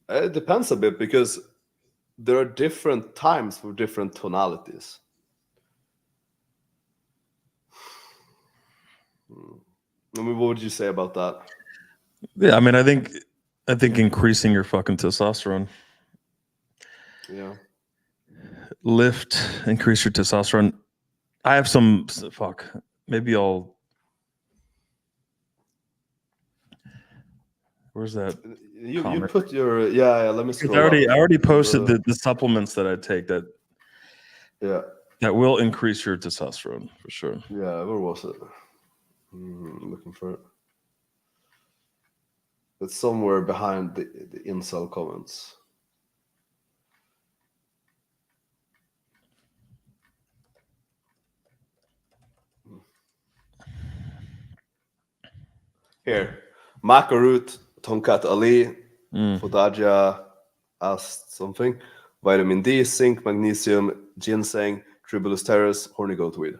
It depends a bit because there are different times for different tonalities. I mean, what would you say about that? Yeah, I mean, I think increasing your fucking testosterone, Yeah. lift, increase your testosterone. I have some fuck. Maybe I'll. Where's that? You Comment? put your yeah. Let me Because scroll up. I already posted the supplements that I take Yeah. that will increase your testosterone for sure. Yeah. Where was it? Looking for it. It's somewhere behind the incel comments. Here, Makarut, Tonkat Ali, Fodaja asked something. Vitamin D, zinc, magnesium, ginseng, tribulus terrace, horny goat weed.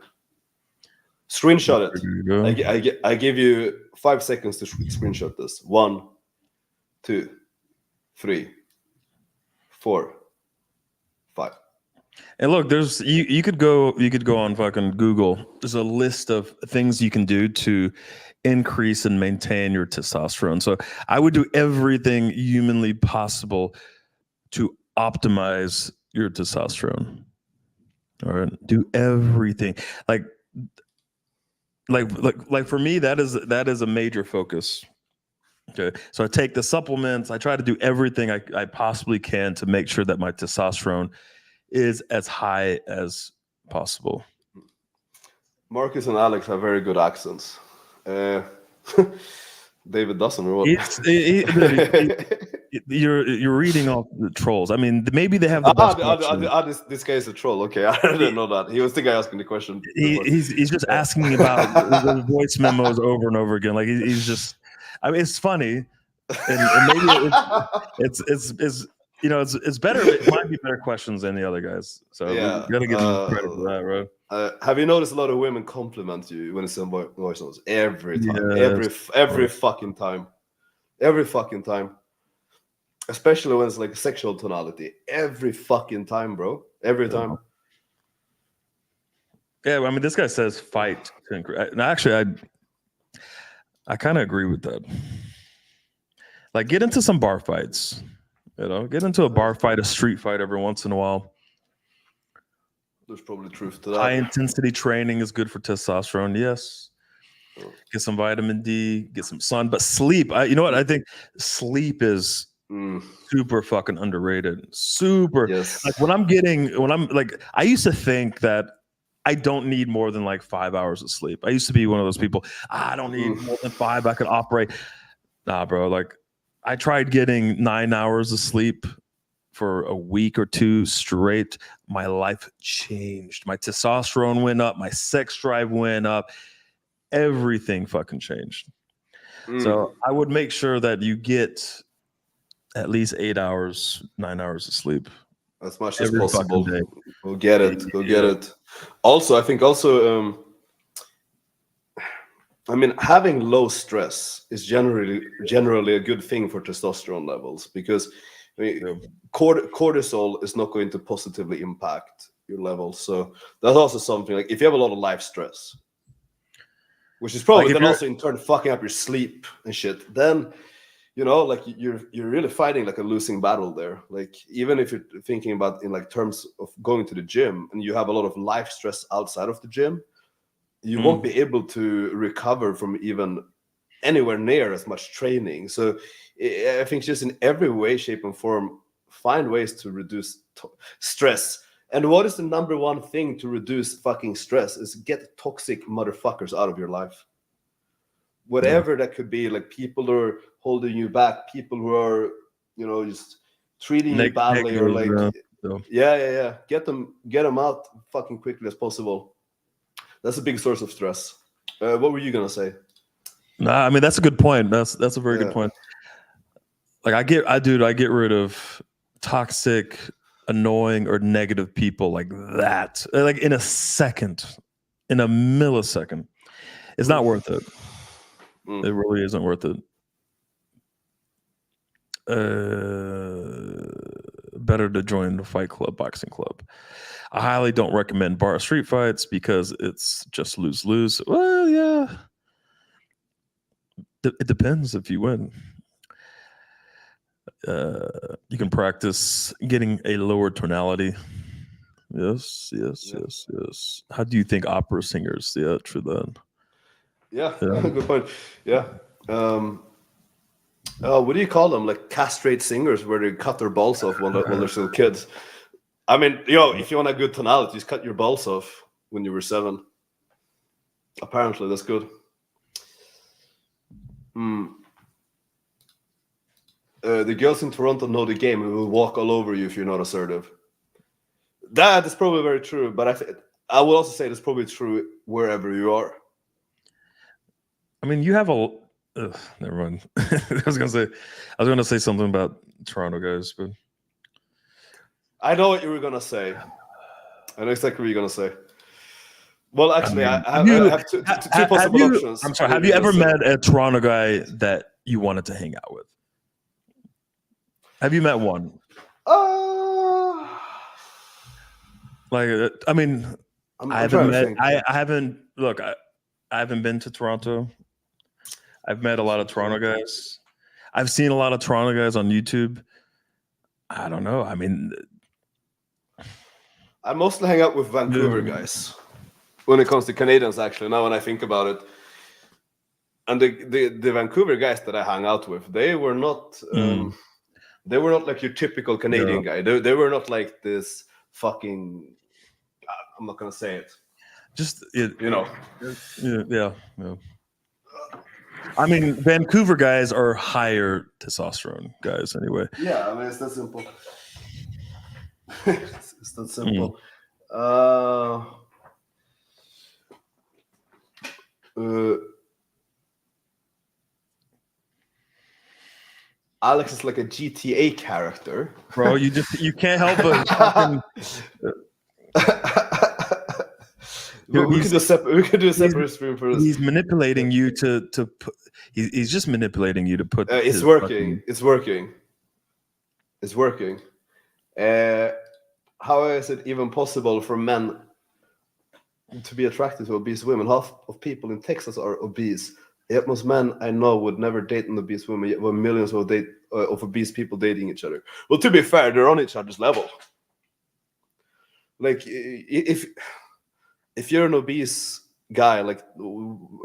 Screenshot There you go. it. I give you 5 seconds to screenshot this. 1, 2, 3, 4, 5. And look, there's you could go on fucking Google. There's a list of things you can do to increase and maintain your testosterone. So I would do everything humanly possible to optimize your testosterone. All right, do everything. Like for me, that is a major focus. Okay, so I take the supplements. I try to do everything I possibly can to make sure that my testosterone is as high as possible. Marcus and Alex have very good accents. David doesn't, or what? You're reading off the trolls. I mean, maybe they have the best. This guy is a troll. Okay, I didn't know that. He was the guy asking the question. He's just asking about the voice memos over and over again. Like he's just. I mean, it's funny, and maybe it's you know it's better. It might be better questions than the other guys. So yeah, we gotta give them credit for that, bro. Have you noticed a lot of women compliment you when it's on voice notes every time, Yes. every fucking time, especially when it's like sexual tonality, every fucking time, bro, every time. Yeah, I mean, this guy says fight. And actually, I kind of agree with that. Like, get into some bar fights. You know, get into a bar fight, a street fight every once in a while. There's probably truth to that. High intensity training is good for testosterone. Yes. Get some vitamin D, get some sun, but sleep. You know what? I think sleep is super fucking underrated. Super. Yes. Like I used to think that I don't need more than like 5 hours of sleep. I used to be one of those people. I don't need more than 5. I could operate. Nah, bro. Like I tried getting 9 hours of sleep for a week or 2 straight. My life changed. My testosterone went up. My sex drive went up. Everything fucking changed. So I would make sure that you get at least 8 hours, 9 hours of sleep. As much as possible. Day. Go get it. Go get it. Also, I think I mean, having low stress is generally a good thing for testosterone levels because I mean, cortisol is not going to positively impact your levels. So that's also something like if you have a lot of life stress, which is probably then also in turn fucking up your sleep and shit, then you know, like you're really fighting like a losing battle there. Like even if you're thinking about in like terms of going to the gym and you have a lot of life stress outside of the gym, you won't be able to recover from even anywhere near as much training. So I think just in every way, shape, and form, find ways to reduce stress. And what is the number one thing to reduce fucking stress is get toxic motherfuckers out of your life. Whatever that could be, like people who are holding you back, people who are, you know, just treating you badly, or like, get them out fucking quickly as possible. That's a big source of stress. What were you gonna say? Nah, I mean that's a good point. That's a very good point. Like I get rid of toxic, annoying, or negative people like that. Like in a second, in a millisecond. It's not worth it. It really isn't worth it. better to join the fight club, boxing club. I highly don't recommend bar street fights because it's just lose-lose. Well, yeah. It depends if you win. You can practice getting a lower tonality. Yes. How do you think opera singers? Yeah, true then. Yeah, good point. Yeah. What do you call them? Like castrate singers, where they cut their balls off while they're still kids. I mean, if you want a good tonality, just cut your balls off when you were 7. Apparently, that's good. The girls in Toronto know the game and will walk all over you if you're not assertive. That is probably very true, but I will also say that's probably true wherever you are. I mean, you have a. Never mind. I was gonna say something about Toronto guys, but I know what you were gonna say. I know exactly what you're gonna say. Well, actually, I have two possible options. I'm sorry. Have you ever met a Toronto guy that you wanted to hang out with? Have you met one? Like, I mean, I haven't met. I haven't. Look, I haven't been to Toronto. I've met a lot of Toronto guys. I've seen a lot of Toronto guys on YouTube. I don't know. I mean, I mostly hang out with Vancouver guys when it comes to Canadians, actually, now when I think about it. And the Vancouver guys that I hang out with, they were not like your typical Canadian guy. They were not like this fucking, I'm not gonna say it. Just yeah. I mean, Vancouver guys are higher testosterone guys anyway. Yeah, I mean, it's that simple. It's that simple. Alex is like a GTA character. Bro, you can't help but fucking... we could do a separate stream for this. He's manipulating you to put. He's just manipulating you to put. It's working. It's working. It's working. How is it even possible for men to be attracted to obese women? Half of people in Texas are obese. Yet most men I know would never date an obese woman. Yet millions of obese people dating each other. Well, to be fair, they're on each other's level. Like if you're an obese guy, like,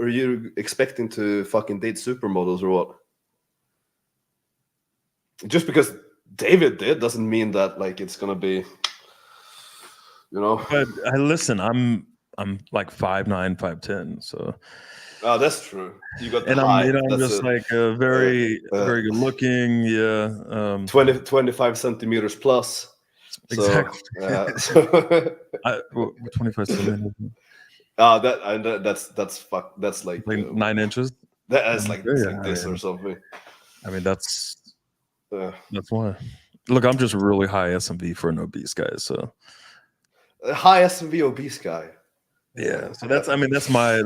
are you expecting to fucking date supermodels or what? Just because David did doesn't mean that like it's gonna be, But listen, I'm like 5'9", 5'10", so. Oh, that's true. You got the and height. I'm just like a very very good looking. Yeah. 25 centimeters plus. Exactly. So, 25 centimeters. That's like 9 inches. That's like this or something. I mean, that's why. Look, I'm just really high S&V for an obese guy. So high S&V obese guy. Yeah. So that's my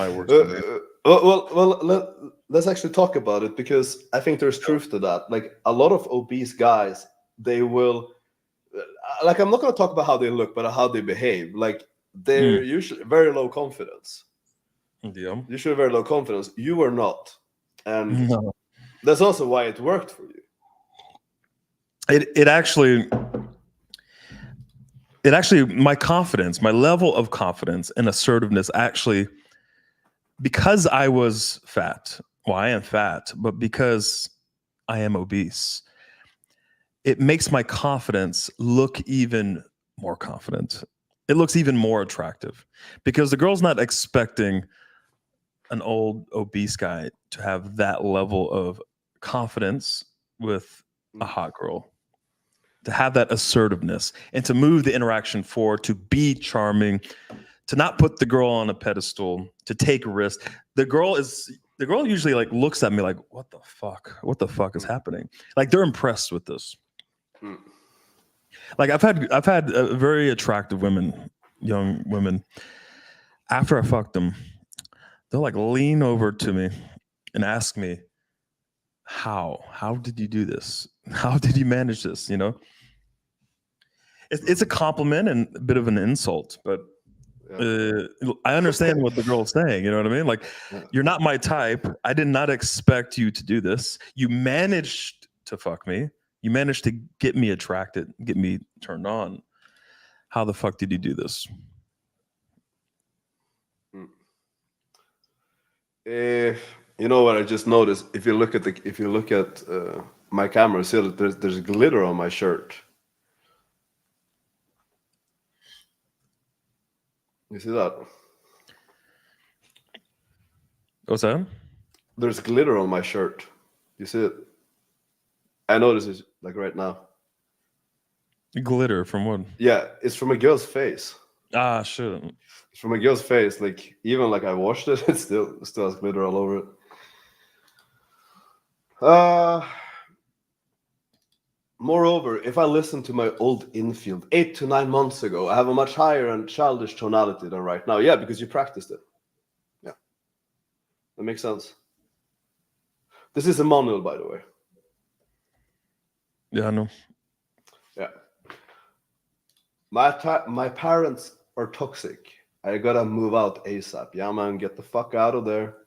worst. Well, let's actually talk about it, because I think there's truth to that. Like a lot of obese guys, they will. Like, I'm not going to talk about how they look, but how they behave. Like, they're usually very low confidence. Yeah. Usually very low confidence. You are not. And that's also why it worked for you. It actually, my confidence, my level of confidence and assertiveness actually, because I was fat, well, I am fat, but because I am obese, it makes my confidence look even more confident. It looks even more attractive because the girl's not expecting an old obese guy to have that level of confidence with a hot girl, to have that assertiveness and to move the interaction forward, to be charming, to not put the girl on a pedestal, to take risks. The girl usually like looks at me like, what the fuck is happening? Like, they're impressed with this. Like I've had very attractive women, young women, after I fucked them, they'll like lean over to me and ask me, How did you do this? How did you manage this? You know, it's a compliment and a bit of an insult, but I understand what the girl's saying. You know what I mean? Like, you're not my type. I did not expect you to do this. You managed to fuck me. You managed to get me attracted, get me turned on. How the fuck did you do this? You know what I just noticed? If you look at my camera, see that there's glitter on my shirt. You see that? What's that? There's glitter on my shirt. You see it? I notice it like right now. Glitter from what? Yeah, it's from a girl's face. Ah, shit. It's from a girl's face. Like, even like I washed it, it still has glitter all over it. Moreover, if I listen to my old Infield 8 to 9 months ago, I have a much higher and childish tonality than right now. Yeah, because you practiced it. Yeah, that makes sense. This is a manual, by the way. Yeah, I know. Yeah. My parents are toxic. I gotta move out ASAP. Yeah, man, get the fuck out of there.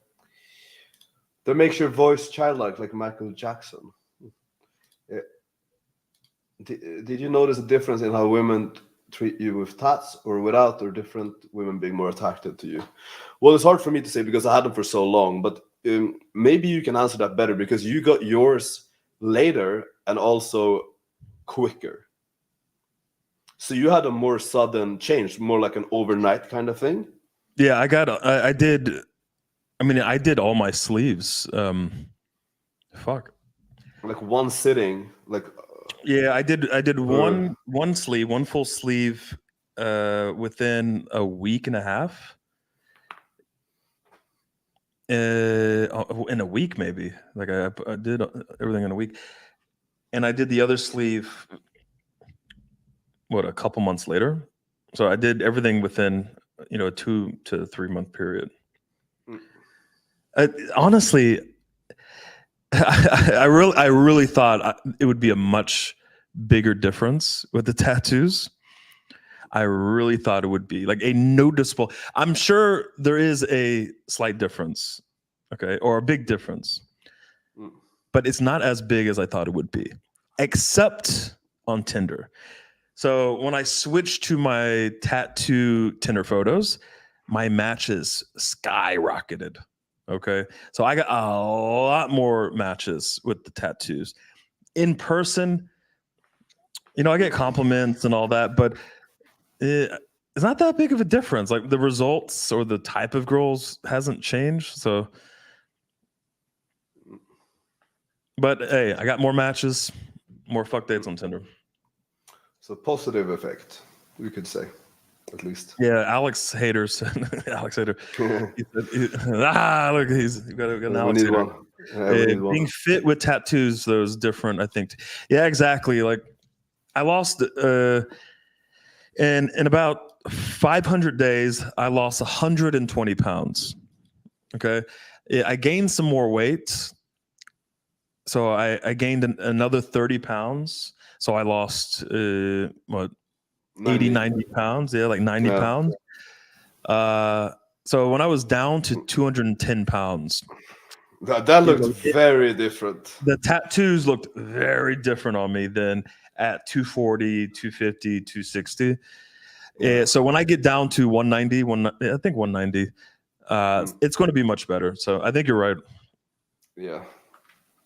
That makes your voice childlike, like Michael Jackson. Yeah. Did you notice a difference in how women treat you with tats or without, or different women being more attracted to you? Well, it's hard for me to say because I had them for so long, but maybe you can answer that better because you got yours later and also quicker. So you had a more sudden change, more like an overnight kind of thing? Yeah, I did all my sleeves. Fuck. Like one sitting, like... Yeah, I did one sleeve, one full sleeve within a week and a half. In a week, maybe. Like I did everything in a week. And I did the other sleeve, a couple months later. So I did everything within, a 2 to 3 month period. Honestly, I really thought it would be a much bigger difference with the tattoos. I really thought it would be like a noticeable. I'm sure there is a slight difference, okay, or a big difference, but it's not as big as I thought it would be, except on Tinder. So when I switched to my tattoo Tinder photos, my matches skyrocketed. Okay, so I got a lot more matches with the tattoos. In person, I get compliments and all that, but it's not that big of a difference. Like the results or the type of girls hasn't changed. So, but hey, I got more matches, more fuck dates on Tinder. So positive effect, we could say, at least. Yeah, Alex Haters. Alex Hater. Look, he's got an Alex Hater. Being fit with tattoos, though, is different, I think. Yeah, exactly. Like I lost in about 500 days, I lost 120 pounds. Okay. I gained some more weight. So I gained another 30 pounds. So I lost, 80, 90 pounds. Yeah, like 90 pounds. So when I was down to 210 pounds. That looked very different. The tattoos looked very different on me than at 240, 250, 260. So when I get down to 190, I think 190, it's going to be much better. So I think you're right. Yeah.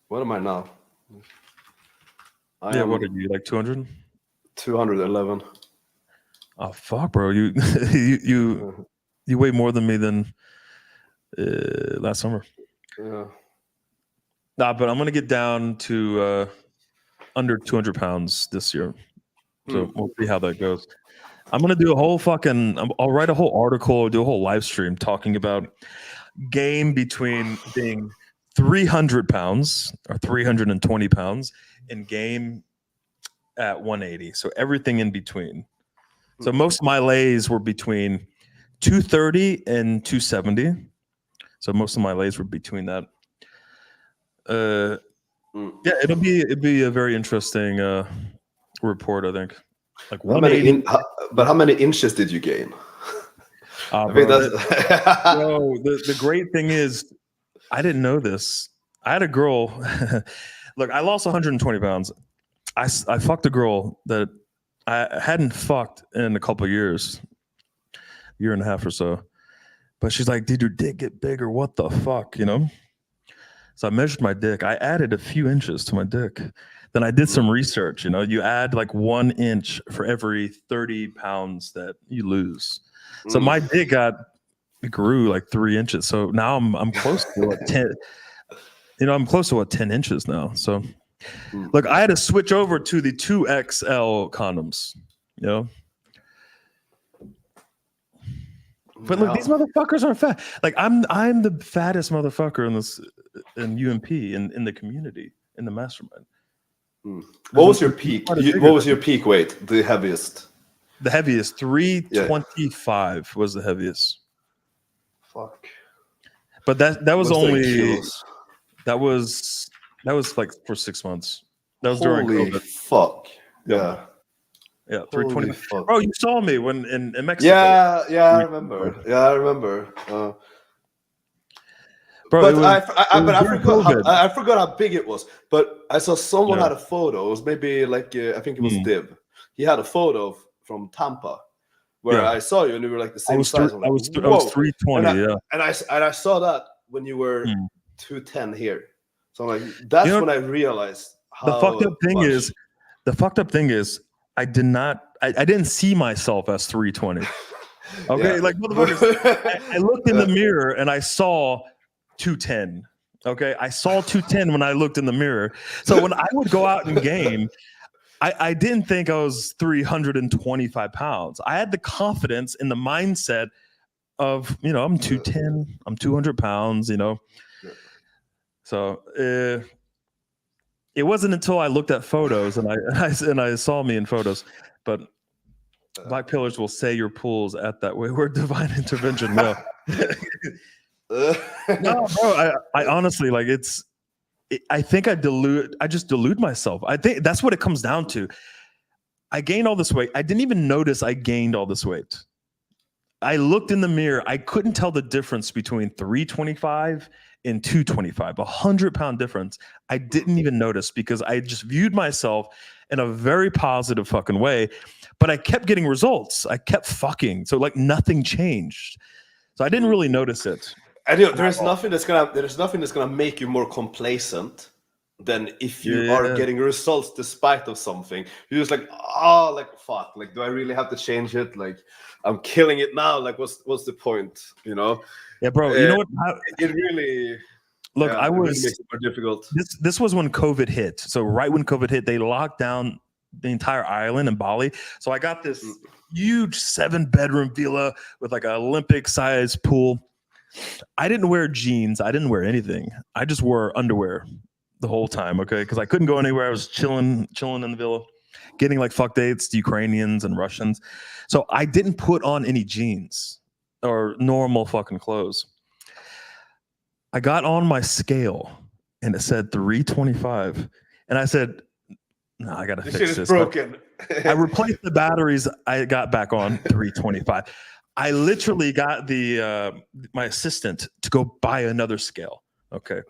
What am I now? What are you, like 200? 211. Oh fuck, bro! You you weigh more than me than last summer. Yeah. Nah, but I'm gonna get down to under 200 pounds this year. So we'll see how that goes. I'm gonna do a whole I'll write a whole article, do a whole live stream talking about game between being 300 pounds or 320 pounds and game at 180. So everything in between. So most of my lays were between 230 and 270. So most of my lays were between that. Yeah, it'd be a very interesting report, I think. Like How many 180. but how many inches did you gain? I think Bro, that's bro, the great thing is, I didn't know this. I had a girl. Look, I lost 120 pounds. I fucked a girl that I hadn't fucked in a couple of years, year and a half or so. But she's like, "Did your dick get bigger? What the fuck?" You know. So I measured my dick. I added a few inches to my dick. Then I did some research. You know, you add like 1 inch for every 30 pounds that you lose. So my dick grew like 3 inches. So now I'm close to what 10. You know, I'm close to what 10 inches now. So look, I had to switch over to the 2XL condoms. You know. But look, these motherfuckers aren't fat. Like I'm the fattest motherfucker in UMP in the community in the mastermind. What was your peak? What was your peak weight? The heaviest? The heaviest 325 was the heaviest. Fuck. But that was only kilos. that was like for 6 months. That was during COVID. Fuck. Yeah. Yeah, 320. Bro, you saw me when in Mexico. Yeah, I remember. Bro, but I forgot how big it was. But I saw someone had a photo. It was maybe like I think it was Div. He had a photo from Tampa where I saw you and you were like the same size. I was 320. And I saw that when you were 210 here. So I'm like, that's when I realized how the fucked up thing is I didn't see myself as 320. Okay, like motherfuckers. I looked in the mirror and I saw 210. Okay, I saw 210 when I looked in the mirror. So when I would go out and game, I didn't think I was 325 pounds. I had the confidence in the mindset of, you know, I'm 210, I'm 200 pounds, you know. So it wasn't until I looked at photos and I saw me in photos, but Black Pillars will say your pools at that way where divine intervention will. No, bro, I honestly like I think I just delude myself. I think that's what it comes down to. I gained all this weight. I didn't even notice I gained all this weight. I looked in the mirror. I couldn't tell the difference between 325 and 225, 100-pound difference. I didn't even notice because I just viewed myself in a very positive fucking way, but I kept getting results. I kept fucking. So like nothing changed. So I didn't really notice it. And you know, there's nothing that's gonna make you more complacent than if you are getting results despite of something. You're just like, oh, like fuck, like do I really have to change it? Like I'm killing it now. Like what's the point? You know? Yeah, bro. You know what? It really. Look, it really makes it more difficult. This was when COVID hit. So right when COVID hit, they locked down the entire island in Bali. So I got this huge 7-bedroom villa with like an Olympic-sized pool. I didn't wear jeans. I didn't wear anything. I just wore underwear the whole time, okay? Because I couldn't go anywhere. I was chilling in the villa, getting like fuck dates to Ukrainians and Russians. So I didn't put on any jeans or normal fucking clothes. I got on my scale and it said 325. And I said, no, I got to fix this. Shit is broken. I replaced the batteries. I got back on 325. I literally got my assistant to go buy another scale. Okay.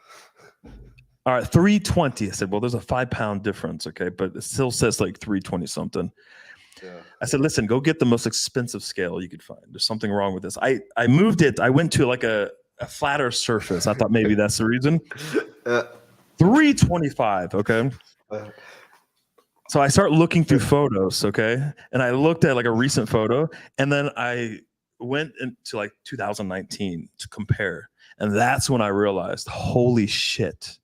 All right, 320. I said, well, there's a 5-pound difference, okay, but it still says like 320 something. Yeah. I said, listen, go get the most expensive scale you could find. There's something wrong with this. I moved it. I went to like a flatter surface. I thought maybe that's the reason. 325, okay. So I start looking through photos, okay, and I looked at like a recent photo, and then I went into like 2019 to compare, and that's when I realized, holy shit,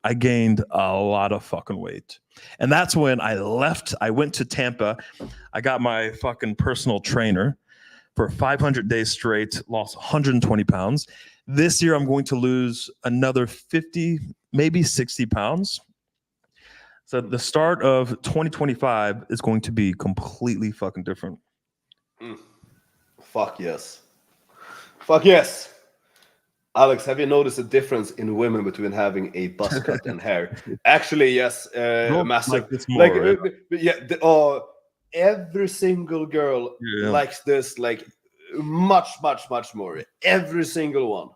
I gained a lot of fucking weight. And that's when I left. I went to Tampa. I got my fucking personal trainer for 500 days straight, lost 120 pounds. This year I'm going to lose another 50, maybe 60 pounds. So the start of 2025 is going to be completely fucking different. Fuck yes. Fuck yes. Alex, have you noticed a difference in women between having a buzz cut and hair? Actually, yes, Girls massive. like this Like, more, right? yeah, every single girl Yeah. likes this, like, much more. Every single one.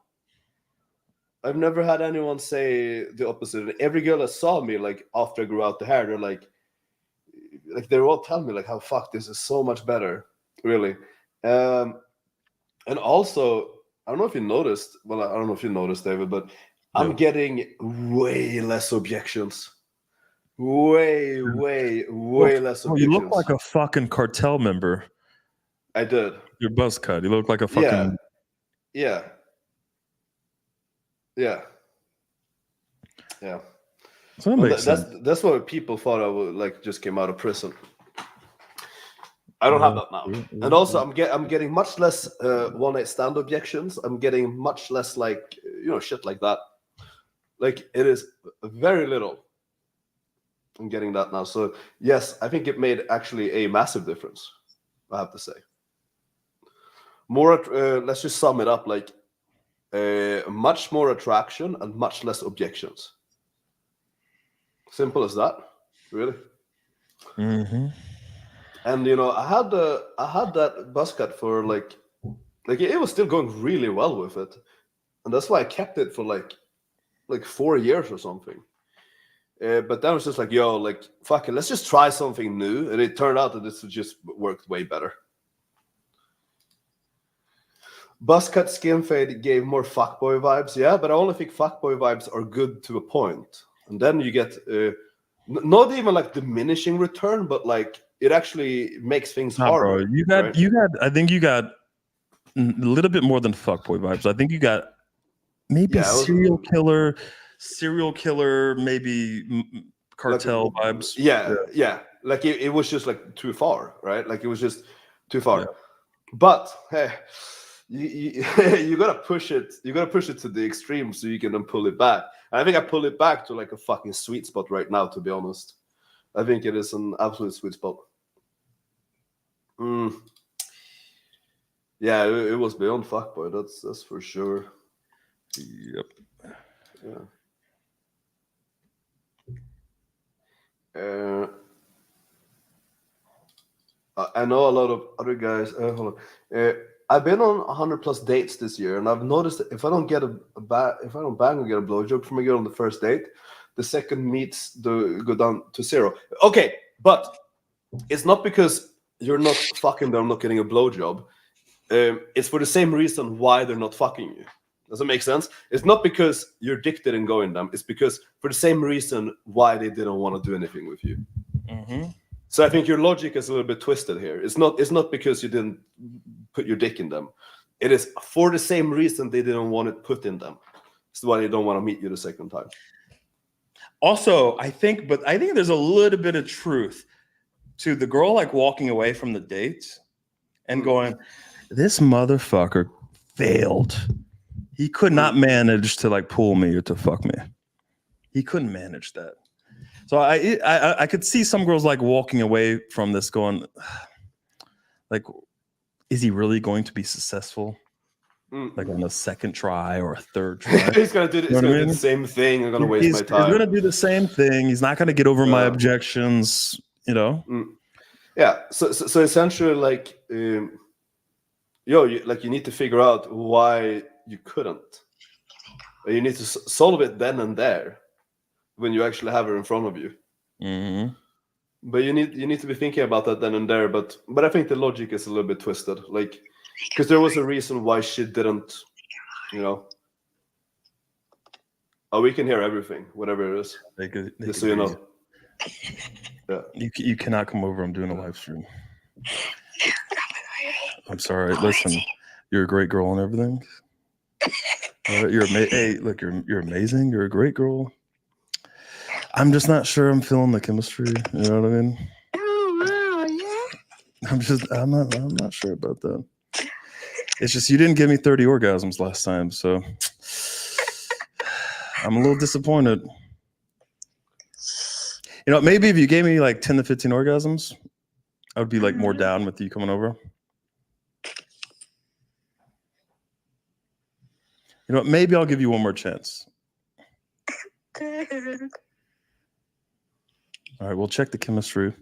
I've never had anyone say the opposite. Every girl that saw me, like, after I grew out the hair, they're like they're all telling me, like, how fuck this is so much better, really. And also, I don't know if you noticed. Well, I don't know if you noticed, David, but I'm Yeah. getting way less objections. Way less Oh, you look objections. like a fucking cartel member. I did. Your buzz cut. You look like a Yeah. fucking. Yeah. Yeah. Yeah. So that Well, makes sense. that's what people thought I would, like, just came out of prison. I don't have that now. And also, I'm getting much less one night stand objections. I'm getting much less, like, shit like that. Like, it is very little. I'm getting that now. So yes, I think it made actually a massive difference, I have to say. More, let's just sum it up, like, much more attraction and much less objections. Simple as that, really. Mm-hmm. And I had that buzz cut for like it was still going really well with it, and that's why I kept it for like 4 years or something. But then it was just like, yo, like, fuck it, let's just try something new, and it turned out that this just worked way better. Buzz cut skin fade gave more fuckboy vibes, yeah, but I only think fuckboy vibes are good to a point, and then you get not even like diminishing return, but like it actually makes things harder. Bro, right? you got. I think you got a little bit more than fuckboy vibes. I think you got maybe serial killer, maybe cartel like, vibes. Yeah. Like it was just like too far, right? Like it was just too far. Yeah. But hey, you gotta push it. You gotta push it to the extreme so you can then pull it back. And I think I pull it back to like a fucking sweet spot right now. To be honest, I think it is an absolute sweet spot. Yeah, it was beyond fuckboy. That's for sure. Yep. Yeah. I know a lot of other guys. Hold on. I've been on 100+ dates this year, and I've noticed that if I don't get if I don't bang or get a blowjob from a girl on the first date, the second meets go down to 0. Okay, but it's not because you're not fucking them, not getting a blowjob. It's for the same reason why they're not fucking you. Does that make sense? It's not because your dick didn't go in them. It's because for the same reason why they didn't want to do anything with you. Mm-hmm. So I think your logic is a little bit twisted here. It's not because you didn't put your dick in them. It is for the same reason they didn't want it put in them. It's why they don't want to meet you the second time. Also, I think there's a little bit of truth to the girl like walking away from the date and going, this motherfucker failed. He could not manage to like pull me or to fuck me. He couldn't manage that. So I could see some girls like walking away from this going, like, is he really going to be successful? Like on a second try or a third try? He's gonna do the same thing. I'm gonna waste my time. He's gonna do the same thing. He's not gonna get over my objections. Yeah. So essentially, like, you need to figure out why you couldn't. You need to solve it then and there when you actually have her in front of you. Mm-hmm. But you need to be thinking about that then and there. But I think the logic is a little bit twisted. Like, because there was a reason why she didn't. Oh, we can hear everything, whatever it is. Just so you know. Yeah. You cannot come over. I'm doing a live stream. I'm sorry. Listen, you're a great girl and everything. Hey, look, you're amazing. You're a great girl. I'm just not sure I'm feeling the chemistry. You know what I mean? I'm not sure about that. It's just you didn't give me 30 orgasms last time, so I'm a little disappointed. Maybe if you gave me like 10 to 15 orgasms, I would be like more down with you coming over. You know what? Maybe I'll give you one more chance. Dude. All right, we'll check the chemistry.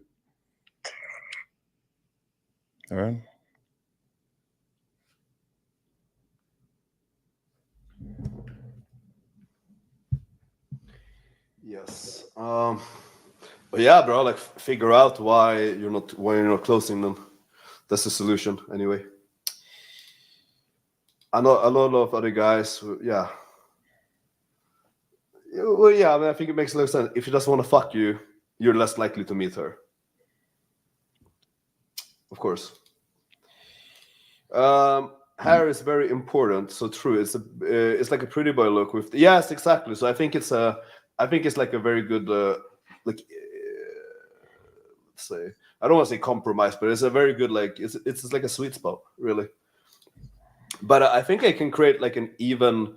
All right. Yes. But yeah, bro, like figure out why you're not closing them. That's the solution, anyway. I know a lot of other guys who, yeah. Well, yeah, I mean, I think it makes a lot of sense. If she doesn't want to fuck you, you're less likely to meet her. Of course. Hair is very important. So true. It's like a pretty boy look with. Yes, exactly. So I think it's like a very good let's say, I don't want to say compromise, but it's a very good it's like a sweet spot, really. But I think I can create like an even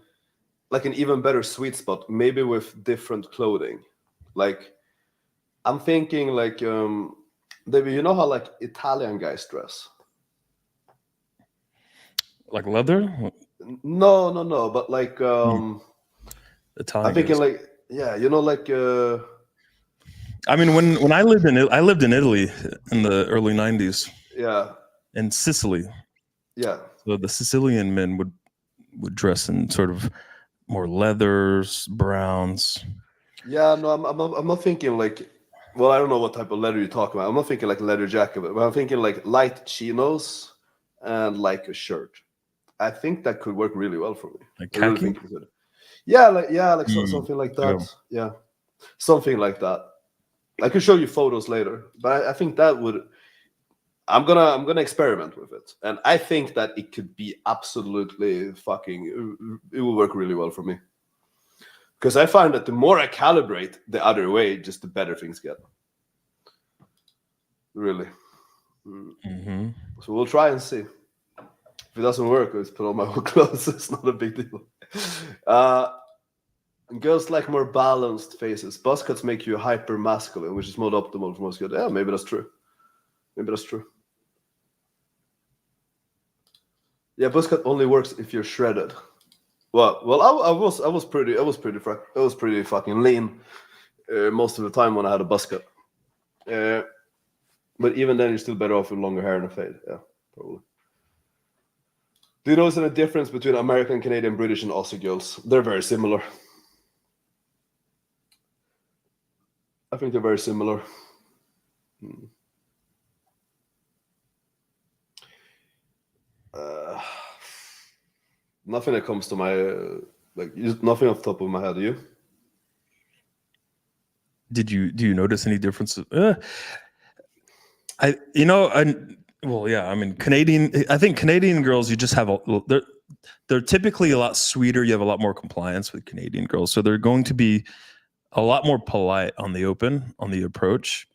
better sweet spot, maybe with different clothing. Like I'm thinking like maybe you know how like Italian guys dress. Like leather? No, but like Italian I'm thinking guys. like you know like I mean, when I lived in Italy in the early 90s. Yeah. In Sicily. Yeah. So the Sicilian men would dress in sort of more leathers, browns. Yeah, no, I'm not thinking like, well, I don't know what type of leather you're talking about. I'm not thinking like leather jacket, but I'm thinking like light chinos and like a shirt. I think that could work really well for me. Like I really khaki? think it could. Yeah, something like that. Yeah, something like that. I could show you photos later, but I think that would. I'm gonna experiment with it, and I think that it could be absolutely fucking. It will work really well for me, because I find that the more I calibrate the other way, just the better things get. Really. Mm-hmm. So we'll try and see. If it doesn't work, I'll just put on my own clothes. It's not a big deal. Girls like more balanced faces. Buzz cuts make you hyper masculine, which is more optimal for most girls. Yeah, maybe that's true. Yeah, buzz cut only works if you're shredded. Well, I was pretty fucking lean most of the time when I had a buzz cut. But even then, you're still better off with longer hair and a fade. Yeah, probably. Do you notice any difference between American, Canadian, British, and Aussie girls? They're very similar. I think they're very similar. Nothing that comes to my nothing off the top of my head. Do you? Do you notice any differences? I mean, I think Canadian girls, you just have they're typically a lot sweeter. You have a lot more compliance with Canadian girls, so they're going to be a lot more polite on the approach.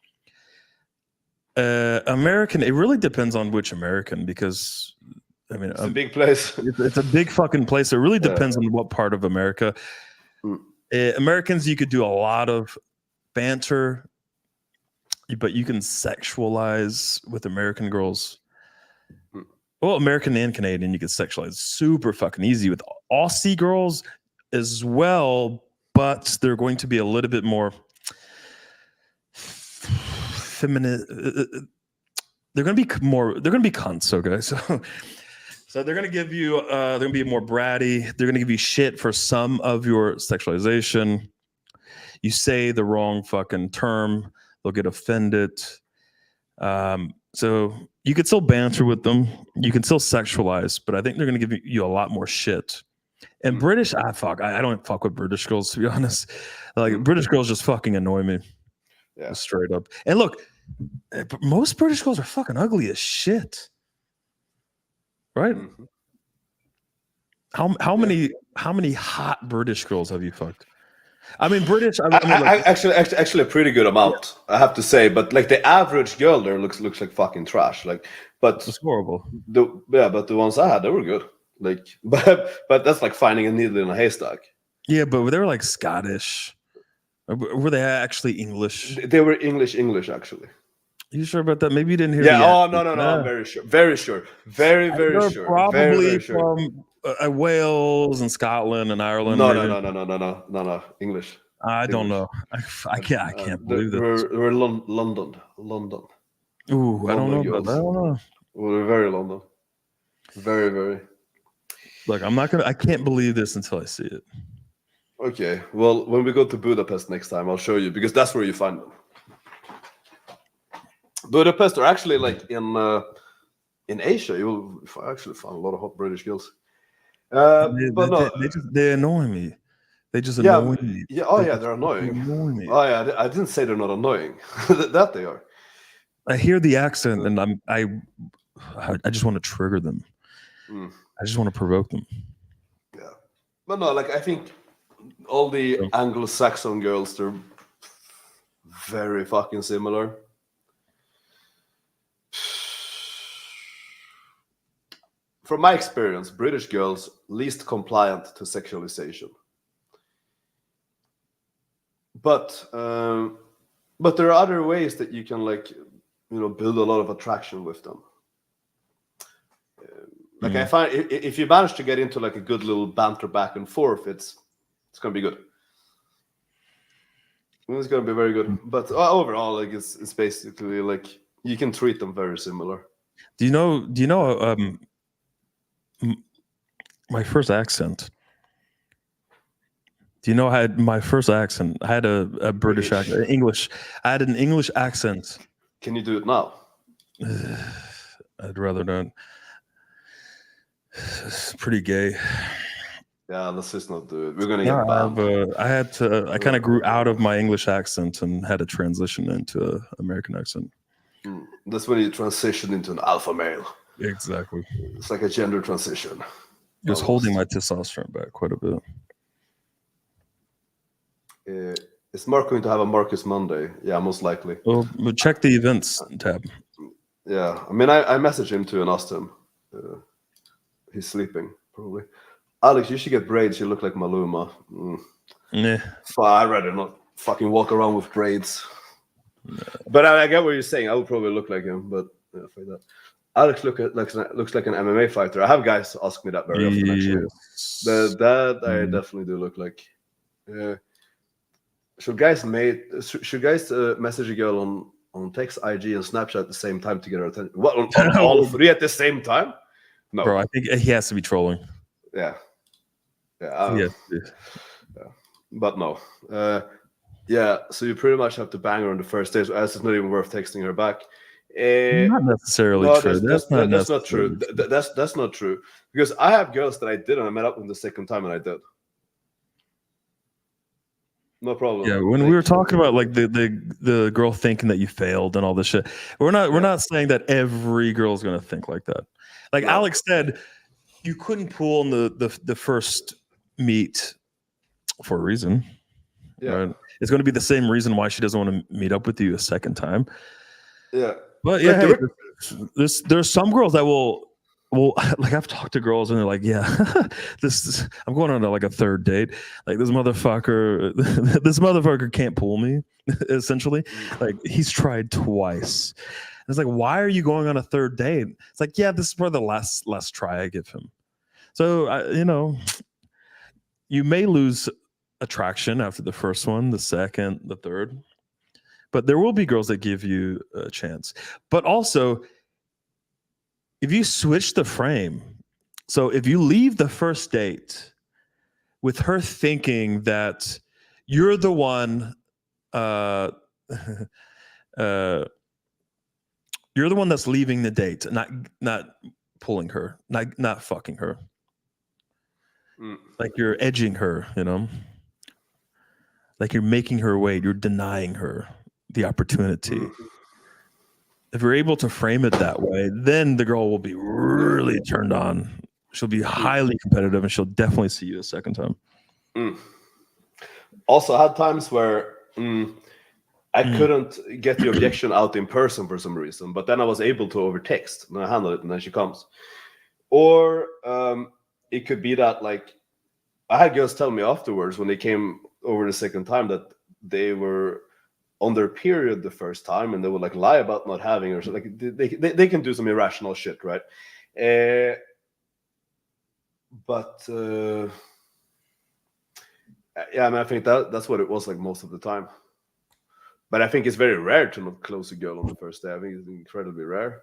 American, it really depends on which American, because I mean, it's a big place. It's a big fucking place. It really depends on what part of America. Americans, you could do a lot of banter, but you can sexualize with American girls. Well, American and Canadian, you can sexualize super fucking easy. With Aussie girls as well, but they're going to be a little bit more feminine. They're going to be cunts, okay? So they're going to give you, they're going to be more bratty. They're going to give you shit for some of your sexualization. You say the wrong fucking term, they'll get offended. So you could still banter with them. You can still sexualize, but I think they're going to give you a lot more shit. And British, I don't fuck with British girls, to be honest. Like, British girls just fucking annoy me. Yeah, straight up. And look, most British girls are fucking ugly as shit. Right? Mm-hmm. How many hot British girls have you fucked? I mean, British. Actually, a pretty good amount, yeah. I have to say. But like the average girl there looks like fucking trash. But it's horrible. But the ones I had, they were good. But that's like finding a needle in a haystack. Yeah, but they were like Scottish. Were they actually English? They were English actually. You sure about that? Maybe you didn't hear. Yeah. Oh no. I'm very sure. Very sure. Very sure. Probably very sure. From Wales and Scotland and Ireland. No, Maybe. no. English. I don't English. know. I can't believe this. We're London. Ooh, I don't know about that. I don't know. We're very London. Very, very. Look, I can't believe this until I see it. Okay. Well, when we go to Budapest next time, I'll show you, because that's where you find them. Budapest, or actually like in Asia, you'll actually find a lot of hot British girls. They annoy me. They just annoy me. Yeah. Oh yeah, they're annoying. Annoy me. Oh yeah, I didn't say they're not annoying. That they are. I hear the accent, and I just want to trigger them. I just want to provoke them. Yeah, but no, like I think all the Anglo-Saxon girls, they're very fucking similar. From my experience, British girls least compliant to sexualization. But there are other ways that you can build a lot of attraction with them. I find if you manage to get into like a good little banter back and forth, it's gonna be good. It's gonna be very good. But overall, like it's basically like you can treat them very similar. Do you know my first accent? Do you know I had my first accent? I had a British accent, English. I had an English accent. Can you do it now? I'd rather not. It's pretty gay. Yeah, let's just not do it. We're gonna get banned. I kind of grew out of my English accent and had to transition into an American accent. That's when you transition into an alpha male. Exactly. It's like a gender transition. It was holding my testosterone back quite a bit. Is Mark going to have a Marcus Monday? Yeah, most likely. Well, check the events tab. Yeah, I mean, I messaged him too and asked him. He's sleeping, probably. Alex, you should get braids. You look like Maluma. Yeah. I'd rather not fucking walk around with braids. No. But I get what you're saying. I would probably look like him, but yeah, for that. Alex looks like an MMA fighter. I have guys ask me that very often, actually. That I definitely do look like. Should guys message a girl on text, IG, and Snapchat at the same time to get her attention? What, on all three at the same time? No. Bro, I think he has to be trolling. Yeah. Yeah. But no. Yeah, so you pretty much have to bang her on the first date, as it's not even worth texting her back. Not necessarily true. That's not true. That's not true. Because I have girls that I did and I met up with the second time and I did. No problem. Yeah, when we were talking about like the girl thinking that you failed and all this shit, we're not saying that every girl's gonna think like that. Like Alex said, you couldn't pull on the first meet for a reason. Yeah, right? It's going to be the same reason why she doesn't want to meet up with you a second time. Yeah, but yeah, hey, there's some girls that will like I've talked to girls and they're like, yeah, I'm going on to like a third date. Like this motherfucker can't pull me. Essentially, like he's tried twice. And it's like, why are you going on a third date? It's like, yeah, this is probably the last try I give him. So you may lose attraction after the first one, the second, the third, but there will be girls that give you a chance. But also, if you switch the frame, so if you leave the first date with her thinking that you're the one, you're the one that's leaving the date, not pulling her, not fucking her. Like you're edging her, like you're making her wait, you're denying her the opportunity. If you're able to frame it that way, then the girl will be really turned on. She'll be highly competitive and she'll definitely see you a second time. Also, I had times where I couldn't get the objection out in person for some reason, but then I was able to over text and I handle it and then she comes. Or it could be that like I had girls tell me afterwards when they came over the second time that they were on their period the first time and they would like lie about not having or like they can do some irrational shit, right? But yeah, I mean, I think that's what it was like most of the time. But I think it's very rare to not close a girl on the first day. I think it's incredibly rare.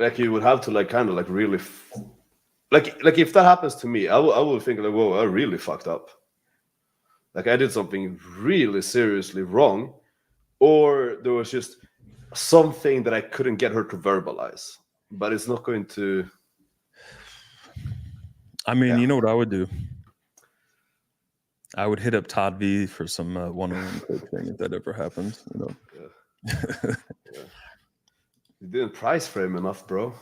Like you would have to like kind of like really, like if that happens to me, I will think like, whoa, I really fucked up. Like I did something really seriously wrong, or there was just something that I couldn't get her to verbalize. But it's not going to. I mean, Yeah. you know what I would do? I would hit up Todd V for some one-on-one coaching if that ever happened. You know. Yeah. Yeah. You didn't price frame enough, bro.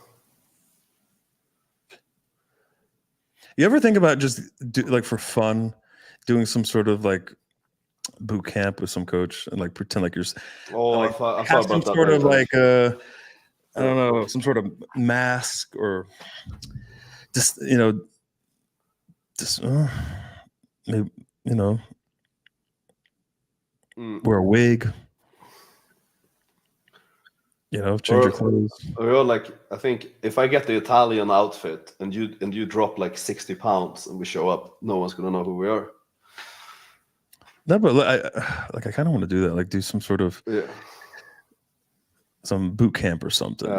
You ever think about just like for fun, doing some sort of like boot camp with some coach and like pretend like you're I like thought have some about that sort many of times. like I don't know, some sort of mask or just maybe, wear a wig, change your clothes. Or like I think if I get the Italian outfit and you drop like 60 pounds and we show up, no one's gonna know who we are. No, but I kind of want to do that. Like do some sort of some boot camp or something.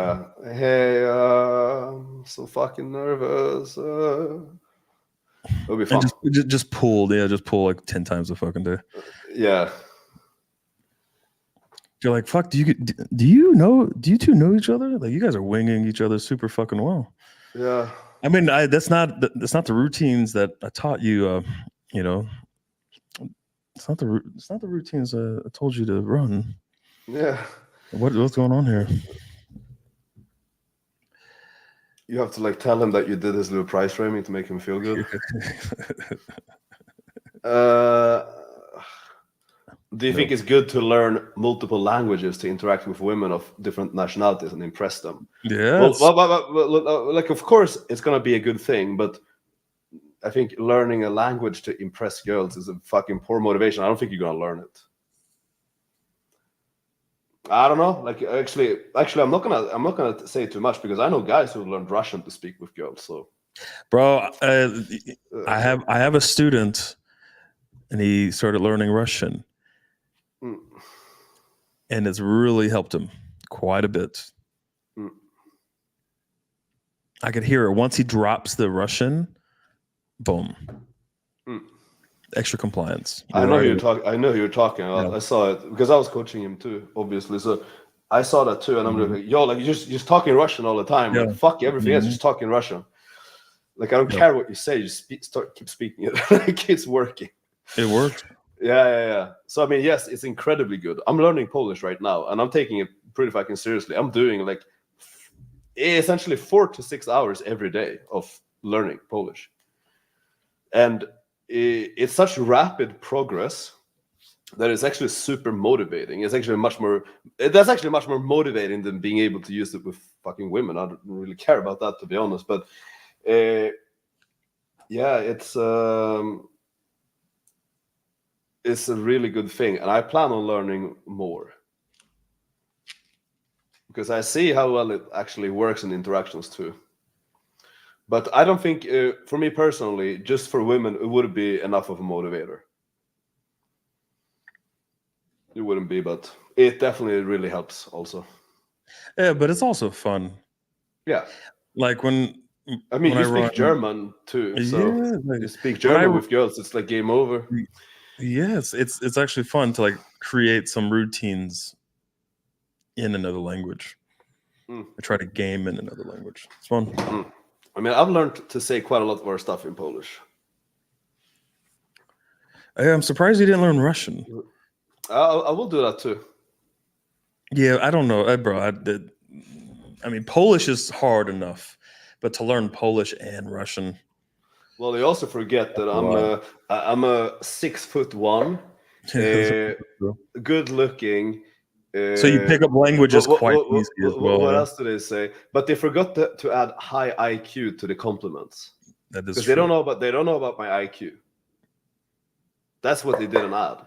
Hey, I'm so fucking nervous. It'll be fun. And just pull like 10 times a fucking day. Yeah. You're like, fuck, do you two know each other? Like you guys are winging each other super fucking well. Yeah. I mean, that's not the routines that I taught you. It's not the routines I told you to run. Yeah. What's going on here? You have to like tell him that you did his little price framing to make him feel good. Do you think it's good to learn multiple languages to interact with women of different nationalities and impress them? Yeah. Well, like, of course, it's going to be a good thing, but I think learning a language to impress girls is a fucking poor motivation. I don't think you're going to learn it. I don't know. Like, actually, I'm not gonna say too much because I know guys who learned Russian to speak with girls. So, bro, I have a student, and he started learning Russian. And it's really helped him quite a bit. I could hear it once he drops the Russian. Boom. Extra compliance. I know you're talking. Yeah. I saw it because I was coaching him too, obviously. So I saw that too, and I'm like, yo, like you're just talking Russian all the time. Yeah. Like fuck everything else, just talking Russian. Like I don't care what you say, just keep speaking it. Like it's working. It works. Yeah. So I mean, yes, it's incredibly good. I'm learning Polish right now, and I'm taking it pretty fucking seriously. I'm doing like essentially 4 to 6 hours every day of learning Polish, and it's such rapid progress that it's actually super motivating. It's actually much more motivating than being able to use it with fucking women. I don't really care about that, to be honest, but yeah, it's a really good thing, and I plan on learning more because I see how well it actually works in interactions too. But I don't think, for me personally, just for women, it wouldn't be enough of a motivator. It wouldn't be, but it definitely really helps also. Yeah, but it's also fun. Yeah. Like when you speak German too, so you speak German with girls, it's like game over. Yes, it's actually fun to like create some routines in another language. I try to game in another language. It's fun. I mean, I've learned to say quite a lot more stuff in Polish. I'm surprised you didn't learn Russian. I will do that too. Yeah, I don't know, bro. I mean, Polish is hard enough, but to learn Polish and Russian. Well, they also forget that I'm a 6'1", good looking. So you pick up languages quite easy as well. What else do they say? But they forgot to add high IQ to the compliments. That is because they don't know about my IQ. That's what they didn't add.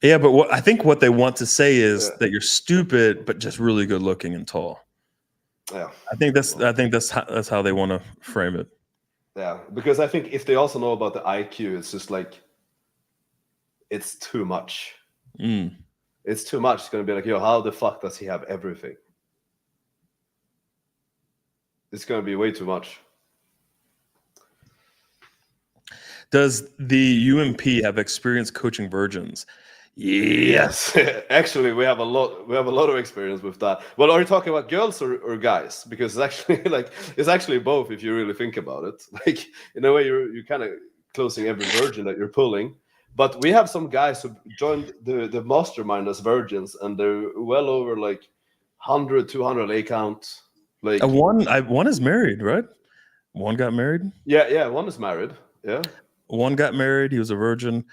Yeah, but I think what they want to say is that you're stupid, but just really good looking and tall. Yeah. I think that's how they want to frame it. Yeah, because I think if they also know about the IQ, it's just like it's too much. It's too much. It's gonna be like, yo, how the fuck does he have everything? It's gonna be way too much. Does the UMP have experience coaching virgins? Yes, actually, we have a lot. We have a lot of experience with that. Well, are you talking about girls or guys? Because it's actually it's actually both. If you really think about it, like in a way, you're kind of closing every virgin that you're pulling. But we have some guys who joined the Mastermind as virgins, and they're well over like 100, 200 A count. Like one is married, right? One got married. yeah, one is married. Yeah, one got married. He was a virgin.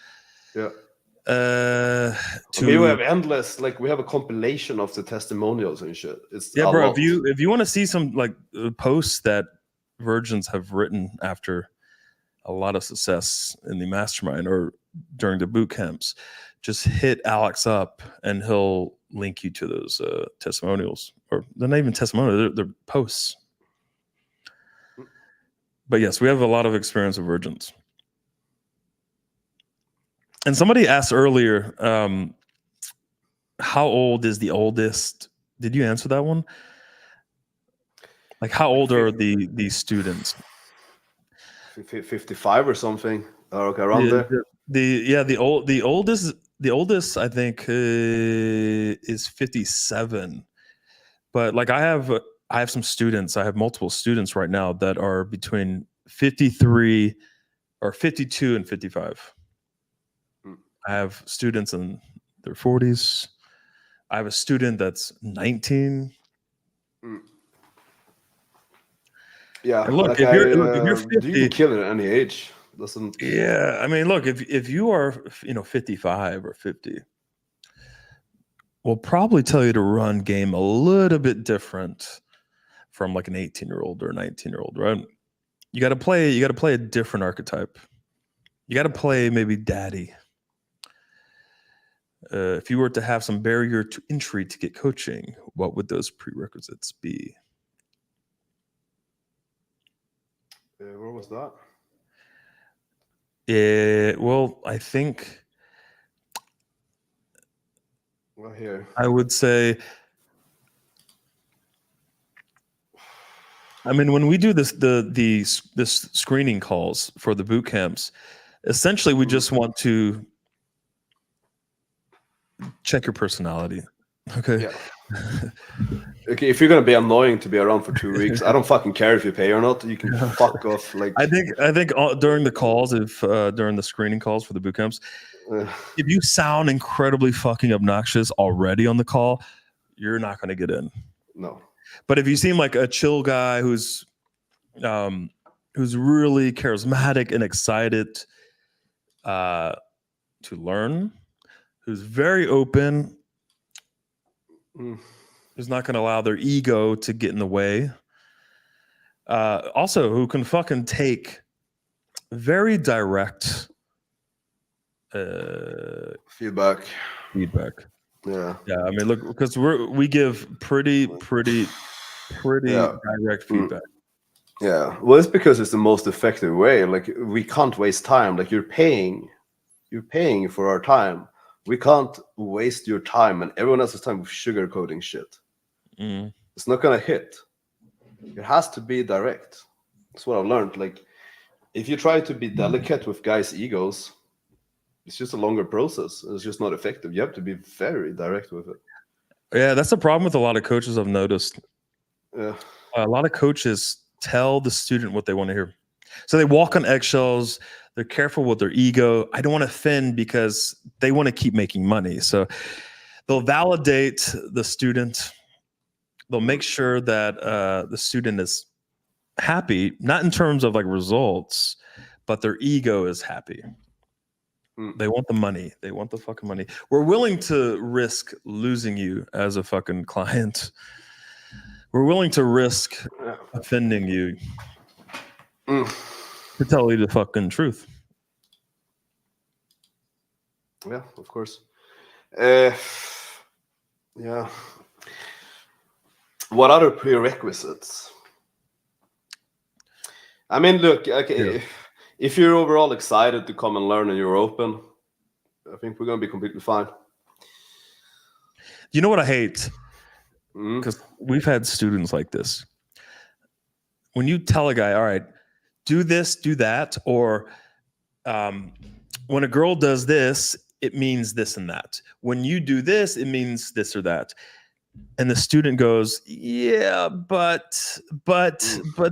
yeah. To We have endless, like we have a compilation of the testimonials and shit. It's yeah, a bro. lot. If you want to see some like posts that virgins have written after a lot of success in the Mastermind or during the boot camps, just hit Alex up and he'll link you to those testimonials, or they're not even testimonials, they're posts. But yes, we have a lot of experience with virgins. And somebody asked earlier, how old is the oldest? Did you answer that one? Like, how old are the students? 55 or something, or okay, around there. The oldest I think is 57. But like I have some students. I have multiple students right now that are between 53 or 52 and 55. I have students in their 40s. I have a student that's 19. Yeah, And look, like if you're 50, you can kill it at any age. Doesn't. yeah, I mean, look, if you are 55 or 50, we'll probably tell you to run game a little bit different from like an 18-year-old or a 19-year-old, right? You got to play a different archetype. You got to play maybe daddy. If you were to have some barrier to entry to get coaching, what would those prerequisites be? Where was that? Well, I think Right here. I would say, I mean, when we do this screening calls for the boot camps, essentially we just want to check your personality. Okay. Yeah. Okay, if you're gonna be annoying to be around for 2 weeks, I don't fucking care if you pay or not. You can fuck off. Like I think during the calls, if during the screening calls for the boot camps, if you sound incredibly fucking obnoxious already on the call, you're not going to get in. No. But if you seem like a chill guy who's really charismatic and excited to learn, who's very open, who's not going to allow their ego to get in the way, also who can fucking take very direct feedback. Yeah, I mean, look, because we give pretty direct feedback. Yeah, well, it's because it's the most effective way. Like we can't waste time. Like you're paying for our time. We can't waste your time and everyone else's time with sugarcoating shit. It's not gonna hit. It has to be direct. That's what I've learned. Like if you try to be delicate with guys' egos, it's just a longer process. It's just not effective. You have to be very direct with it. Yeah, that's the problem with a lot of coaches I've noticed. Yeah. A lot of coaches tell the student what they want to hear. So they walk on eggshells. They're careful with their ego. I don't want to offend because they want to keep making money. So they'll validate the student. They'll make sure that the student is happy, not in terms of like results, but their ego is happy. They want the money. They want the fucking money. We're willing to risk losing you as a fucking client. We're willing to risk offending you to tell you the fucking truth. Yeah, of course. Yeah. What other prerequisites? I mean, look, okay, Yeah. if you're overall excited to come and learn and you're open, I think we're gonna be completely fine. You know what I hate? Mm. Because we've had students like this. When you tell a guy, all right, do this, do that, or when a girl does this, it means this and that. When you do this, it means this or that. And the student goes, yeah, but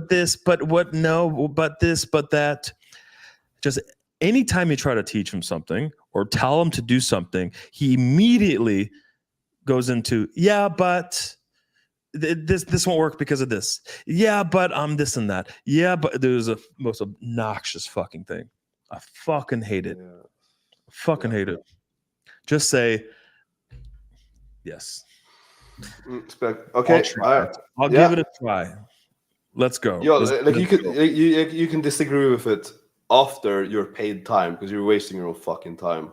this, but what? No, but this, but that. Just anytime you try to teach him something or tell him to do something, he immediately goes into, yeah, but this won't work because of this. Yeah, but this and that. Yeah, but there's a most obnoxious fucking thing. I fucking hate it. Yeah. Fucking hate it. Just say yes. Okay, I'll yeah. give it a try. Let's go. Yo, Let's like you could go. you can disagree with it after your paid time because you're wasting your own fucking time.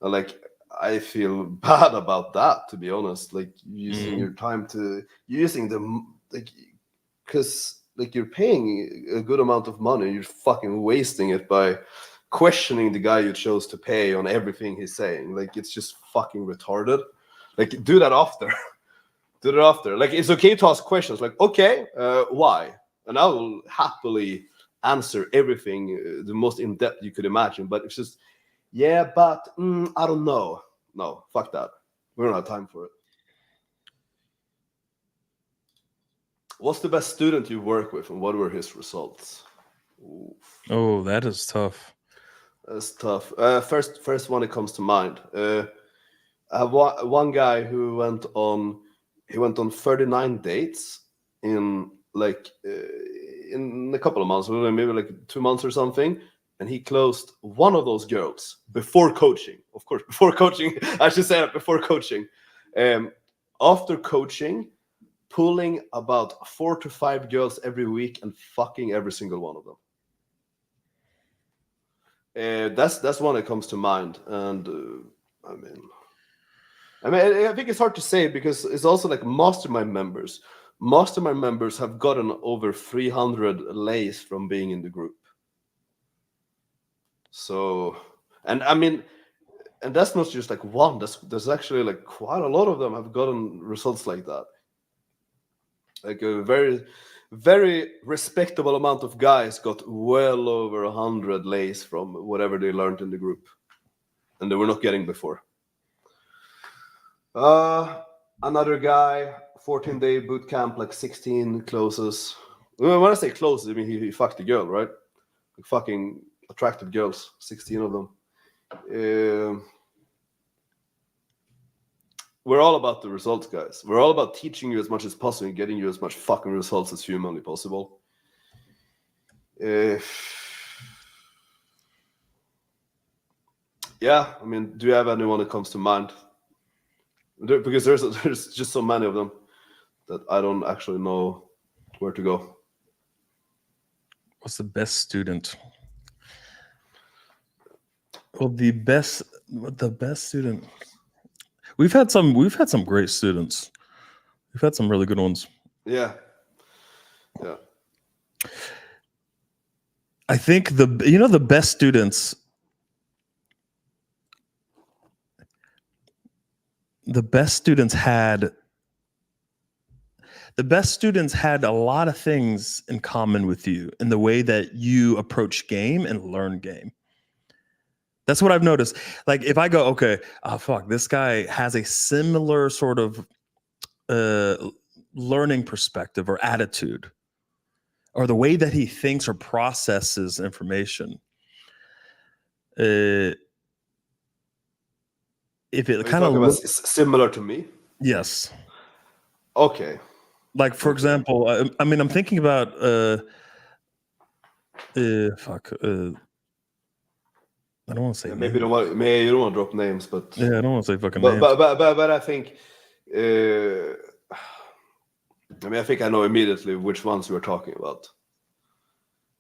And like I feel bad about that, to be honest. Like using your time to using them like because like you're paying a good amount of money, you're fucking wasting it by questioning the guy you chose to pay on everything he's saying. Like it's just fucking retarded. Like do that after. Do that after. Like it's okay to ask questions. Like okay, why? And I will happily answer everything the most in depth you could imagine. But it's just yeah, but I don't know. No, fuck that. We don't have time for it. What's the best student you work with, and what were his results? Oof, Oh, that is tough. that's tough. First one that comes to mind. I have one guy who went on. He went on 39 dates in in a couple of months, maybe like 2 months or something. And he closed one of those girls before coaching. Of course, before coaching. I should say that before coaching. After coaching, pulling about 4 to 5 girls every week and fucking every single one of them. That's one that comes to mind. And I think it's hard to say because it's also like mastermind members. Mastermind members have gotten over 300 lays from being in the group. So, and I mean, and that's not just like one. There's actually like quite a lot of them have gotten results like that. Like a very, very respectable amount of guys got well over 100 lays from whatever they learned in the group, and they were not getting before. Another guy, 14-day boot camp, like 16 closes. When I say closes, I mean he fucked a girl, right? Like fucking attractive girls, 16 of them. We're all about the results, guys. We're all about teaching you as much as possible and getting you as much fucking results as humanly possible. Yeah, I mean, do you have anyone that comes to mind? Because there's just so many of them that I don't actually know where to go. What's the best student? Well, the best student. We've had some great students. We've had some really good ones. Yeah. I think the best students. The best students had a lot of things in common with you in the way that you approach game and learn game. That's what I've noticed. Like if I go, okay, fuck, this guy has a similar sort of learning perspective or attitude, or the way that he thinks or processes information. If it kind of looks similar to me, yes. Okay. Like for example, I mean, I'm thinking about fuck. I don't want to say maybe you don't want to drop names, but yeah, I don't want to say fucking but, names. But I think I mean I think I know immediately which ones we're talking about.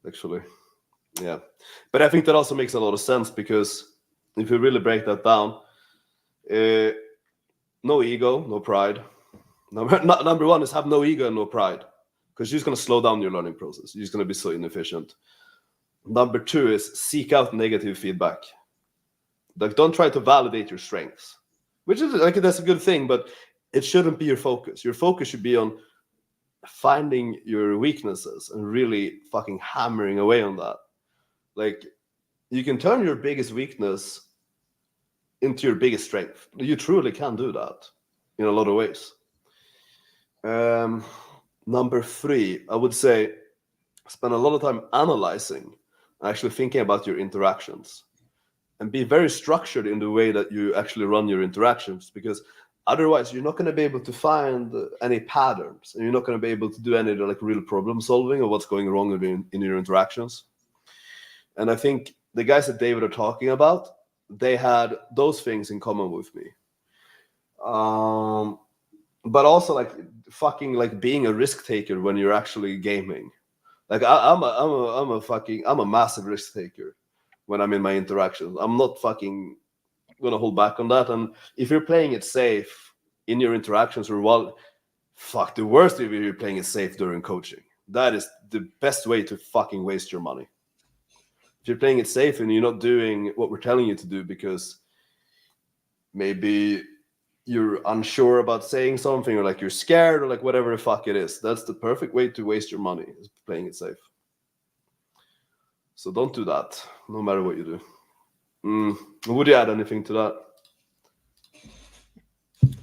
Actually, yeah, but I think that also makes a lot of sense because if you really break that down, no ego, no pride, Number one is have no ego and no pride, because you're just going to slow down your learning process. You're just going to be so inefficient. Number two is seek out negative feedback. Like, don't try to validate your strengths, which is like, that's a good thing, but it shouldn't be your focus. Your focus should be on finding your weaknesses and really fucking hammering away on that. Like, you can turn your biggest weakness into your biggest strength. You truly can do that in a lot of ways. Number three, I would say spend a lot of time analyzing, actually thinking about your interactions, and be very structured in the way that you actually run your interactions, because otherwise you're not going to be able to find any patterns, and you're not going to be able to do any like real problem solving of what's going wrong in your interactions. And I think the guys that David are talking about, they had those things in common with me. But also like fucking like being a risk taker when you're actually gaming. Like I'm a massive risk taker when I'm in my interactions. I'm not fucking gonna hold back on that. And if you're playing it safe in your interactions, or the worst if you're playing it safe during coaching. That is the best way to fucking waste your money. If you're playing it safe and you're not doing what we're telling you to do because maybe you're unsure about saying something, or like you're scared, or like whatever the fuck it is, that's the perfect way to waste your money, is playing it safe. So don't do that, no matter what you do. Would you add anything to that?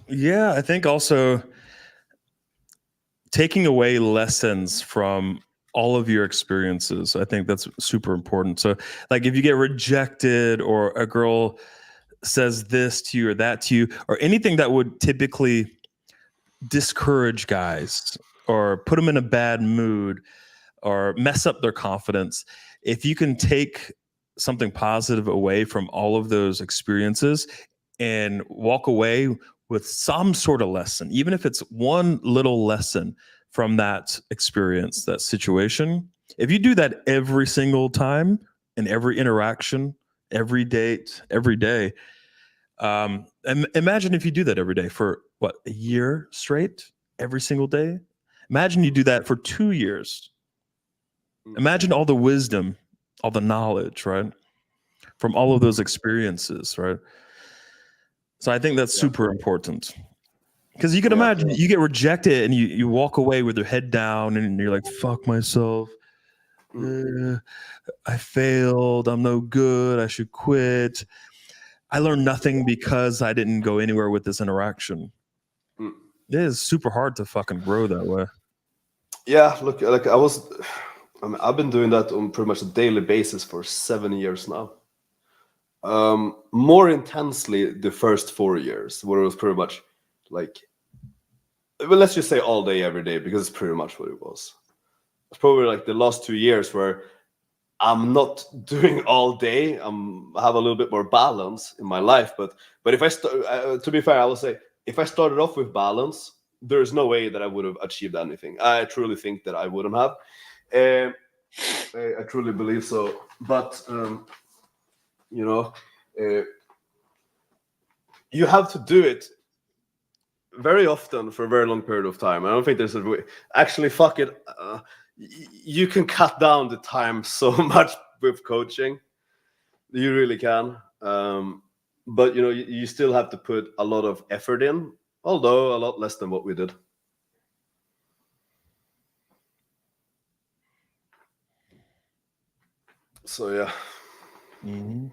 Yeah, I think also taking away lessons from all of your experiences. I think that's super important. So like if you get rejected, or a girl says this to you or that to you, or anything that would typically discourage guys or put them in a bad mood or mess up their confidence, if you can take something positive away from all of those experiences and walk away with some sort of lesson, even if it's one little lesson from that experience, that situation, if you do that every single time, in every interaction, every date, every day, and imagine if you do that every day for what, a year straight, every single day. Imagine you do that for 2 years. Imagine all the wisdom, all the knowledge, right, from all of those experiences, right? So I think that's super important, because you can imagine you get rejected and you walk away with your head down and you're like, fuck myself. I failed. I'm no good. I should quit. I learned nothing because I didn't go anywhere with this interaction. It is super hard to fucking grow that way. Yeah, look, like I've been doing that on pretty much a daily basis for 7 years now. More intensely the first 4 years, where it was pretty much like, well, let's just say all day, every day, because it's pretty much what it was. It's probably like the last 2 years where I'm not doing all day. I have a little bit more balance in my life. But if I to be fair, I will say, if I started off with balance, there's no way that I would have achieved anything. I truly think that I wouldn't have. I truly believe so. But you know, you have to do it very often for a very long period of time. I don't think there's a way. Actually, fuck it. You can cut down the time so much with coaching. You really can. But you still have to put a lot of effort in, although a lot less than what we did. So yeah. Mm-hmm.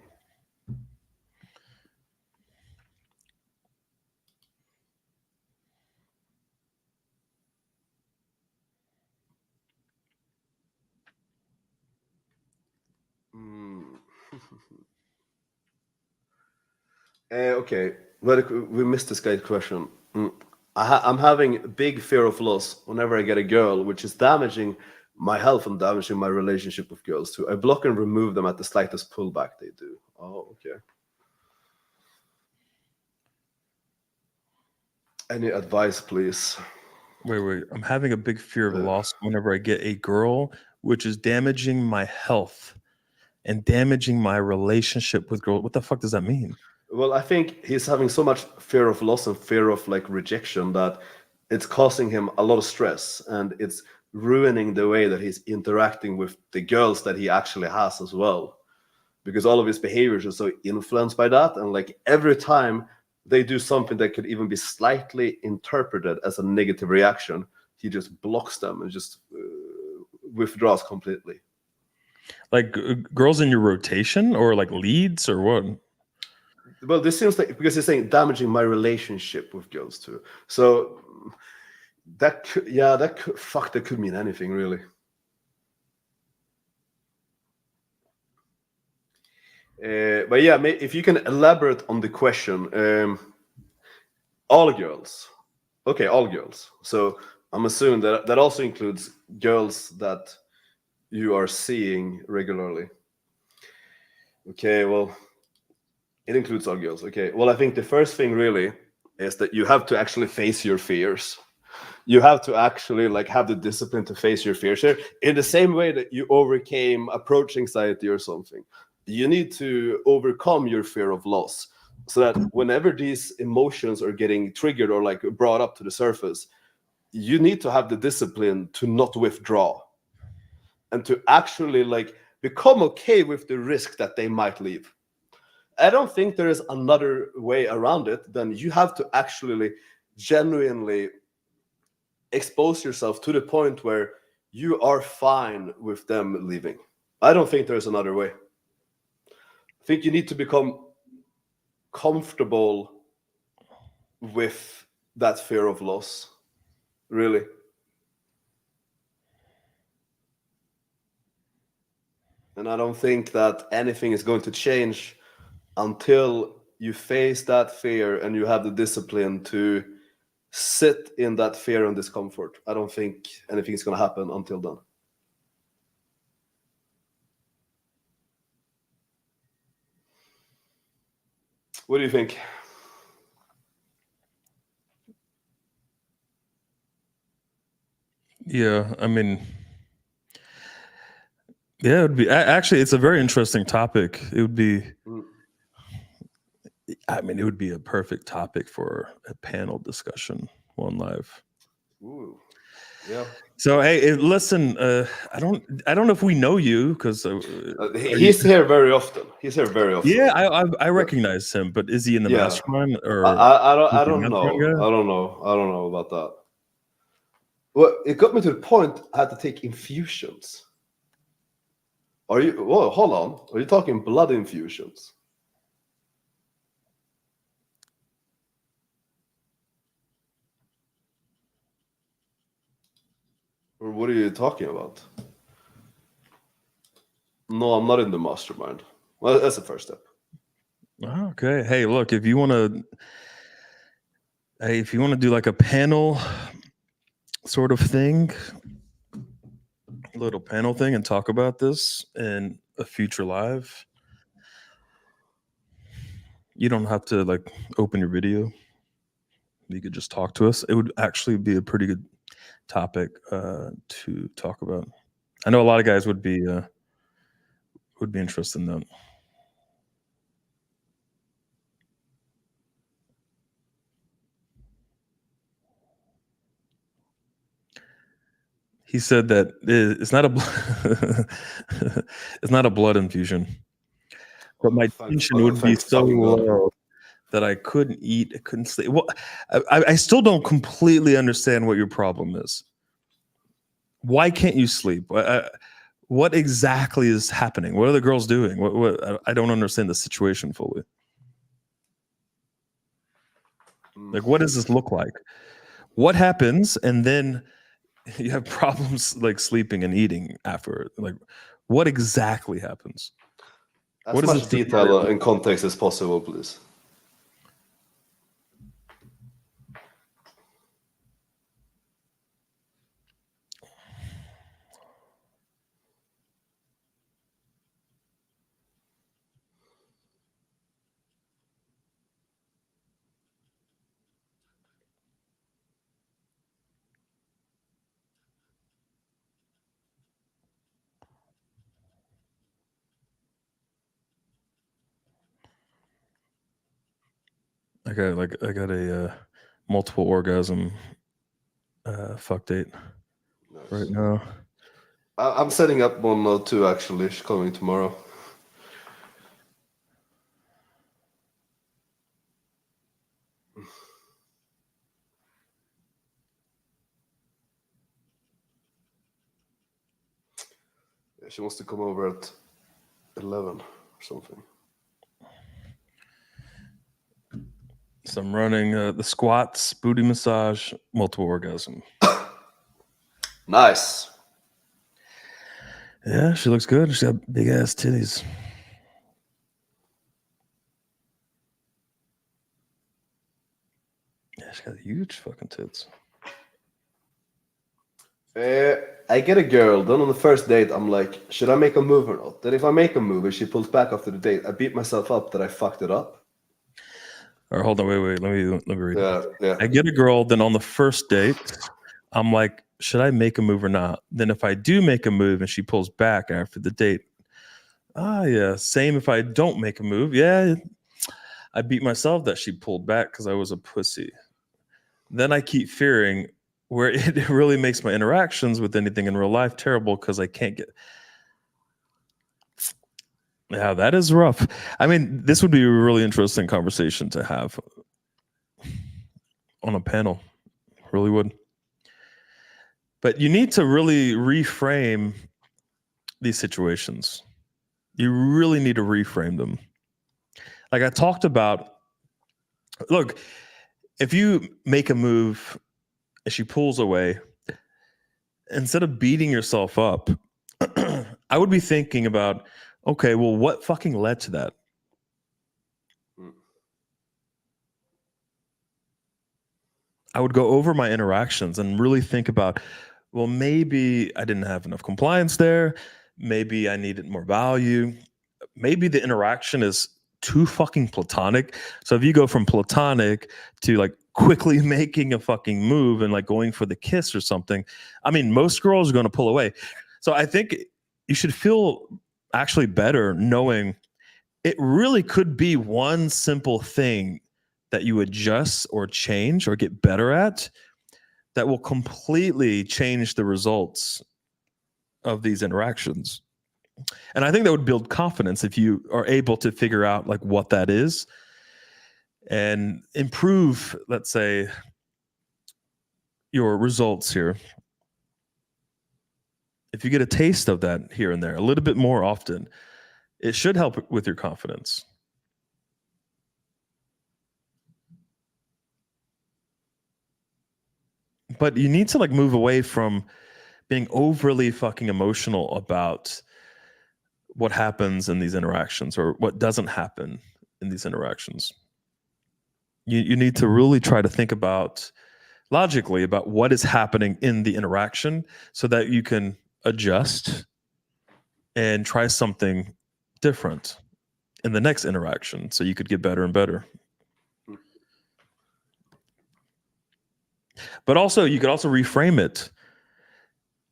Okay, but we missed this guy's question. I'm having a big fear of loss whenever I get a girl, which is damaging my health and damaging my relationship with girls too. I block and remove them at the slightest pullback they do. Oh, okay. Any advice, please? Wait. I'm having a big fear of loss whenever I get a girl, which is damaging my health and damaging my relationship with girls. What the fuck does that mean? Well, I think he's having so much fear of loss and fear of like rejection that it's causing him a lot of stress, and it's ruining the way that he's interacting with the girls that he actually has as well, because all of his behaviors are so influenced by that. And like every time they do something that could even be slightly interpreted as a negative reaction, he just blocks them and just withdraws completely. Like girls in your rotation or like leads or what? Well, this seems like, because he's saying damaging my relationship with girls too. So that could, yeah, that could, fuck, that could mean anything really. But yeah, if you can elaborate on the question, all girls. Okay, all girls. So I'm assuming that that also includes girls that you are seeing regularly. Okay, well, it includes all girls. Okay, well, I think the first thing really is that you have to actually face your fears. You have to actually like have the discipline to face your fears here, in the same way that you overcame approach anxiety or something. You need to overcome your fear of loss, so that whenever these emotions are getting triggered or like brought up to the surface, you need to have the discipline to not withdraw, and to actually like become okay with the risk that they might leave. I don't think there is another way around it than you have to actually genuinely expose yourself to the point where you are fine with them leaving. I don't think there's another way. I think you need to become comfortable with that fear of loss, really. And I don't think that anything is going to change until you face that fear and you have the discipline to sit in that fear and discomfort. I don't think anything is going to happen until then. What do you think? Yeah, I mean, yeah, it would be actually. It's a very interesting topic. It would be. I mean, it would be a perfect topic for a panel discussion, one live. Ooh, yeah. So, hey, listen. I don't know if we know you because he's here very often. He's here very often. Yeah, I recognize him, but is he in the Yeah. mastermind or? I don't know. I don't know. I don't know about that. Well, it got me to the point I had to take infusions. Are you? Whoa, hold on. Are you talking blood infusions? Or what are you talking about? No, I'm not in the mastermind. Well, that's the first step. Okay. Hey, look, if you want to do like a panel sort of thing, a little panel thing, and talk about this in a future live, you don't have to like open your video. You could just talk to us. It would actually be a pretty good topic to talk about. I know a lot of guys would be interested in that. He said that it's not it's not a blood infusion, but my tension would be so low that I couldn't eat, I couldn't sleep. Well, I still don't completely understand what your problem is. Why can't you sleep? What exactly is happening? What are the girls doing? What I don't understand the situation fully. Like, what does this look like? What happens? And then you have problems like sleeping and eating after. Like, what exactly happens? As much detail and context as possible, please. I got a multiple orgasm fuck date Nice. right now. I'm setting up one now too. Actually, she's coming tomorrow. Yeah, she wants to come over at 11 or something. So I'm running the squats, booty massage, multiple orgasm. Nice. Yeah, she looks good. She's got big ass titties. Yeah, she's got huge fucking tits. I get a girl. Then on the first date, I'm like, should I make a move or not? Then if I make a move and she pulls back after the date, I beat myself up that I fucked it up. Or hold on, wait. Let me read. Yeah. I get a girl. Then on the first date, I'm like, should I make a move or not? Then if I do make a move and she pulls back after the date, yeah, same if I don't make a move. Yeah, I beat myself that she pulled back because I was a pussy. Then I keep fearing where it really makes my interactions with anything in real life terrible because I can't get. Yeah, that is rough. I mean, this would be a really interesting conversation to have on a panel. Really would. But you need to really reframe these situations. You really need to reframe them. Like I talked about, look, if you make a move and she pulls away, instead of beating yourself up, I would be thinking about, okay, well, what fucking led to that? I would go over my interactions and really think about, well, maybe I didn't have enough compliance there. Maybe I needed more value. Maybe the interaction is too fucking platonic. So if you go from platonic to like quickly making a fucking move and like going for the kiss or something, I mean, most girls are going to pull away. So I think you should feel actually better knowing it really could be one simple thing that you adjust or change or get better at that will completely change the results of these interactions. And I think that would build confidence if you are able to figure out like what that is and improve, let's say, your results here. If you get a taste of that here and there a little bit more often, it should help with your confidence. But you need to like move away from being overly fucking emotional about what happens in these interactions or what doesn't happen in these interactions. You need to really try to think about logically about what is happening in the interaction so that you can adjust and try something different in the next interaction so you could get better and better. But also, you could also reframe it.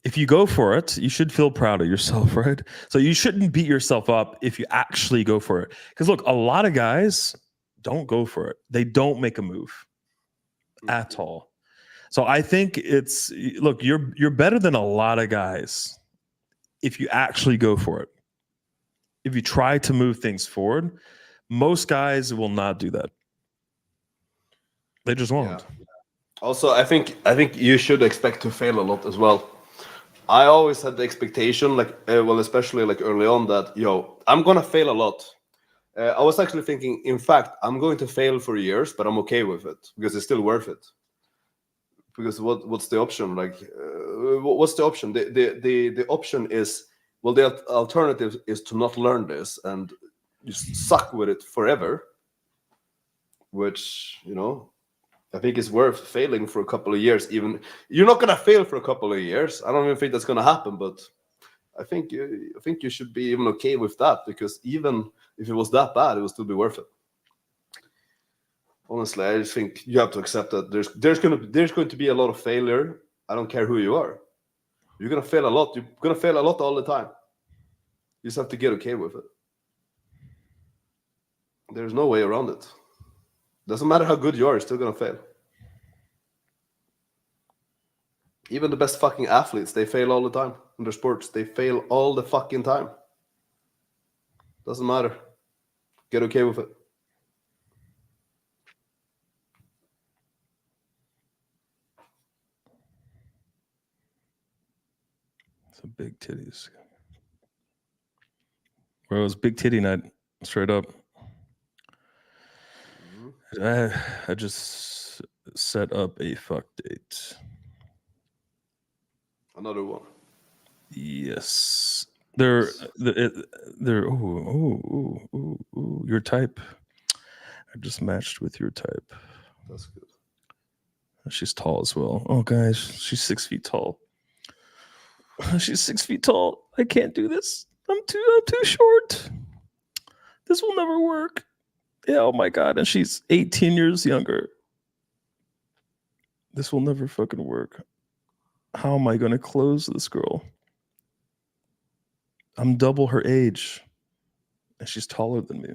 If you go for it, you should feel proud of yourself, right? So you shouldn't beat yourself up if you actually go for it. Because look, a lot of guys don't go for it. They don't make a move at all. So I think look, you're better than a lot of guys if you actually go for it. If you try to move things forward, most guys will not do that. They just won't. Yeah. Also, I think you should expect to fail a lot as well. I always had the expectation, like, well, especially like early on, that I'm gonna fail a lot. I was actually thinking, in fact, I'm going to fail for years, but I'm okay with it because it's still worth it. Because what's the option? Like, what's the option? The option is, well, the alternative is to not learn this and just suck with it forever, which I think it's worth failing for a couple of years. Even you're not gonna fail for a couple of years. I don't even think that's gonna happen, but I think you should be even okay with that, because even if it was that bad, it would still be worth it. Honestly, I just think you have to accept that there's going to be a lot of failure. I don't care who you are. You're gonna fail a lot. You're gonna fail a lot all the time. You just have to get okay with it. There's no way around it. Doesn't matter how good you are, you're still gonna fail. Even the best fucking athletes, they fail all the time in their sports. They fail all the fucking time. Doesn't matter. Get okay with it. So big titties. Bro, it was big titty night, straight up. I just set up a fuck date. Another one. Yes. They're ooh, your type. I just matched with your type. That's good. She's tall as well. Oh guys, she's 6 feet tall. She's 6 feet tall. I can't do this. I'm too short. This will never work. Yeah, oh my god. And she's 18 years younger. This will never fucking work. How am I gonna close this girl? I'm double her age. And she's taller than me.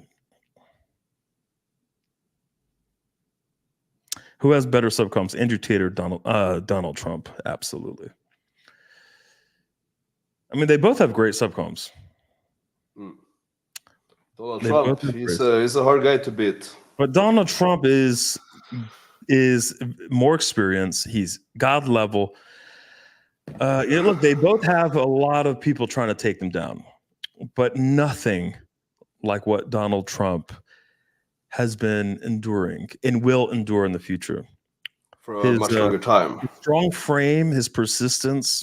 Who has better subcoms? Andrew Tate or Donald Trump? Absolutely. I mean, they both have great subcoms. Donald Trump, he's a hard guy to beat. But Donald Trump is more experienced. He's God level. Look, they both have a lot of people trying to take them down, but nothing like what Donald Trump has been enduring and will endure in the future. For a much longer time. His strong frame, his persistence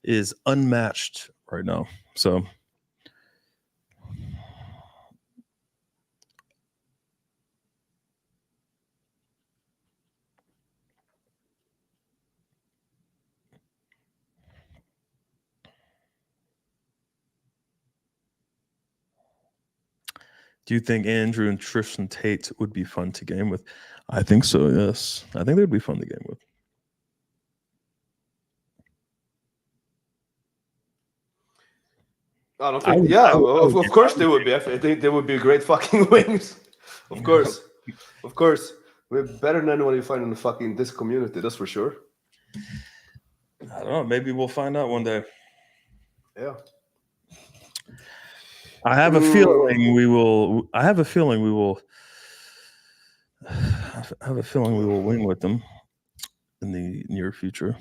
is unmatched right now. So do you think Andrew and Tristan Tate would be fun to game with? I think so, yes. I think they'd be fun to game with. I don't think. Of course they would be. I think they would be great fucking wings. Of course. Of course. We're better than anyone you find in the fucking this community, that's for sure. I don't know. Maybe we'll find out one day. Yeah. I have a feeling we will. I have a feeling we will win with them in the near future.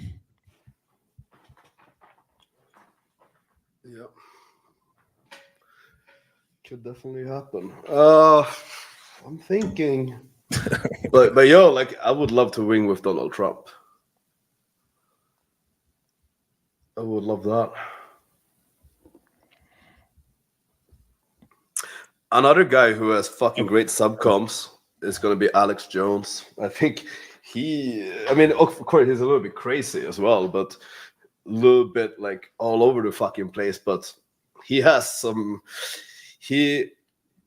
Yeah. Could definitely happen. I'm thinking, but yo, like I would love to win with Donald Trump. I would love that. Another guy who has fucking great subcoms is going to be Alex Jones. I think of course, he's a little bit crazy as well, but a little bit like all over the fucking place. But he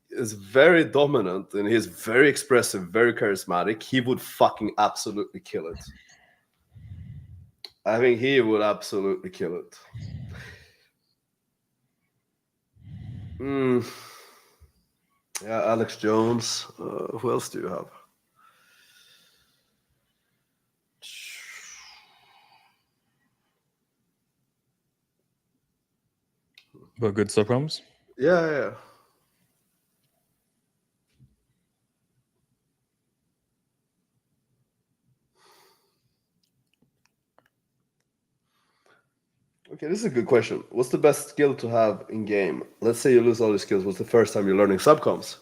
is very dominant and he's very expressive, very charismatic. He would fucking absolutely kill it. I think he would absolutely kill it. Yeah, Alex Jones. Who else do you have? But good subcoms? Yeah. Okay, this is a good question. What's the best skill to have in game? Let's say you lose all your skills. What's the first time you're learning subcoms?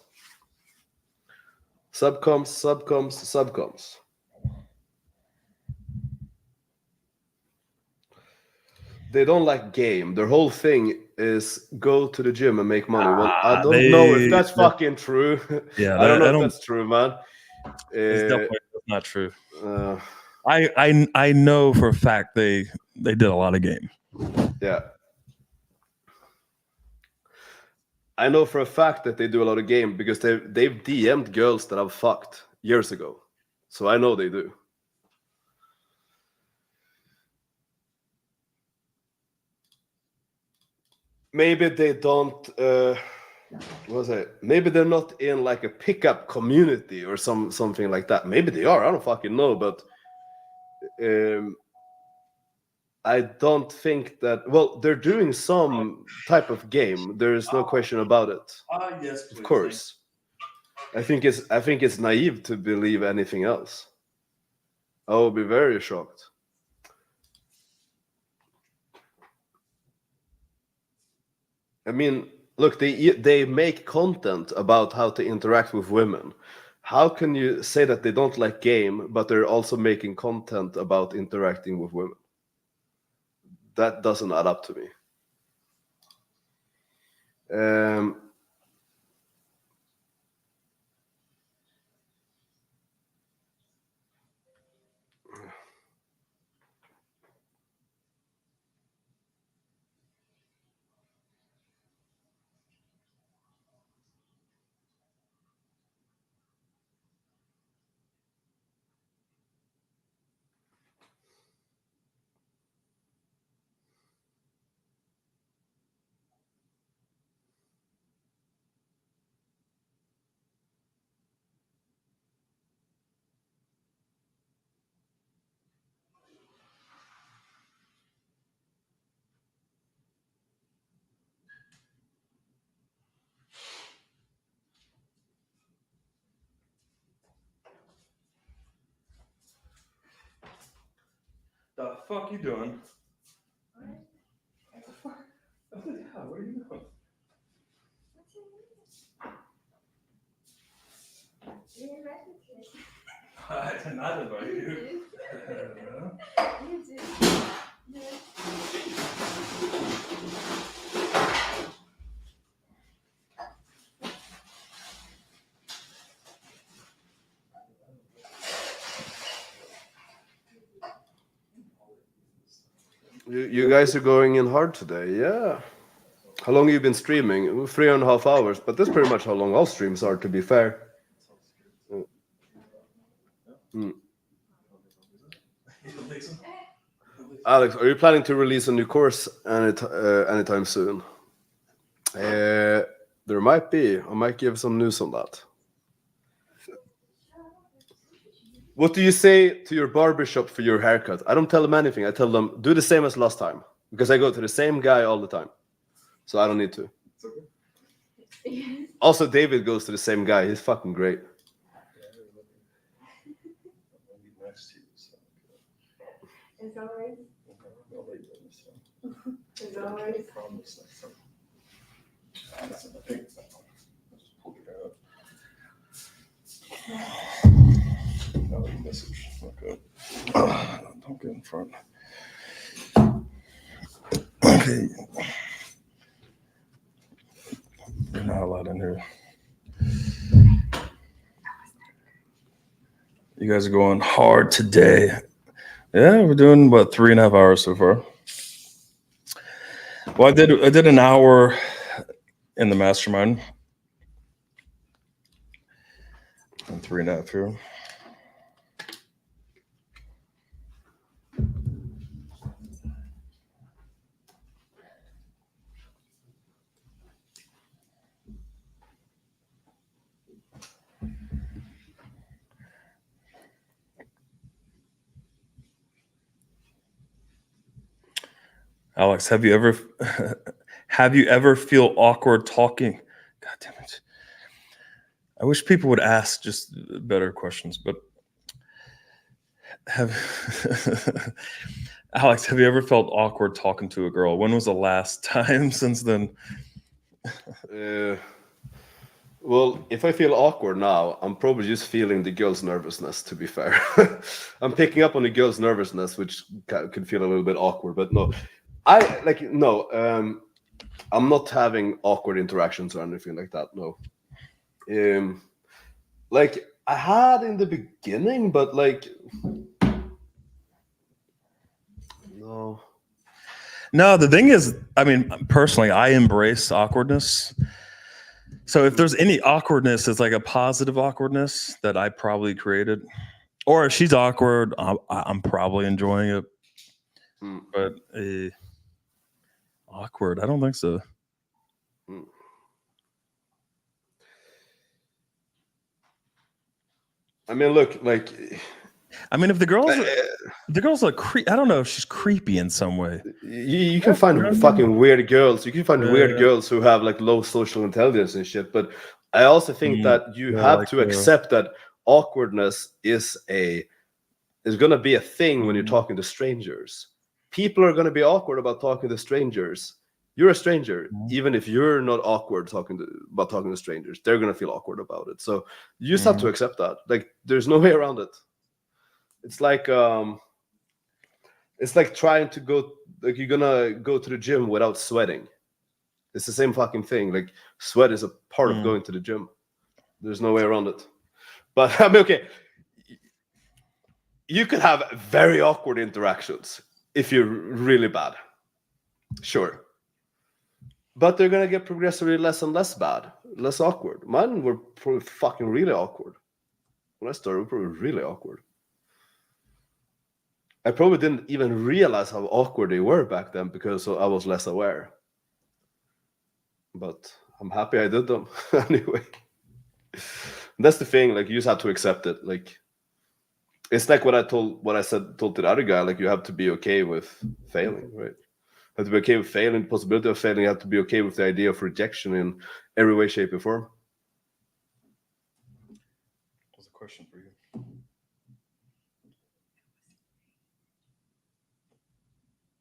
Subcoms. They don't like game. Their whole thing is go to the gym and make money. Well, I don't know if that's fucking true. Yeah, I don't know if that's true, man. It's definitely not true. I know for a fact they did a lot of game. Yeah. I know for a fact that they do a lot of game because they've DM'd girls that I've fucked years ago. So I know they do. Maybe they don't maybe they're not in like a pickup community or something like that. Maybe they are. I don't fucking know, but I don't think that. Well, they're doing some type of game. There is no question about it. Yes, please. Of course. I think it's naive to believe anything else. I will be very shocked. I mean, look, they make content about how to interact with women. How can you say that they don't like game, but they're also making content about interacting with women? That doesn't add up to me. The fuck you doing? What the fuck? What the hell? What are you doing? I did not invite you. You did. You guys are going in hard today, yeah. How long have you been streaming? 3.5 hours, but that's pretty much how long all streams are, to be fair. Alex, are you planning to release a new course anytime soon? There might be. I might give some news on that. What do you say to your barbershop for your haircut? I don't tell them anything. I tell them, do the same as last time. Because I go to the same guy all the time. So I don't need to. Also, David goes to the same guy. He's fucking great. As always. As always. Another message. Okay. Don't get in front. Okay. You're not allowed in here. You guys are going hard today. Yeah, we're doing about 3.5 hours so far. Well, I did an hour in the Mastermind. And 3.5 here. Alex, have you ever feel awkward talking? God damn it. I wish people would ask just better questions, but Alex, have you ever felt awkward talking to a girl? When was the last time since then? Well, if I feel awkward now, I'm probably just feeling the girl's nervousness, to be fair. I'm picking up on the girl's nervousness, which could feel a little bit awkward, but no. I'm not having awkward interactions or anything like that, no. Like, I had in the beginning, but like, no. No, the thing is, I mean, personally, I embrace awkwardness. So if there's any awkwardness, it's like a positive awkwardness that I probably created. Or if she's awkward, I'm probably enjoying it. But awkward, I don't think so. I mean, look, like, I mean, if the girl's like I don't know if she's creepy in some way. You can find fucking weird girls. You can find weird girls who have like low social intelligence and shit. But I also think that you have to accept that awkwardness is gonna be a thing when you're talking to strangers. People are gonna be awkward about talking to strangers. You're a stranger, even if you're not awkward about talking to strangers, they're gonna feel awkward about it. So you just have to accept that. Like, there's no way around it. It's like trying to go, like, you're gonna go to the gym without sweating. It's the same fucking thing. Like, sweat is a part of going to the gym. There's no way around it. But I mean, okay, you could have very awkward interactions if you're really bad. Sure. But they're gonna get progressively less and less bad, less awkward. Mine were probably fucking really awkward. When I started, we were probably really awkward. I probably didn't even realize how awkward they were back then because I was less aware. But I'm happy I did them anyway. That's the thing. Like, you just have to accept it. Like, it's like what I told to the other guy. Like, you have to be okay with failing, right? You have to be okay with failing, the possibility of failing. You have to be okay with the idea of rejection in every way, shape, or form. What's a question for you?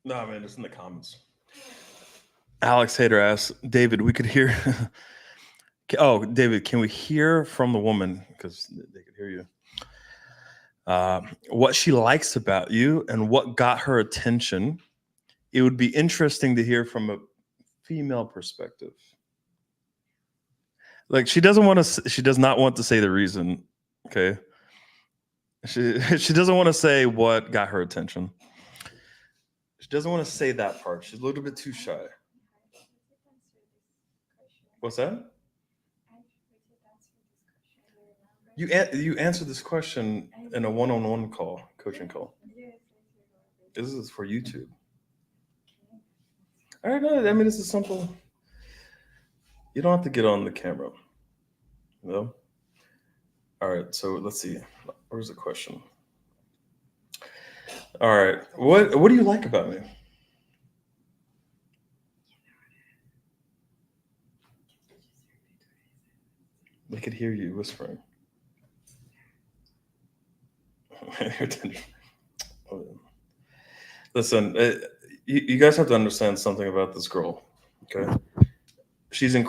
No, I mean, it's in the comments. Alex Hader asks, David, we could hear. Oh, David, can we hear from the woman? Because they could hear you. What she likes about you and what got her attention. It would be interesting to hear from a female perspective. Like, she does not want to say the reason. Okay. She doesn't want to say what got her attention. She doesn't want to say that part. She's a little bit too shy. What's that? You answered this question in a one-on-one call, coaching call. This is for YouTube. All right, no, I mean, this is simple. You don't have to get on the camera. No. All right, so let's see. Where's the question? All right, what do you like about me? They could hear you whispering. Listen, you guys have to understand something about this girl. Okay, she doesn't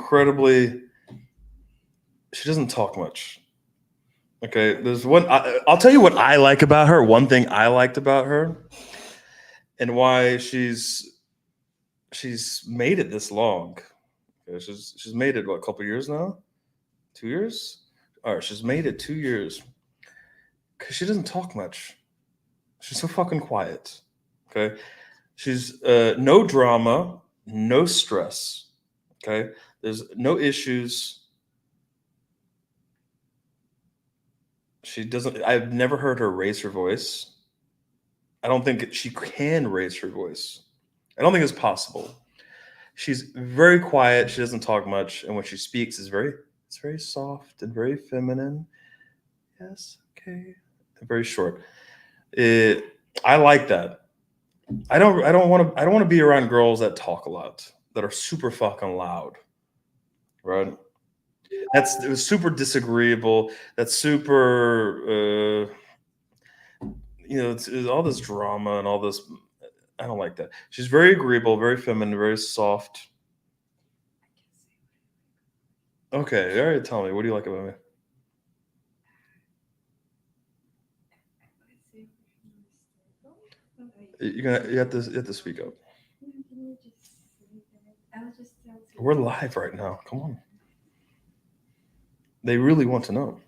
talk much. Okay, there's one. I'll tell you what I like about her. One thing I liked about her, and why she's made it this long. Okay, she's made it, what, a couple years now? 2 years? All right, she's made it 2 years. Because she doesn't talk much. She's so fucking quiet. Okay, she's no drama, no stress. Okay, there's no issues. She doesn't. I've never heard her raise her voice. I don't think she can raise her voice. I don't think it's possible. She's very quiet. She doesn't talk much, and when she speaks, it's very soft and very feminine. Yes, okay, and very short. I like that. I don't want to be around girls that talk a lot, that are super fucking loud, right? It was super disagreeable. That's super, it's all this drama and all this. I don't like that. She's very agreeable, very feminine, very soft. Okay, all right. Tell me, what do you like about me? You have to speak up. We're live right now. Come on. They really want to know.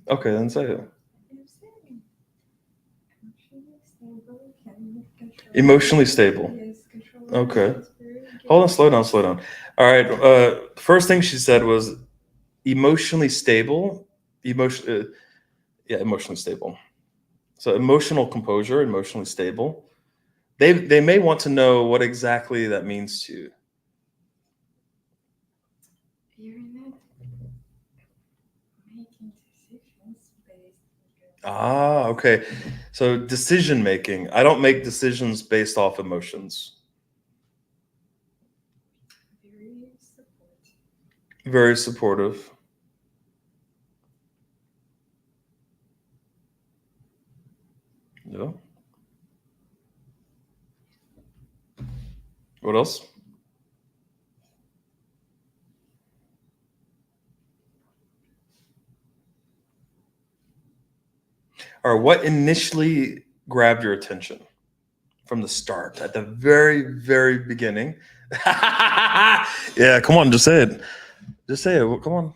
Okay, then say it. Emotionally stable. Okay. Hold on, slow down. All right. First thing she said was emotionally stable. Emotionally stable. So emotional composure, emotionally stable. They may want to know what exactly that means to you. You're not making decisions Okay. So decision making. I don't make decisions based off emotions. Very supportive. Very supportive. Yeah. What else? Or what initially grabbed your attention from the start, at the very, very beginning? Yeah, come on, just say it. Just say it. Come on.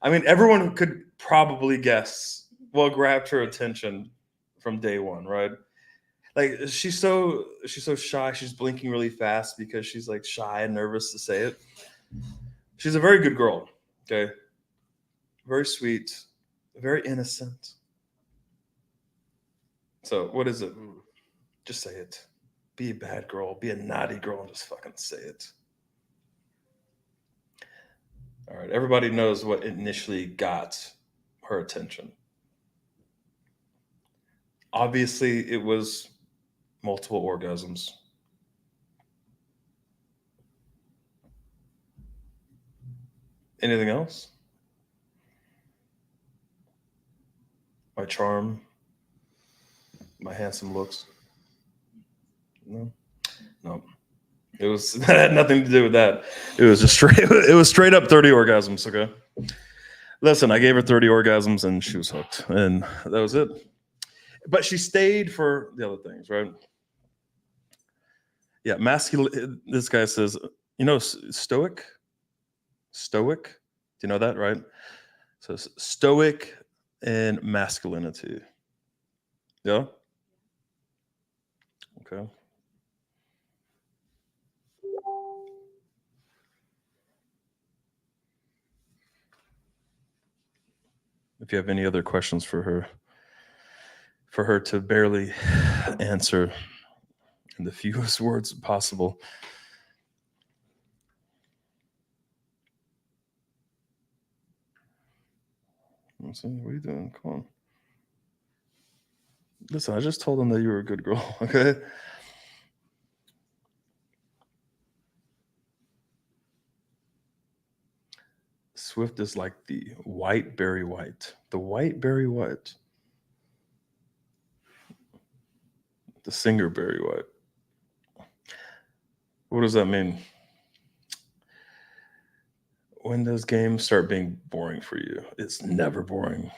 I mean, everyone could probably guess what grabbed her attention from day one, right? Like she's so shy. She's blinking really fast because she's like shy and nervous to say it. She's a very good girl. Okay, very sweet, very innocent. So what is it? Mm. Just say it. Be a bad girl. Be a naughty girl and just fucking say it. All right. Everybody knows what initially got her attention. Obviously, it was multiple orgasms. Anything else? My charm, my handsome looks. No, no. It was that had nothing to do with that. It was just straight. It was straight up 30 orgasms. Okay. Listen, I gave her 30 orgasms and she was hooked, and that was it. But she stayed for the other things, right? Yeah, masculine. This guy says, stoic. Stoic. Do you know that, right? So stoic and masculinity. Yeah. Okay. If you have any other questions for her to barely answer in the fewest words possible. I'm saying, what are you doing? Come on. Listen, I just told them that you were a good girl, okay? Swift is like the white Barry White. The white Barry White. The singer Barry White. What does that mean? When does games start being boring for you? It's never boring.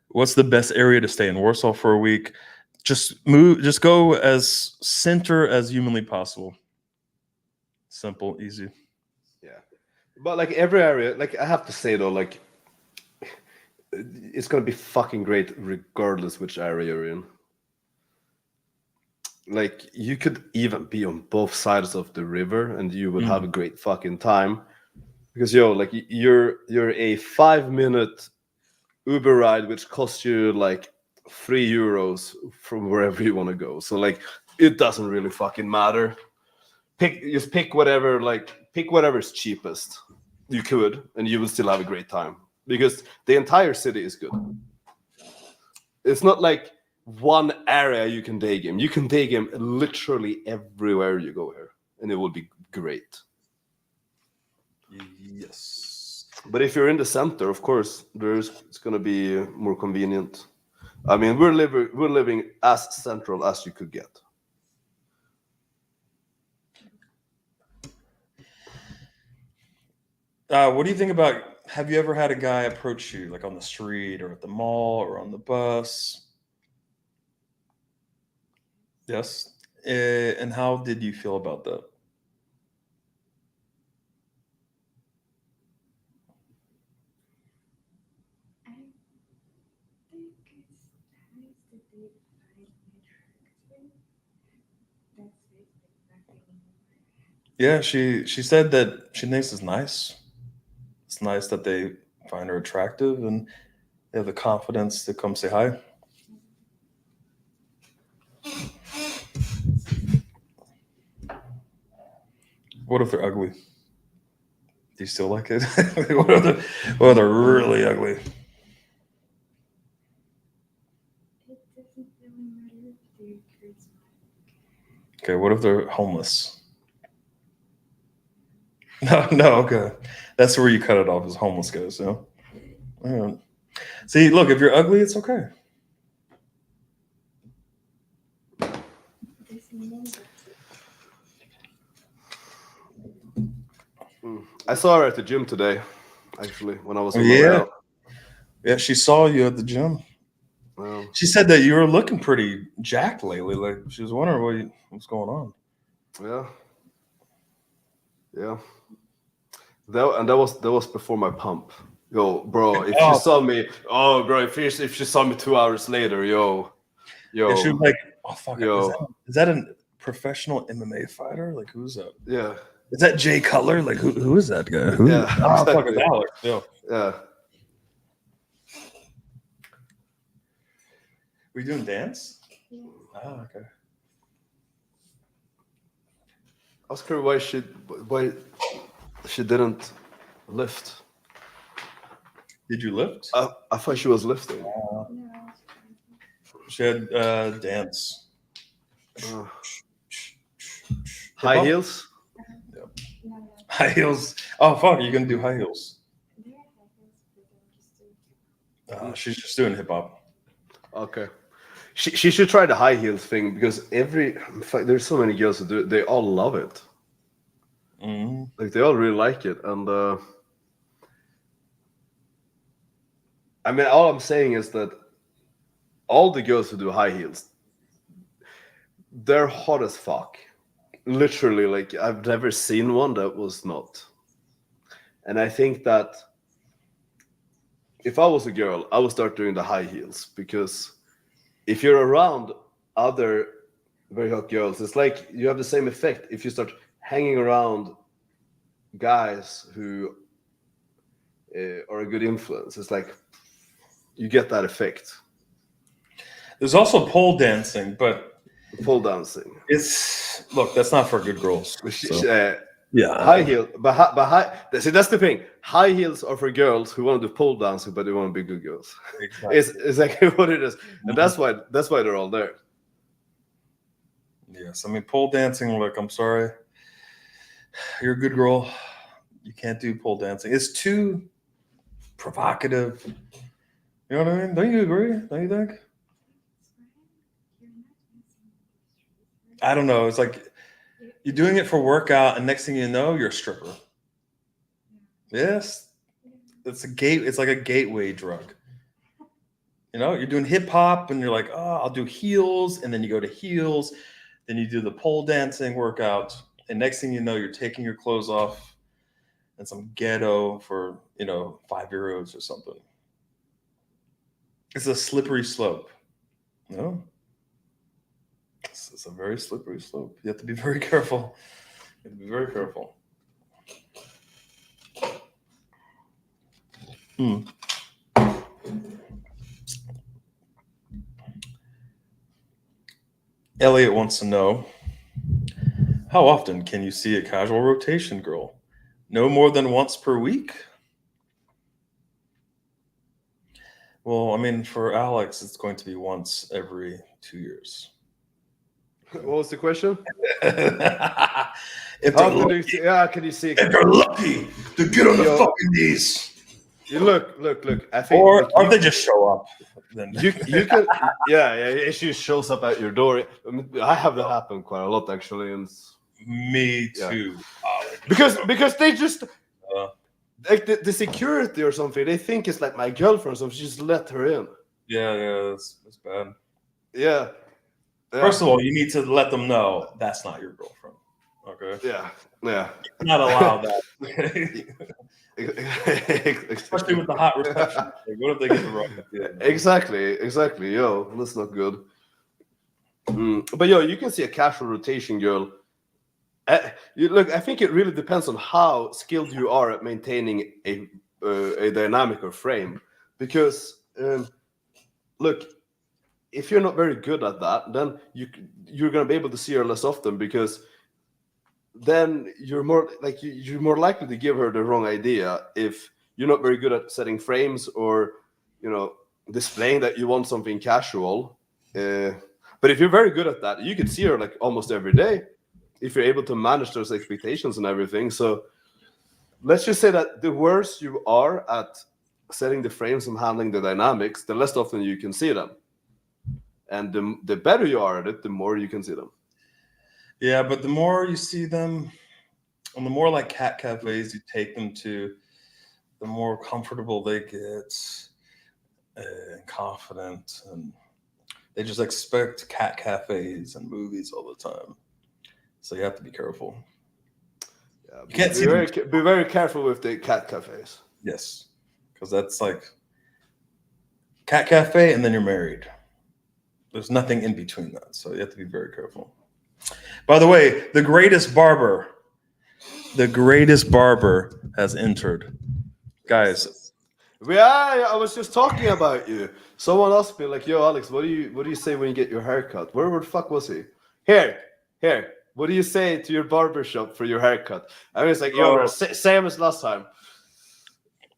What's the best area to stay in? Warsaw for a week. Just go as center as humanly possible. Simple, easy. Yeah, but like every area, like I have to say though, like it's gonna be fucking great regardless which area you're in. Like you could even be on both sides of the river and you would have a great fucking time because like you're a 5 minute Uber ride which costs you like €3 from wherever you want to go. So like it doesn't really fucking matter. Pick whatever's cheapest you could, and you will still have a great time because the entire city is good. It's not like one area you can day game. You can day game literally everywhere you go here, and it will be great. Yes. But if you're in the center, of course, it's gonna be more convenient. I mean, we're living as central as you could get. What do you think about? Have you ever had a guy approach you, like on the street or at the mall or on the bus? Yes. And how did you feel about that? I think it's nice that they find me attractive. That's basically nothing more. Yeah, she said that she thinks it's nice. It's nice that they find her attractive and they have the confidence to come say hi. What if they're ugly? Do you still like it? What if they're really ugly? doesn't really matter if they're charismatic. Okay, what if they're homeless? No, okay. That's where you cut it off as homeless guys, yeah. All right. See, look, if you're ugly, it's okay. There's no but. I saw her at the gym today, actually, when I was Oh, on my way yeah. out. Yeah, she saw you at the gym. She said that you were looking pretty jacked lately. Like she was wondering what's going on. Yeah. That was before my pump. Yo, bro, if Oh. she saw me, bro, if she saw me 2 hours later, yo. Yeah, she was like, "Oh fuck, Yo. is that a professional MMA fighter? Like who's that? Yeah. Is that Jay Cutler? Like who is that guy? Who? Yeah, Fuck, exactly. it's Alex. Yeah. Yeah. Were you doing dance? Yeah. Oh, okay. Ask her why she didn't lift. Did you lift? I thought she was lifting. No, She had dance. Uh, Hip high hop? heels. no. High heels. Oh fuck, you gonna do high heels? They're high heels, but I'm just doing. She's just doing hip hop. Okay. She should try the high heels thing because in fact, there's so many girls who do it. They all love it. Mm-hmm. Like they all really like it, and I mean, all I'm saying is that all the girls who do high heels, they're hot as fuck. Literally, like I've never seen one that was not. And I think that if I was a girl, I would start doing the high heels because if you're around other very hot girls, it's like you have the same effect if you start hanging around guys who are a good influence. It's like you get that effect. There's also pole dancing, but Pole dancing. Look, that's not for good girls. So. Yeah, high heel, but high. See, that's the thing. High heels are for girls who want to do pole dancing, but they want to be good girls. Exactly. It's exactly what it is, and that's why they're all there. Yes, I mean pole dancing. Look, I'm sorry, you're a good girl. You can't do pole dancing. It's too provocative. You know what I mean? Don't you agree? Don't you think? You're not dancing in the streets, I don't know. It's like you're doing it for workout, and next thing you know, you're a stripper. Yes, it's like a gateway drug. You know, you're doing hip hop, and you're like, oh, I'll do heels, and then you go to heels, then you do the pole dancing workout, and next thing you know, you're taking your clothes off, and some ghetto for €5 or something. It's a slippery slope. No. It's a very slippery slope. You have to be very careful. You have to be very careful. Elliot wants to know, how often can you see a casual rotation girl? No more than once per week? Well, I mean, for Alex, it's going to be once every 2 years. What was the question? If How they're can you see? if they're lucky to get on the fucking knees. You look. I think, Or like, they just show up. Then you can, yeah. She shows up at your door. I mean, I have that happen quite a lot actually, and me too. because they just like the security or something. They think it's like my girlfriend, so just let her in. Yeah, that's bad. Yeah. First of all, you need to let them know that's not your girlfriend. Okay. Yeah. You're not allowed that. Especially with the hot reception. Like, what if they get the wrong idea? Exactly. Yo, that's not good. But yo, you can see a casual rotation girl. Look, I think it really depends on how skilled you are at maintaining a dynamic or frame. Because look, if you're not very good at that, then you're gonna be able to see her less often because then you're more likely to give her the wrong idea if you're not very good at setting frames or displaying that you want something casual. But if you're very good at that, you can see her like almost every day if you're able to manage those expectations and everything. So let's just say that the worse you are at setting the frames and handling the dynamics, the less often you can see them. And the better you are at it, the more you can see them. Yeah, but the more you see them, and the more like cat cafes you take them to, the more comfortable they get and confident, and they just expect cat cafes and movies all the time. So you have to be careful. Yeah, You can't be see very, them. be very careful with the cat cafes. Yes, because that's like cat cafe and then you're married. There's nothing in between that, so you have to be very careful. By the way, the greatest barber has entered. Guys, Yeah, I was just talking about you. Someone asked me like, "Yo, Alex, what do you say when you get your haircut?" Where the fuck was he? Here. What do you say to your barber shop for your haircut? I was like, "Yo, bro, same as last time."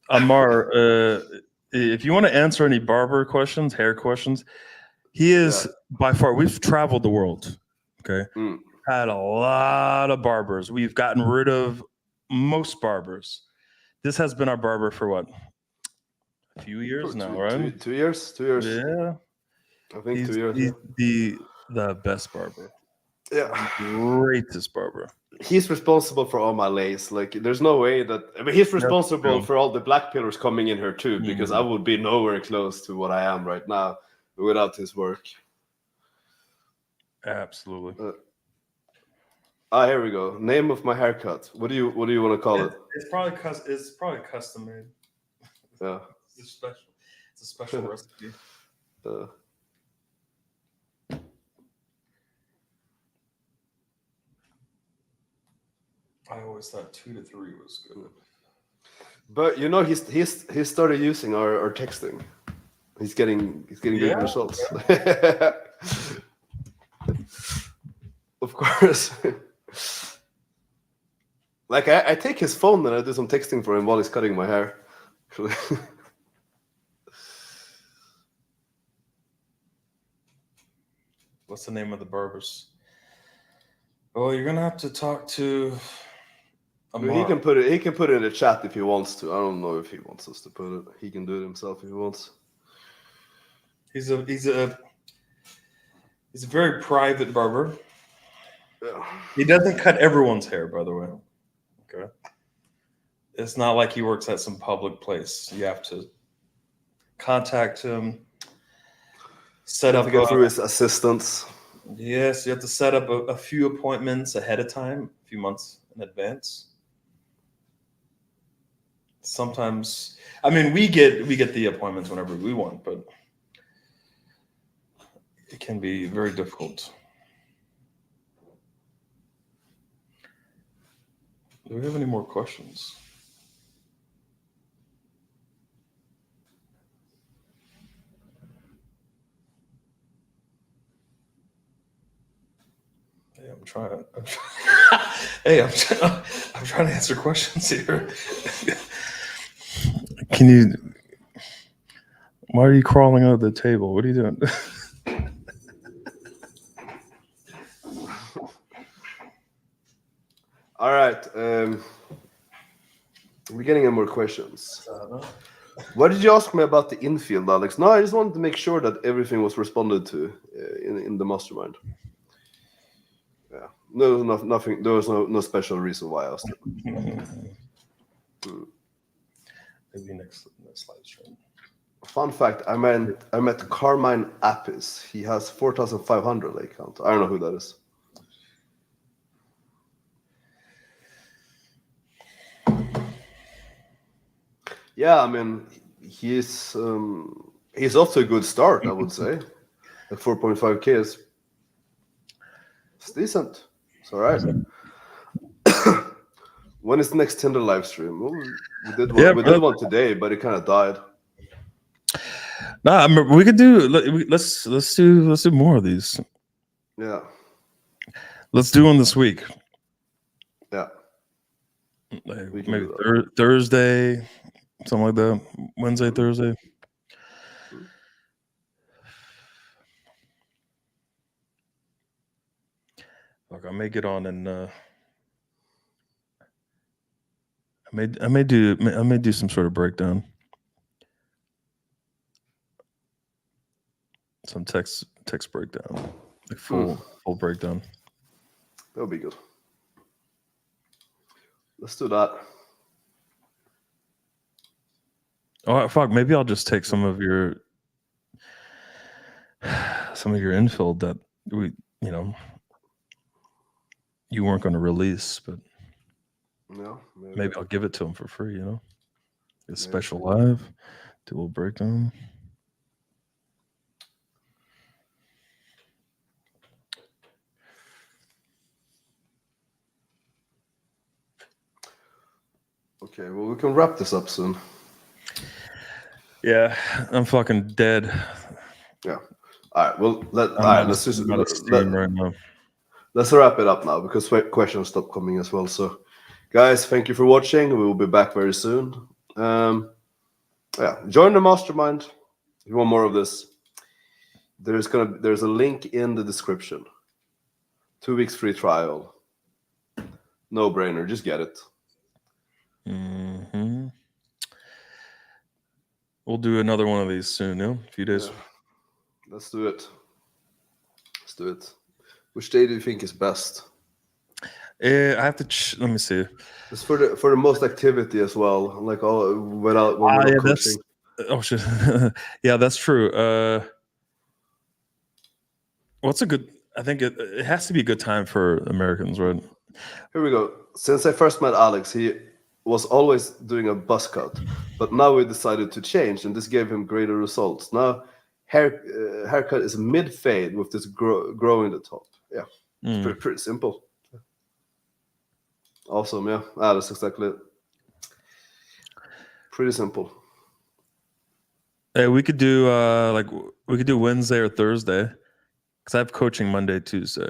Amar, if you want to answer any barber questions, hair questions, he is by far. We've traveled the world. Okay, had a lot of barbers. We've gotten rid of most barbers. This has been our barber for what? A few years now, right? 2 years. 2 years. Yeah, I think he's 2 years. the best barber. Yeah. Greatest barber. He's responsible for all my lace. Like, there's no way that. I mean, he's responsible for all the black pillars coming in here too, because I would be nowhere close to what I am right now without his work. Absolutely. Here we go. Name of my haircut. What do you want to call it? It's probably custom made. Yeah. It's a special recipe. I always thought 2 to 3 was good. But he started using our texting. He's getting good results. Of course. Like I take his phone and I do some texting for him while he's cutting my hair. What's the name of the barbers? Oh, you're gonna have to talk to Amar. He can put it in the chat if he wants to. I don't know if he wants us to put it. He can do it himself if he wants. He's a very private barber. Yeah. He doesn't cut everyone's hair, by the way. Okay. It's not like he works at some public place. You have to contact him, set up to go through his assistants. Yes, you have to set up a few appointments ahead of time, a few months in advance. Sometimes, I mean, we get the appointments whenever we want, but it can be very difficult. Do we have any more questions? Hey, I'm trying to answer questions here. Why are you crawling under the table? What are you doing? All right. We're getting any more questions. What did you ask me about the infield, Alex? No, I just wanted to make sure that everything was responded to in the mastermind. Yeah, nothing. There was no special reason why I asked it. Maybe next slide stream. Fun fact: I met Carmine Apis. He has 4,500 lake count. I don't know who that is. Yeah, I mean, he's off to a good start, I would say. At 4.5K is it's decent. It's all right. When is the next Tinder live stream? Well, we did one today, but it kind of died. Nah, we could do. Let's do more of these. Yeah. Let's do one this week. Yeah. Like maybe Thursday, something like that. Wednesday, Thursday. Look, I may get on and I may do some sort of breakdown. Some text breakdown. Like full breakdown. That would be good. Let's do that. Oh fuck, maybe I'll just take some of your Infield that we, you weren't going to release, but No, maybe I'll give it to him for free, A Maybe. special live, do a little breakdown. Okay, well, we can wrap this up soon. Yeah, I'm fucking dead. Yeah. All right. Well, let's just right now. Let's wrap it up now because questions stop coming as well. So, guys, thank you for watching. We will be back very soon. Join the Mastermind if you want more of this. There's a link in the description. 2 weeks free trial. No brainer. Just get it. Mm-hmm. We'll do another one of these soon, a few days. Yeah. Let's do it. Which day do you think is best? I have to. Let me see. It's for the most activity as well. Like all without coaching. Oh shit. Yeah, that's true. What's a good? I think it has to be a good time for Americans, right? Here we go. Since I first met Alex, he was always doing a buzz cut, but now we decided to change, and this gave him greater results. Now, haircut is mid fade with this growing the top. Yeah, it's pretty simple. Awesome. Yeah, that's exactly it. Pretty simple. Hey, we could do Wednesday or Thursday, because I have coaching Monday, Tuesday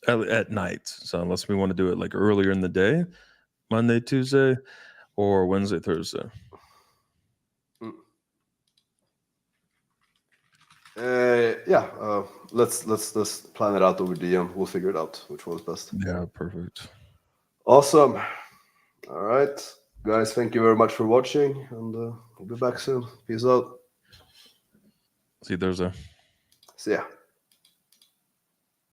at night. So unless we want to do it like earlier in the day, Monday, Tuesday, or Wednesday, Thursday. Let's plan it out over DM. We'll figure it out which one's best. Yeah, perfect. Awesome. All right, guys. Thank you very much for watching, and we'll be back soon. Peace out. See you Thursday. See ya.